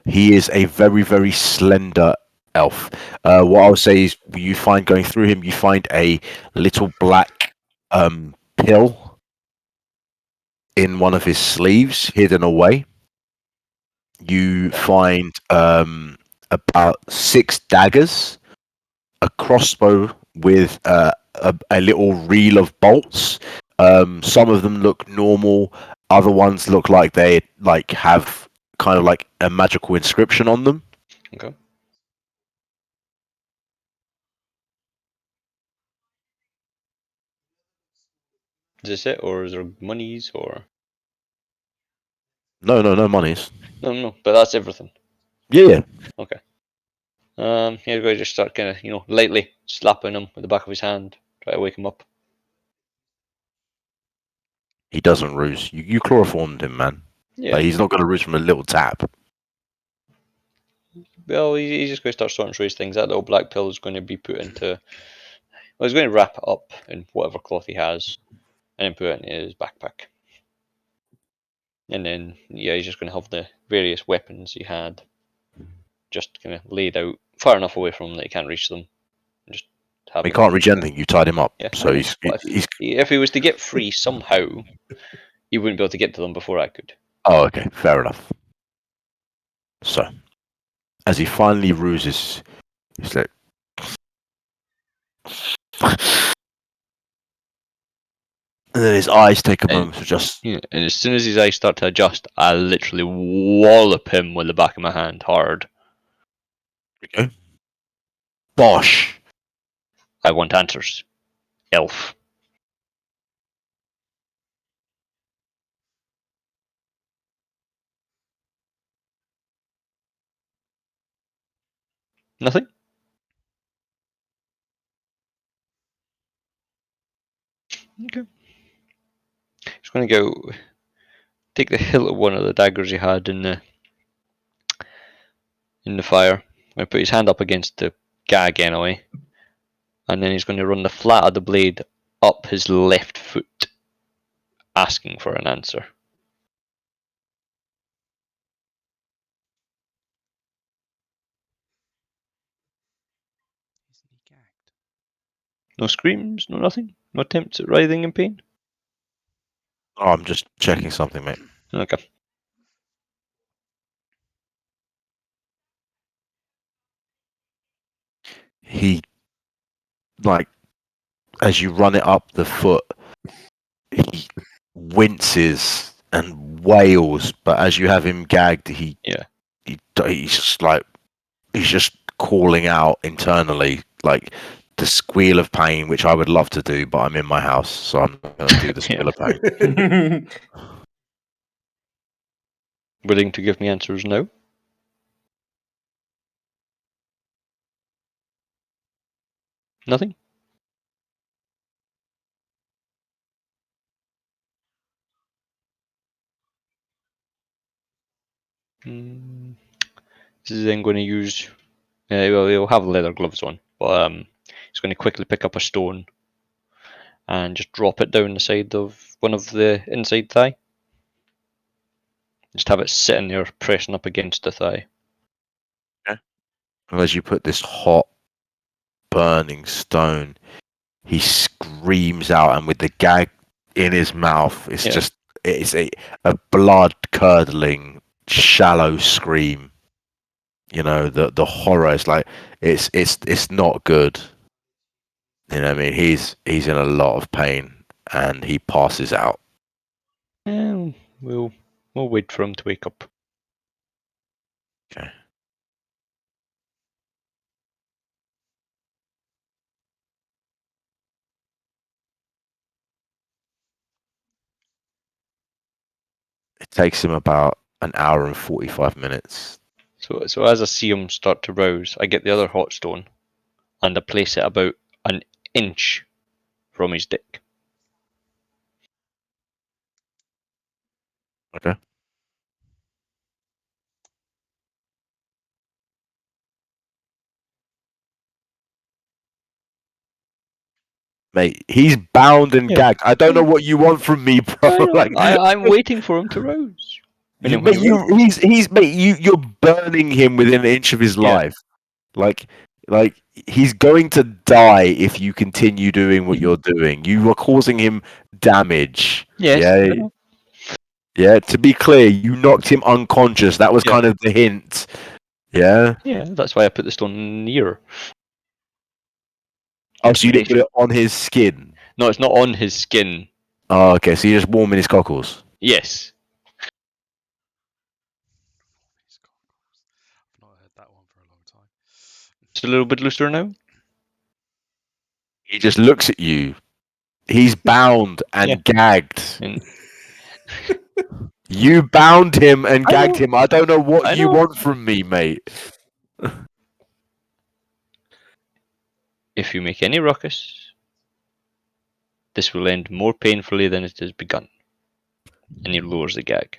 he is a very slender elf. What I'll say is, you find going through him, you find a little black pill in one of his sleeves, hidden away. You find about 6 daggers, a crossbow with a little reel of bolts. Some of them look normal. Other ones look like they have kind of like a magical inscription on them. Okay. Is this it, or is there monies, or No monies. no? But that's everything. Yeah. Okay. Here we go. Just start kind of lightly slapping him with the back of his hand, try to wake him up. He doesn't ruse. You chloroformed him, man. Yeah. Like, he's not going to ruse from a little tap. Well, he's just going to start sorting through his things. That little black pill is going to be put into. Well, he's going to wrap it up in whatever cloth he has, and then put it in his backpack. And then, he's just going to have the various weapons he had just kind of laid out far enough away from him that he can't reach them. And just have He it. can't reach anything. You tied him up. Yeah. So if he was to get free somehow, he wouldn't be able to get to them before I could. Oh, okay. Fair enough. So, as he finally ruses, he's like... And then his eyes take a moment to just... Yeah, and as soon as his eyes start to adjust, I literally wallop him with the back of my hand hard. Okay. Bosh! I want answers. Elf. Nothing? Okay. He's going to go take the hilt of one of the daggers he had in the fire. Going to put his hand up against the gag anyway, and then he's going to run the flat of the blade up his left foot, asking for an answer. Isn't he gagged? No screams, no nothing, no attempts at writhing in pain. Oh, I'm just checking something, mate. Okay. He, like, as you run it up the foot, he winces and wails, but as you have him gagged, he's just like, he's just calling out internally, like the squeal of pain, which I would love to do, but I'm in my house, so I'm not going to do the squeal of pain. Willing to give me answers now? Nothing? This is then going to use. Well, he'll have leather gloves on, but he's going to quickly pick up a stone and just drop it down the side of one of the inside thigh. Just have it sitting there, pressing up against the thigh. Okay. And as you put this hot, burning stone, he screams out, and with the gag in his mouth, it's just it's a blood curdling, shallow scream. You know, the horror is like it's not good. You know what I mean? He's in a lot of pain, and he passes out. We'll wait for him to wake up. Okay. It takes him about an hour and 45 minutes. So as I see him start to rouse, I get the other hot stone, and I place it about an inch from his dick. Okay. Mate, he's bound and Yeah. gagged. I don't know what you want from me, bro. Like, I'm waiting for him to rouse. And then when he rouse, you're burning him within an inch of his Yeah. life. Like he's going to die if you continue doing what you're doing. You are causing him damage. yes, Yeah. I know. Yeah. To be clear, you knocked him unconscious. That was Yeah. kind of the hint. Yeah. Yeah, that's why I put the stone near. Oh, so you didn't Nice. put it on his skin. No, it's not on his skin. Oh, okay. So you're just warming his cockles. Yes. I've not heard that one for a long time. It's a little bit looser now. He just looks at you. He's bound and Yeah. gagged. And You bound him and I gagged know. him. I don't know what I you know. want from me, mate. If you make any ruckus, this will end more painfully than it has begun. And he lowers the gag.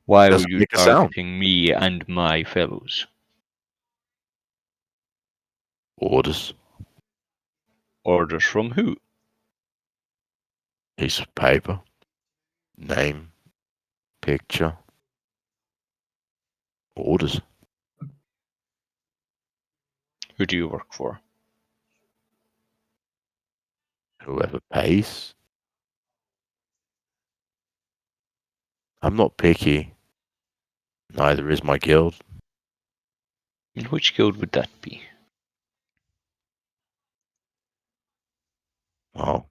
Why are Doesn't you make a sound. targeting me and my fellows? Orders. Orders from who? Piece of paper. Name. Picture. Orders. Who do you work for? Whoever pays. I'm not picky. Neither is my guild. And which guild would that be? Well,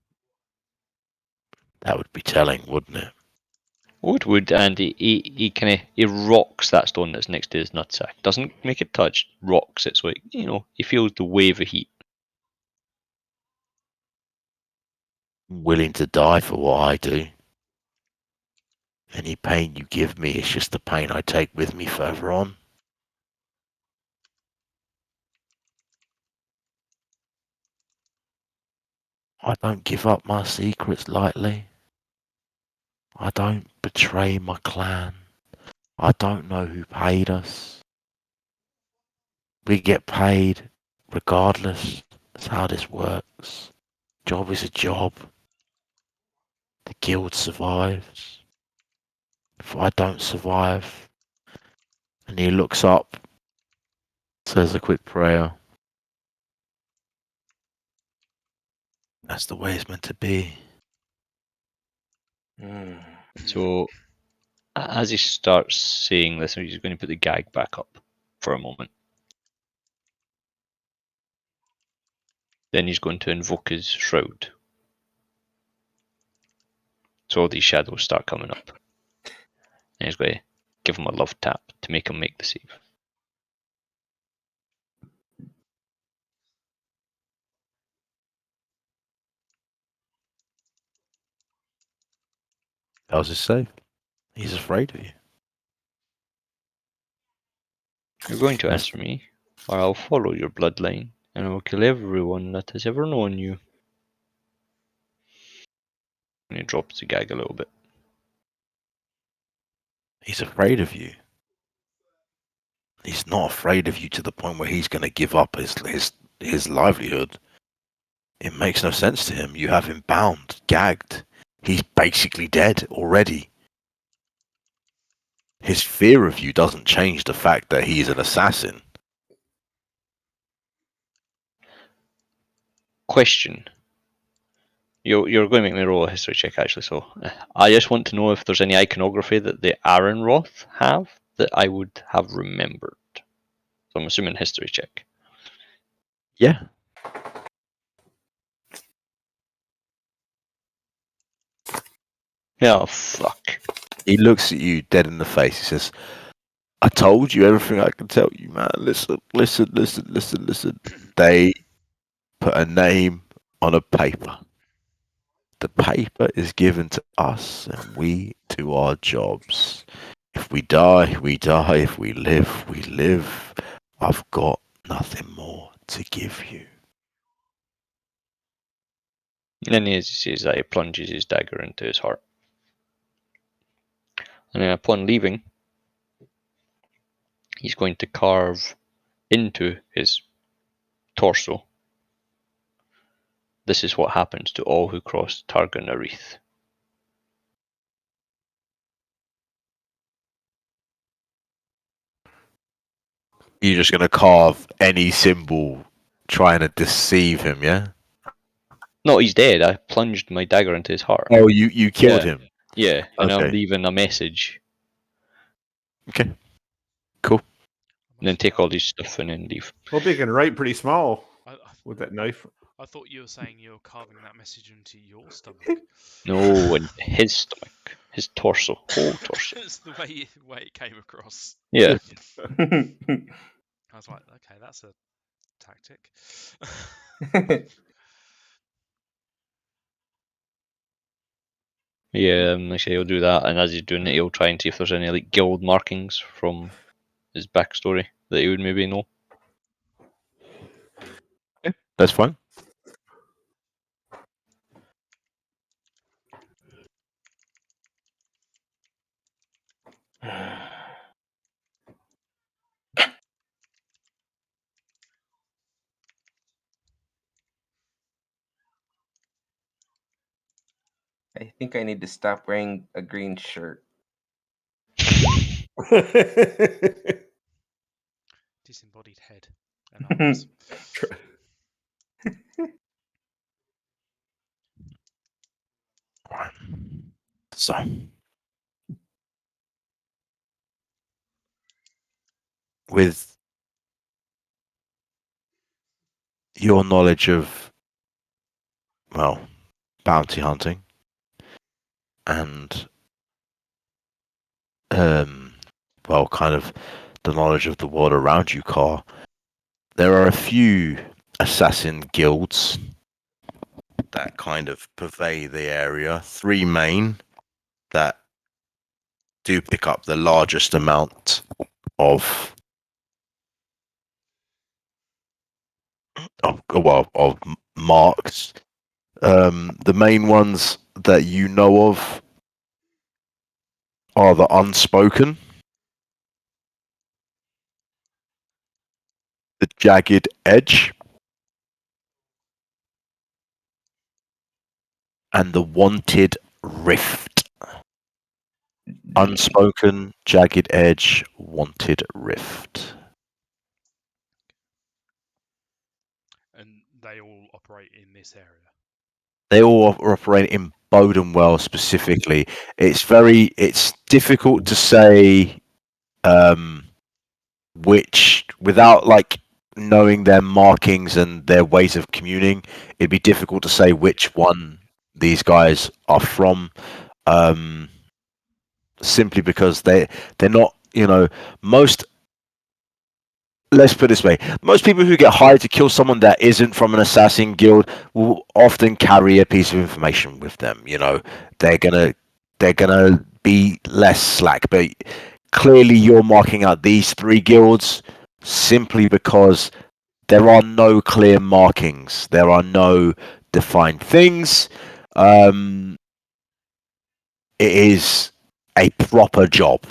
that would be telling, wouldn't it? Oh, it would, and he kind of he rocks that stone that's next to his nutsack. Doesn't make it touch, rocks it so it, he feels the wave of heat. I'm willing to die for what I do. Any pain you give me is just the pain I take with me further on. I don't give up my secrets lightly. I don't betray my clan. I don't know who paid us. We get paid regardless. That's how this works. Job is a job. The guild survives. If I don't survive, and he looks up, says a quick prayer. That's the way it's meant to be. So as he starts saying this, he's going to put the gag back up for a moment. Then he's going to invoke his shroud. So all these shadows start coming up. And he's going to give him a love tap to make him make the save. How's his safe? He's afraid of you. You're going to answer me, or I'll follow your bloodline, and I will kill everyone that has ever known you. And he drops the gag a little bit. He's afraid of you. He's not afraid of you to the point where he's going to give up his livelihood. It makes no sense to him. You have him bound, gagged. He's basically dead already. His fear of you doesn't change the fact that he's an assassin. Question. You're going to make me roll a history check, actually, so I just want to know if there's any iconography that the Aranroth have that I would have remembered. So I'm assuming history check. Yeah. Yeah, fuck. He looks at you dead in the face. He says, I told you everything I can tell you, man. Listen. They put a name on a paper. The paper is given to us, and we do our jobs. If we die, we die. If we live, we live. I've got nothing more to give you. And then as he says that, he plunges his dagger into his heart. And then upon leaving, he's going to carve into his torso. This is what happens to all who cross Targan Arith. You're just gonna carve any symbol trying to deceive him, yeah? No, he's dead. I plunged my dagger into his heart. Oh, you killed Yeah. him. Yeah, and I'm Okay. leaving a message. Okay. Cool. And then take all his stuff and then leave. Hope you can write pretty small I with that knife. thought you were saying you were carving that message into your stomach. No, in his stomach. His torso. Whole torso. It's the way it came across. Yeah. I was like, okay, that's a tactic. Yeah, like I say, he'll do that, and as he's doing it, he'll try and see if there's any like guild markings from his backstory that he would maybe know. That's fine. I think I need to stop wearing a green shirt. Disembodied head and arms. Right. So, with your knowledge of, well, bounty hunting and, well, kind of the knowledge of the world around you, Carr, there are a few assassin guilds that kind of pervade the area. 3 main that do pick up the largest amount of marks. The main ones that you know of are the Unspoken, the Jagged Edge, and the Wanted Rift. Unspoken, Jagged Edge, Wanted Rift. And they all operate in this area. They all operate in Bodenwell specifically. It's difficult to say which, without like knowing their markings and their ways of communing, it'd be difficult to say which one these guys are from. Simply because they're not, most. Let's put it this way: most people who get hired to kill someone that isn't from an assassin guild will often carry a piece of information with them. They're gonna be less slack. But clearly, you're marking out these 3 guilds simply because there are no clear markings. There are no defined things. It is a proper job.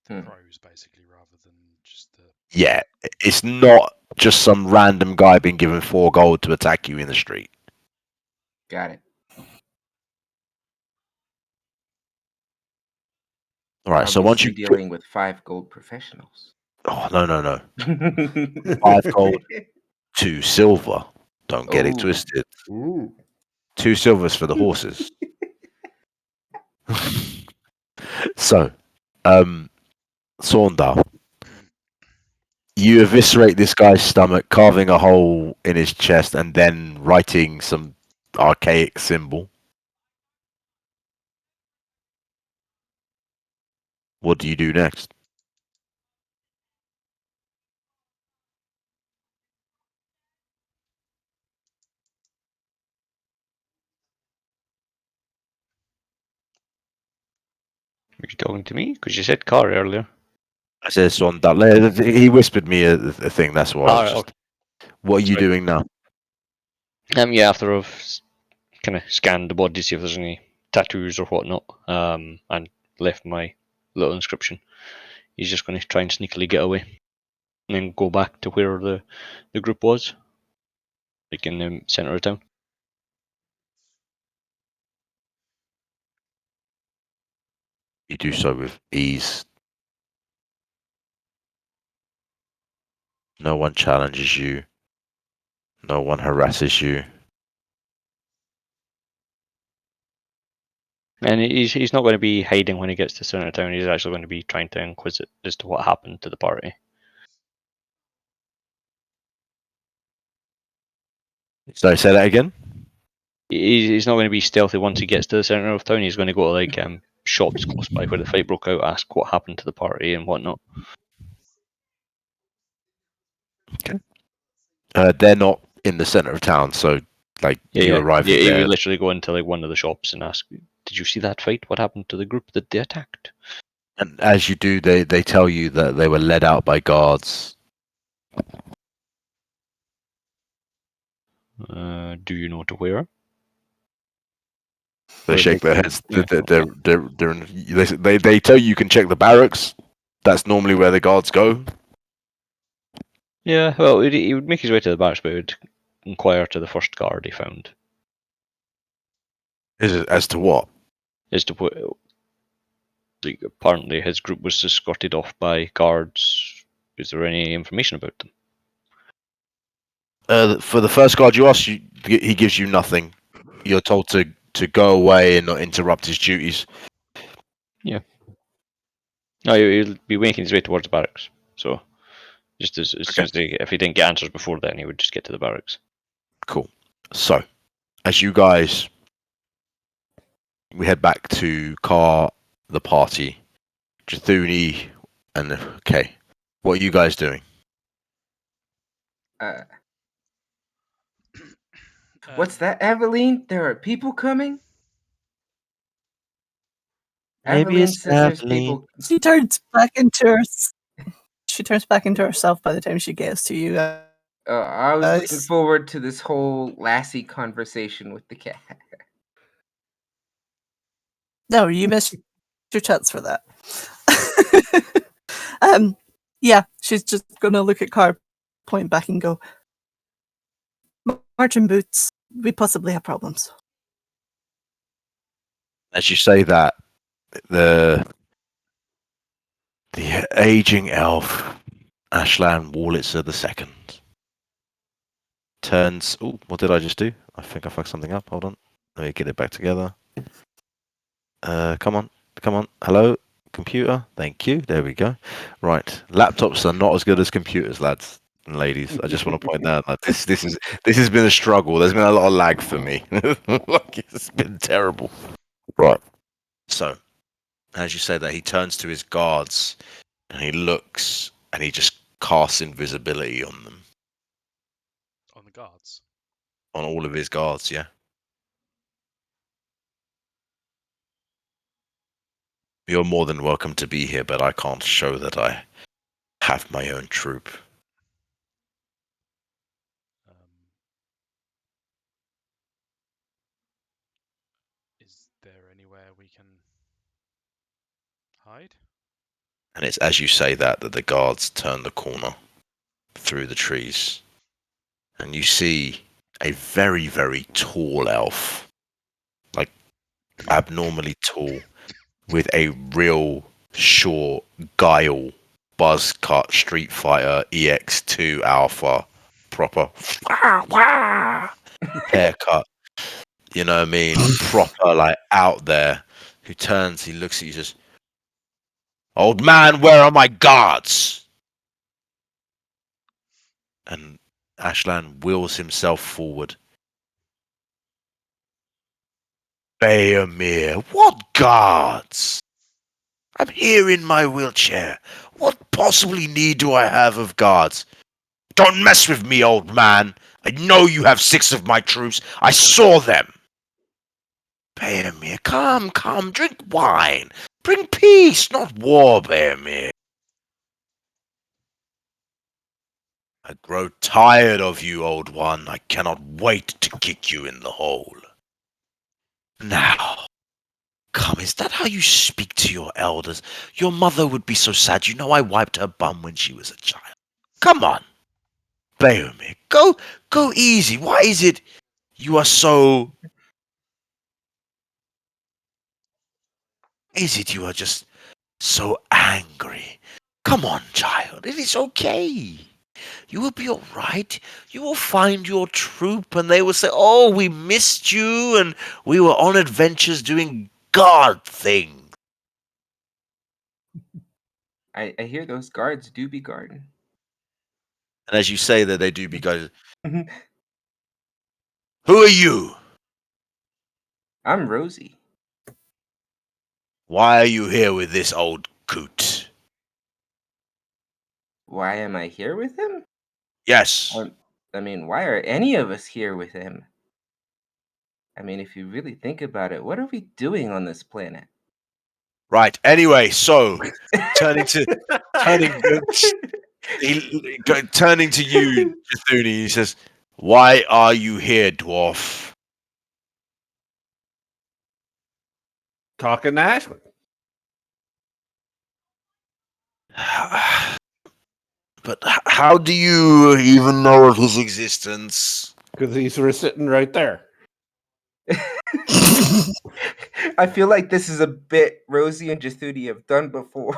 The pros, basically, rather than just the. Yeah, it's not just some random guy being given 4 gold to attack you in the street. Got it. All right, so once you dealing with 5 gold professionals. oh no, 5 gold. 2 silver. Don't get it Ooh. twisted. Ooh. 2 silvers for the horses. So, Saundar, you eviscerate this guy's stomach, carving a hole in his chest, and then writing some archaic symbol. What do you do next? Were you talking to me? Because you said car earlier. I said Saundar. He whispered me a thing. That's why. I was just, what are you Sorry. doing now? Yeah, after I've kind of scanned the body, see if there's any tattoos or whatnot, and left my little inscription, he's just going to try and sneakily get away, and then go back to where the group was, like in the centre of town. You do so with ease. No one challenges you. No one harasses you. And he's not going to be hiding when he gets to centre of town. He's actually going to be trying to inquire as to what happened to the party. So say that again. He's not going to be stealthy once he gets to the centre of town. He's going to go to like shops close by where the fight broke out, ask what happened to the party and whatnot. They're not in the center of town, so like you arriving He there. would literally go into like one of the shops and ask, "Did you see that fight? What happened to the group that they attacked?" And as you do, they tell you that they were led out by guards. Do you know to where? They Or shake their heads. Yeah, They tell you you can check the barracks. That's normally where the guards go. Yeah, well, he would make his way to the barracks, but he would inquire to the first guard he found As to what? as to what. Like, apparently, his group was escorted off by guards. Is there any information about them? For the first guard you ask, he gives you nothing. You're told to go away and not interrupt his duties. No, he'll be making his way towards the barracks. So, just as soon as if he didn't get answers before then, he would just get to the barracks. Cool. So, as you guys, we head back to the party, Jathuni, and okay. What are you guys doing? What's that, Aveline? There are people coming? Maybe Aveline it's says there's Aveline. people. She turns back into her. She turns back into herself by the time she gets to you. I was looking Guys. forward to this whole Lassie conversation with the cat. No, you missed your chance for that. Yeah, she's just gonna look at Car, point back, and go, "Marching boots. We possibly have problems." As you say that, the aging elf, Ashlan Wurlitzer II, turns. Oh, what did I just do? I think I fucked something up. Hold on. Let me get it back together. Come on. Hello, computer. Thank you. There we go. Right. Laptops are not as good as computers, lads and ladies. I just want to point that out. This has been a struggle. There's been a lot of lag for me. Like, it's been terrible. Right. So, as you say that, he turns to his guards and he looks and he just casts invisibility on them. On the guards. On all of his guards, yeah. You're more than welcome to be here, but I can't show that I have my own troop. Is there anywhere we can hide? And it's as you say that the guards turn the corner through the trees. And you see a very, very tall elf. Like, abnormally tall. With a real short Guile buzz cut Street Fighter EX2 Alpha proper haircut. You know what I mean? Proper, like, out there. Who turns, he looks at you, says, "Old man, where are my guards?" And Ashlan wheels himself forward. Beomir, what guards? I'm here in my wheelchair. What possibly need do I have of guards? Don't mess with me, old man. I know you have 6 of my troops. I saw them. Beomir, come, drink wine. Bring peace, not war, Beomir. I grow tired of you, old one. I cannot wait to kick you in the hole. Now, come, is that how you speak to your elders? Your mother would be so sad. You know I wiped her bum when she was a child. Come on, Beomir, go easy. Why is it you are so... Is it you are just so angry? Come on, child, it is okay. You will be all right. You will find your troop, and they will say, "Oh, we missed you, and we were on adventures doing guard things." I hear those guards do be guarding. And as you say that, they do be guys. Who are you? I'm Rosie. Why are you here with this old coot? Why am I here with him? Yes. I mean, why are any of us here with him? I mean, if you really think about it, what are we doing on this planet? Right. Anyway, so turning to you, Jathuni, he says, "Why are you here, dwarf?" Talking to Ashland. But how do you even know of his existence? Because he's sort of sitting right there. I feel like this is a bit Rosie and Jathudi have done before.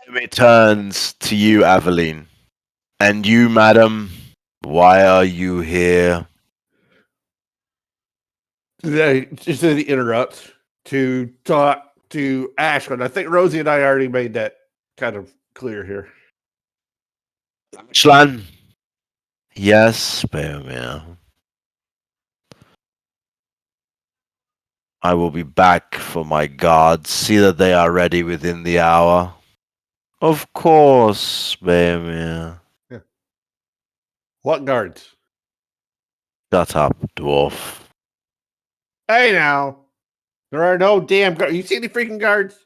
It turns to you, Aveline. And you, madam, why are you here? Just then he interrupts to talk to Ashland. I think Rosie and I already made that kind of clear here. Ashlan? Yes, Beomir. I will be back for my guards. See that they are ready within the hour. Of course, Beomir. Yeah. What guards? Shut up, dwarf. Hey now. There are no damn guards. You see any freaking guards?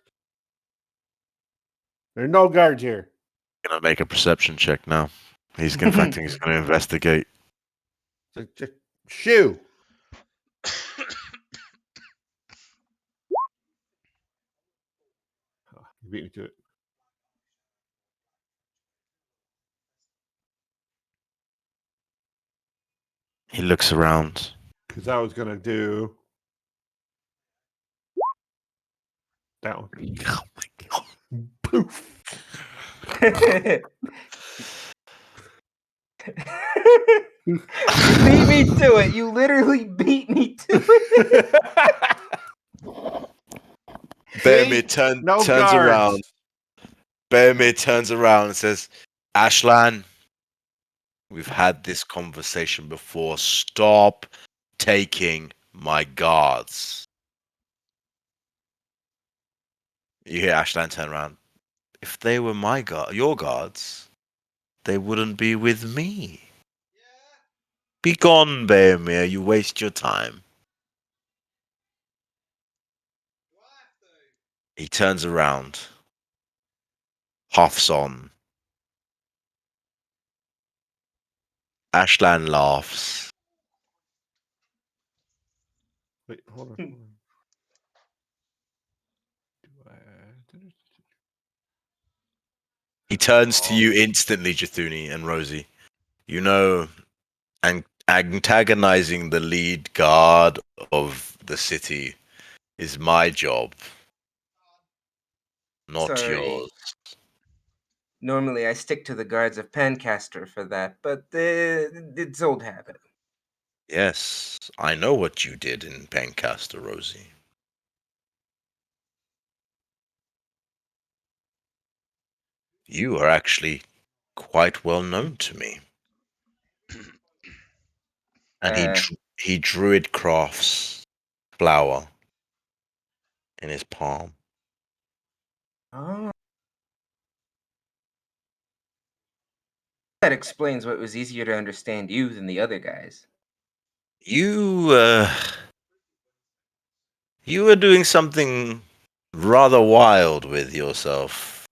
There are no guards here. Gonna make a perception check now. He's in fact he's gonna investigate. So just shoo. Oh, you beat me to it. He looks around. Because I was going to do that one. Oh my god. Poof. You beat me to it. You literally beat me to it. Beomir turns guards. around. Beomir turns around and says, "Ashlan, we've had this conversation before. Stop taking my guards." You hear Ashlan turn around. If they were your guards, they wouldn't be with me. Be gone, Beomir. You waste your time. He turns around. Huffs on. Ashlan laughs. Wait, hold on. He turns to you instantly, Jathuni and Rosie. You know, antagonizing the lead guard of the city is my job, not Sorry. yours. Normally, I stick to the guards of Pencaster for that, but it's old habit. Yes, I know what you did in Pencaster, Rosie. You are actually quite well known to me. And Uh, he druid crafts flower in his palm. oh, that explains why it was easier to understand you than the other guys. You you were doing something rather wild with yourself.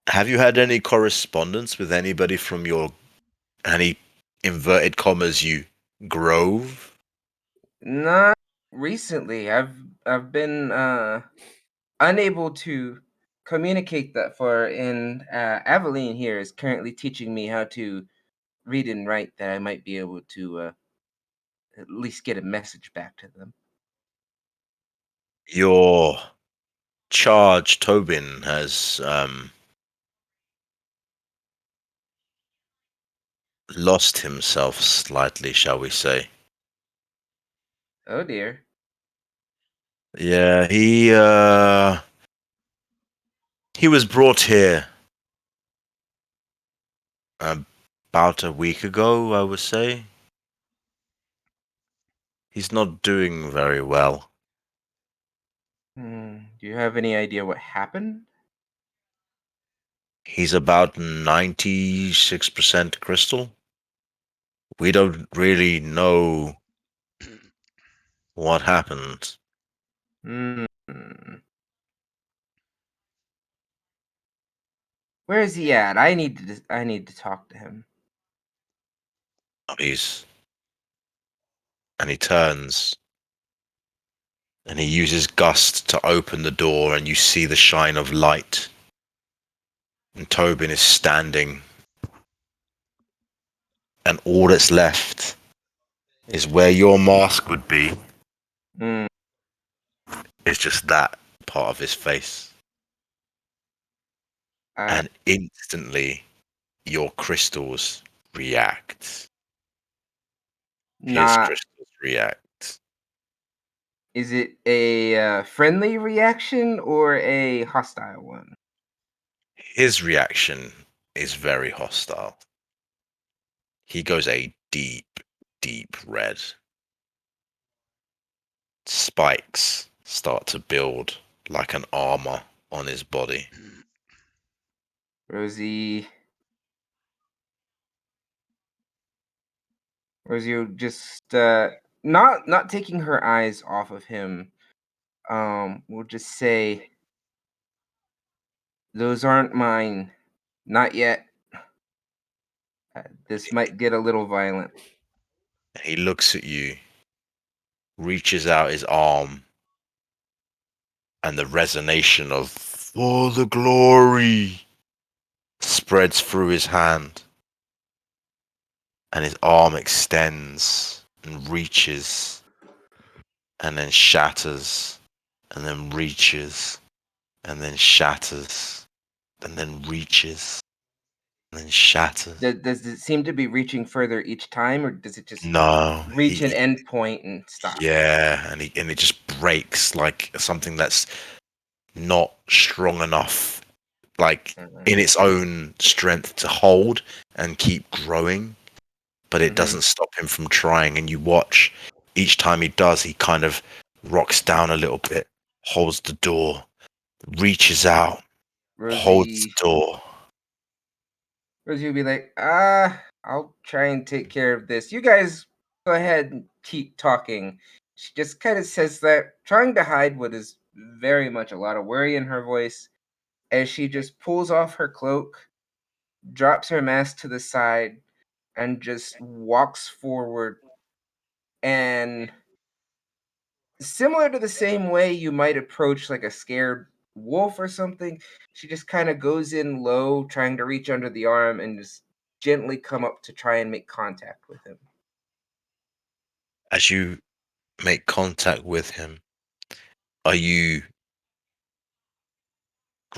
Have you had any correspondence with anybody from your any inverted commas you grove? Not recently. I've been unable to communicate that far, and Aveline here is currently teaching me how to read and write. That I might be able to at least get a message back to them. Your charge Tobin has lost himself slightly, shall we say. Oh dear. Yeah, he was brought here about a week ago, I would say. He's not doing very well. Do you have any idea what happened? He's about 96% crystal. We don't really know what happened. Hmm. Where is he at? I need to talk to him. He's and he turns and he uses gust to open the door, and you see the shine of light. And Tobin is standing, and all that's left is where your mask would be. Hmm. It's just that part of his face. Uh, And instantly, your crystals react. His not. crystals react. Is it a friendly reaction or a hostile one? His reaction is very hostile. He goes a deep, deep red. Spikes start to build like an armor on his body. Rosie. Rosie just not taking her eyes off of him. We'll just say those aren't mine. Not yet. This might get a little violent. He looks at you, reaches out his arm, and the resonation of "For the glory" spreads through his hand. And his arm extends and reaches, and then shatters, and then reaches, and then shatters, and then reaches, and then shatters. Does it seem to be reaching further each time, or does it just No, reach an end point and stop? yeah, and it just breaks like something that's not strong enough, like Mhm. in its own strength to hold and keep growing, but it Mhm. doesn't stop him from trying. And you watch each time he does, he kind of rocks down a little bit, holds the door, reaches out, holds Rosie, the door. Rosie will be like, I'll try and take care of this. You guys go ahead and keep talking. She just kind of says that, trying to hide what is very much a lot of worry in her voice, as she just pulls off her cloak, drops her mask to the side, and just walks forward. And similar to the same way you might approach like a scared wolf or something, she just kind of goes in low, trying to reach under the arm and just gently come up to try and make contact with him. As you make contact with him, are you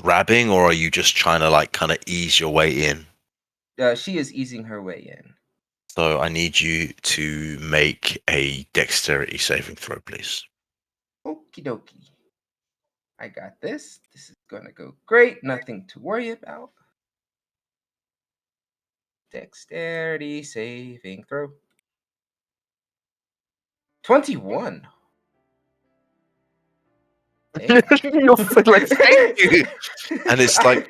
grabbing, or are you just trying to like kind of ease your way in? She is easing her way in. So I need you to make a dexterity saving throw, please. Okie dokie. I got this. This is gonna go great. Nothing to worry about. Dexterity saving throw. 21. Damn. You're like, thank you. And it's like,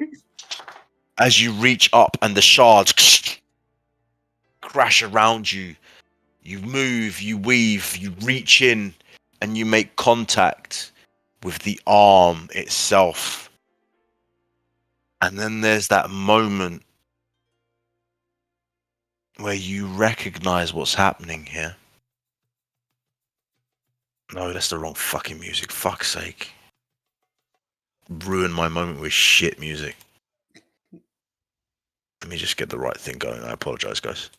as you reach up and the shards crash around you, you move, you weave, you reach in, and you make contact with the arm itself. And then there's that moment where you recognize what's happening here. No, that's the wrong fucking music. Fuck's sake. Ruin my moment with shit music. Let me just get the right thing going. I apologize, guys.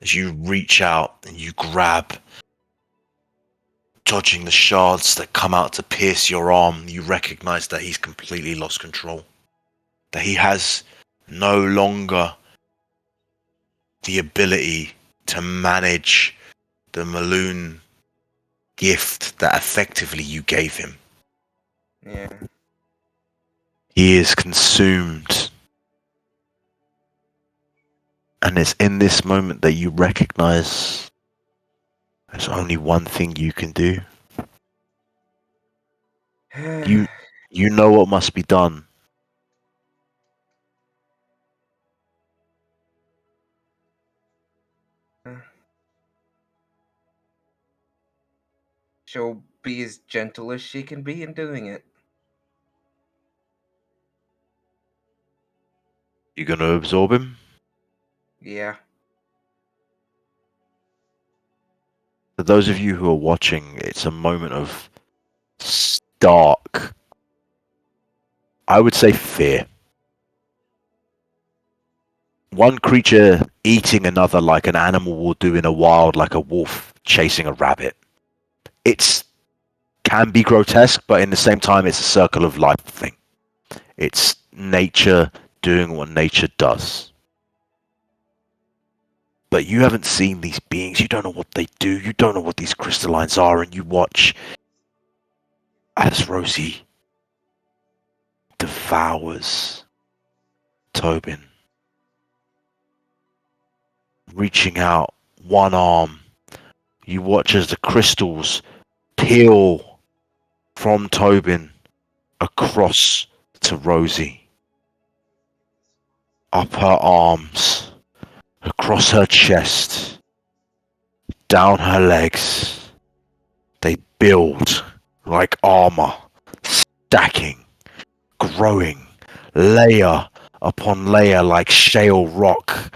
As you reach out and you grab, dodging the shards that come out to pierce your arm, you recognize that he's completely lost control. That he has no longer the ability to manage the Maloon gift that effectively you gave him. Yeah. He is consumed. And it's in this moment that you recognize there's only one thing you can do. You know what must be done. She'll be as gentle as she can be in doing it. You're going to absorb him? Yeah. For those of you who are watching, it's a moment of stark, I would say, fear. One creature eating another like an animal will do in a wild, like a wolf chasing a rabbit. It can be grotesque, but in the same time, it's a circle of life thing. It's nature doing what nature does. But you haven't seen these beings. You don't know what they do. You don't know what these crystallines are. And you watch as Rosie devours Tobin. Reaching out one arm. You watch as the crystals peel from Tobin across to Rosie. Up her arms. Across her chest. Down her legs. They build like armor, stacking, growing, layer upon layer like shale rock.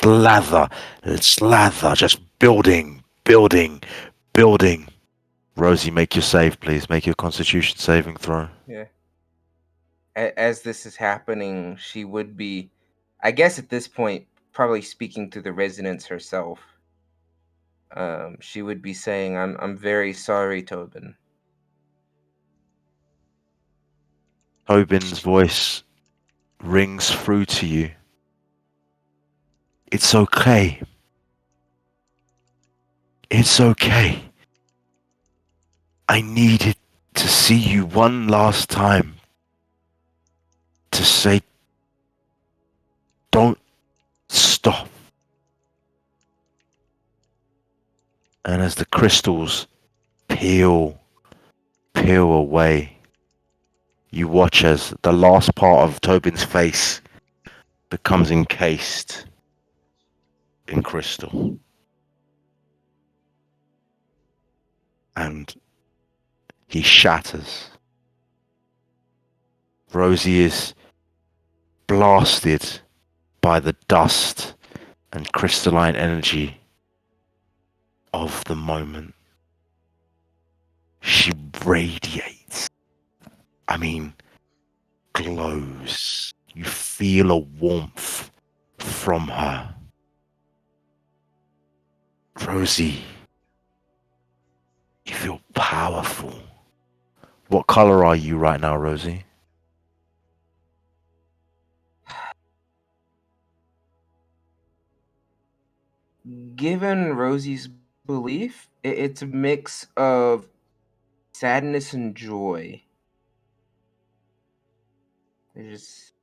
Slather, just building. Rosie, make your save, please. Make your Constitution saving throw. Yeah. As this is happening, she would be, I guess at this point, probably speaking to the residents herself. She would be saying, I'm very sorry, Tobin. Tobin's voice rings through to you. It's okay. It's okay. I needed to see you one last time to say, don't stop. And as the crystals peel away, you watch as the last part of Tobin's face becomes encased in crystal. And he shatters. Rosie is blasted by the dust and crystalline energy of the moment. She radiates. I mean, glows. You feel a warmth from her. Rosie, you feel powerful. What color are you right now, Rosie? Given Rosie's belief, it's a mix of sadness and joy. There's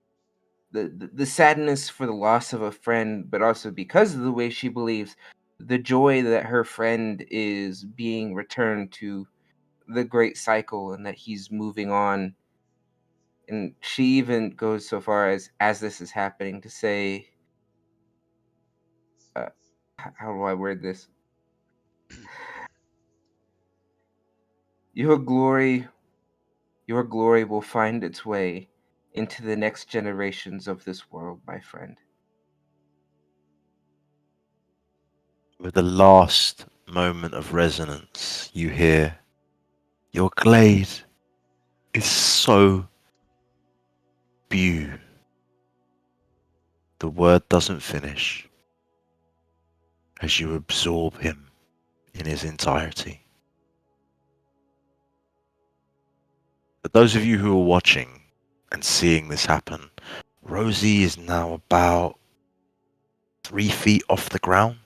the sadness for the loss of a friend, but also because of the way she believes, the joy that her friend is being returned to the great cycle and that he's moving on. And she even goes so far as this is happening to say, how do I word this? Your glory will find its way into the next generations of this world, my friend. With the last moment of resonance, you hear, your glade is so beau. The word doesn't finish as you absorb him in his entirety. For those of you who are watching and seeing this happen, Rosie is now about 3 feet off the ground.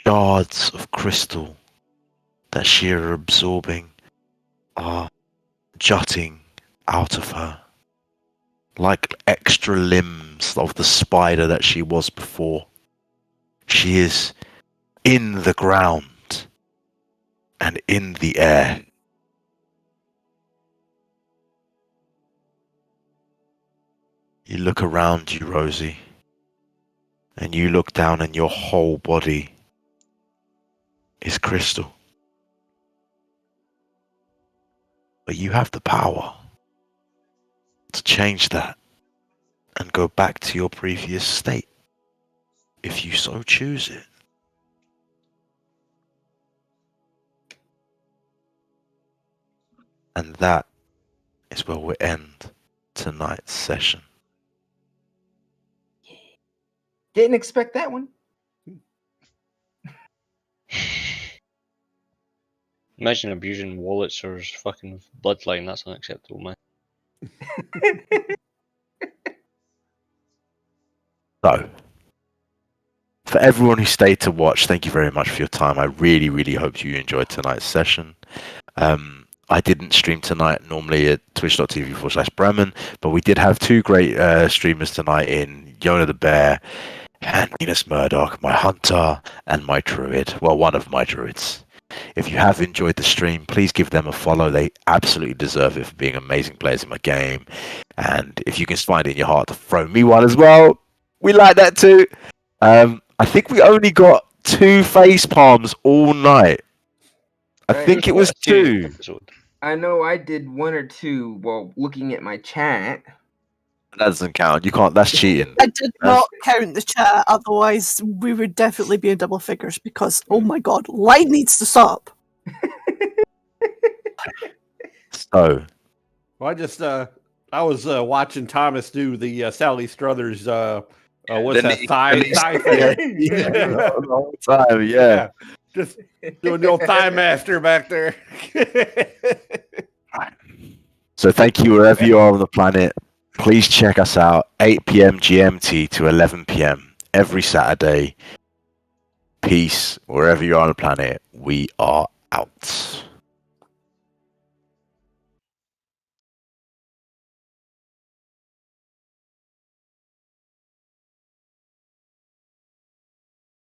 Shards of crystal that she is absorbing are jutting out of her like extra limbs of the spider that she was before. She is in the ground and in the air. You look around you, Rosie, and you look down and your whole body is crystal. But you have the power to change that and go back to your previous state, if you so choose it. And that is where we'll end tonight's session. Didn't expect that one. Imagine abusing wallets or his fucking bloodline. That's unacceptable, man. So, for everyone who stayed to watch, thank you very much for your time. I really, really hope you enjoyed tonight's session. I didn't stream tonight normally at twitch.tv/Bremen, but we did have two great streamers tonight in Yona the Bear and Venus Murdoch, my hunter and my druid. Well, one of my druids. If you have enjoyed the stream, please give them a follow. They absolutely deserve it for being amazing players in my game. And if you can find it in your heart to throw me one as well, we like that too. I think we only got 2 face palms all night. I Right. think it was What a serious 2. episode. I know I did 1 or 2 while looking at my chat. That doesn't count. You can't. That's cheating. I did not count the chat, otherwise we would definitely be in double figures because, oh my god, line needs to stop. So, Well, I was watching Thomas do the Sally Struthers. What's the that? knee- Thigh thing. the whole time, yeah. Just doing the old thigh master back there. Right. So thank you wherever you are on the planet. Please check us out 8 p.m. GMT to 11 p.m. every Saturday. Peace wherever you are on the planet. We are out.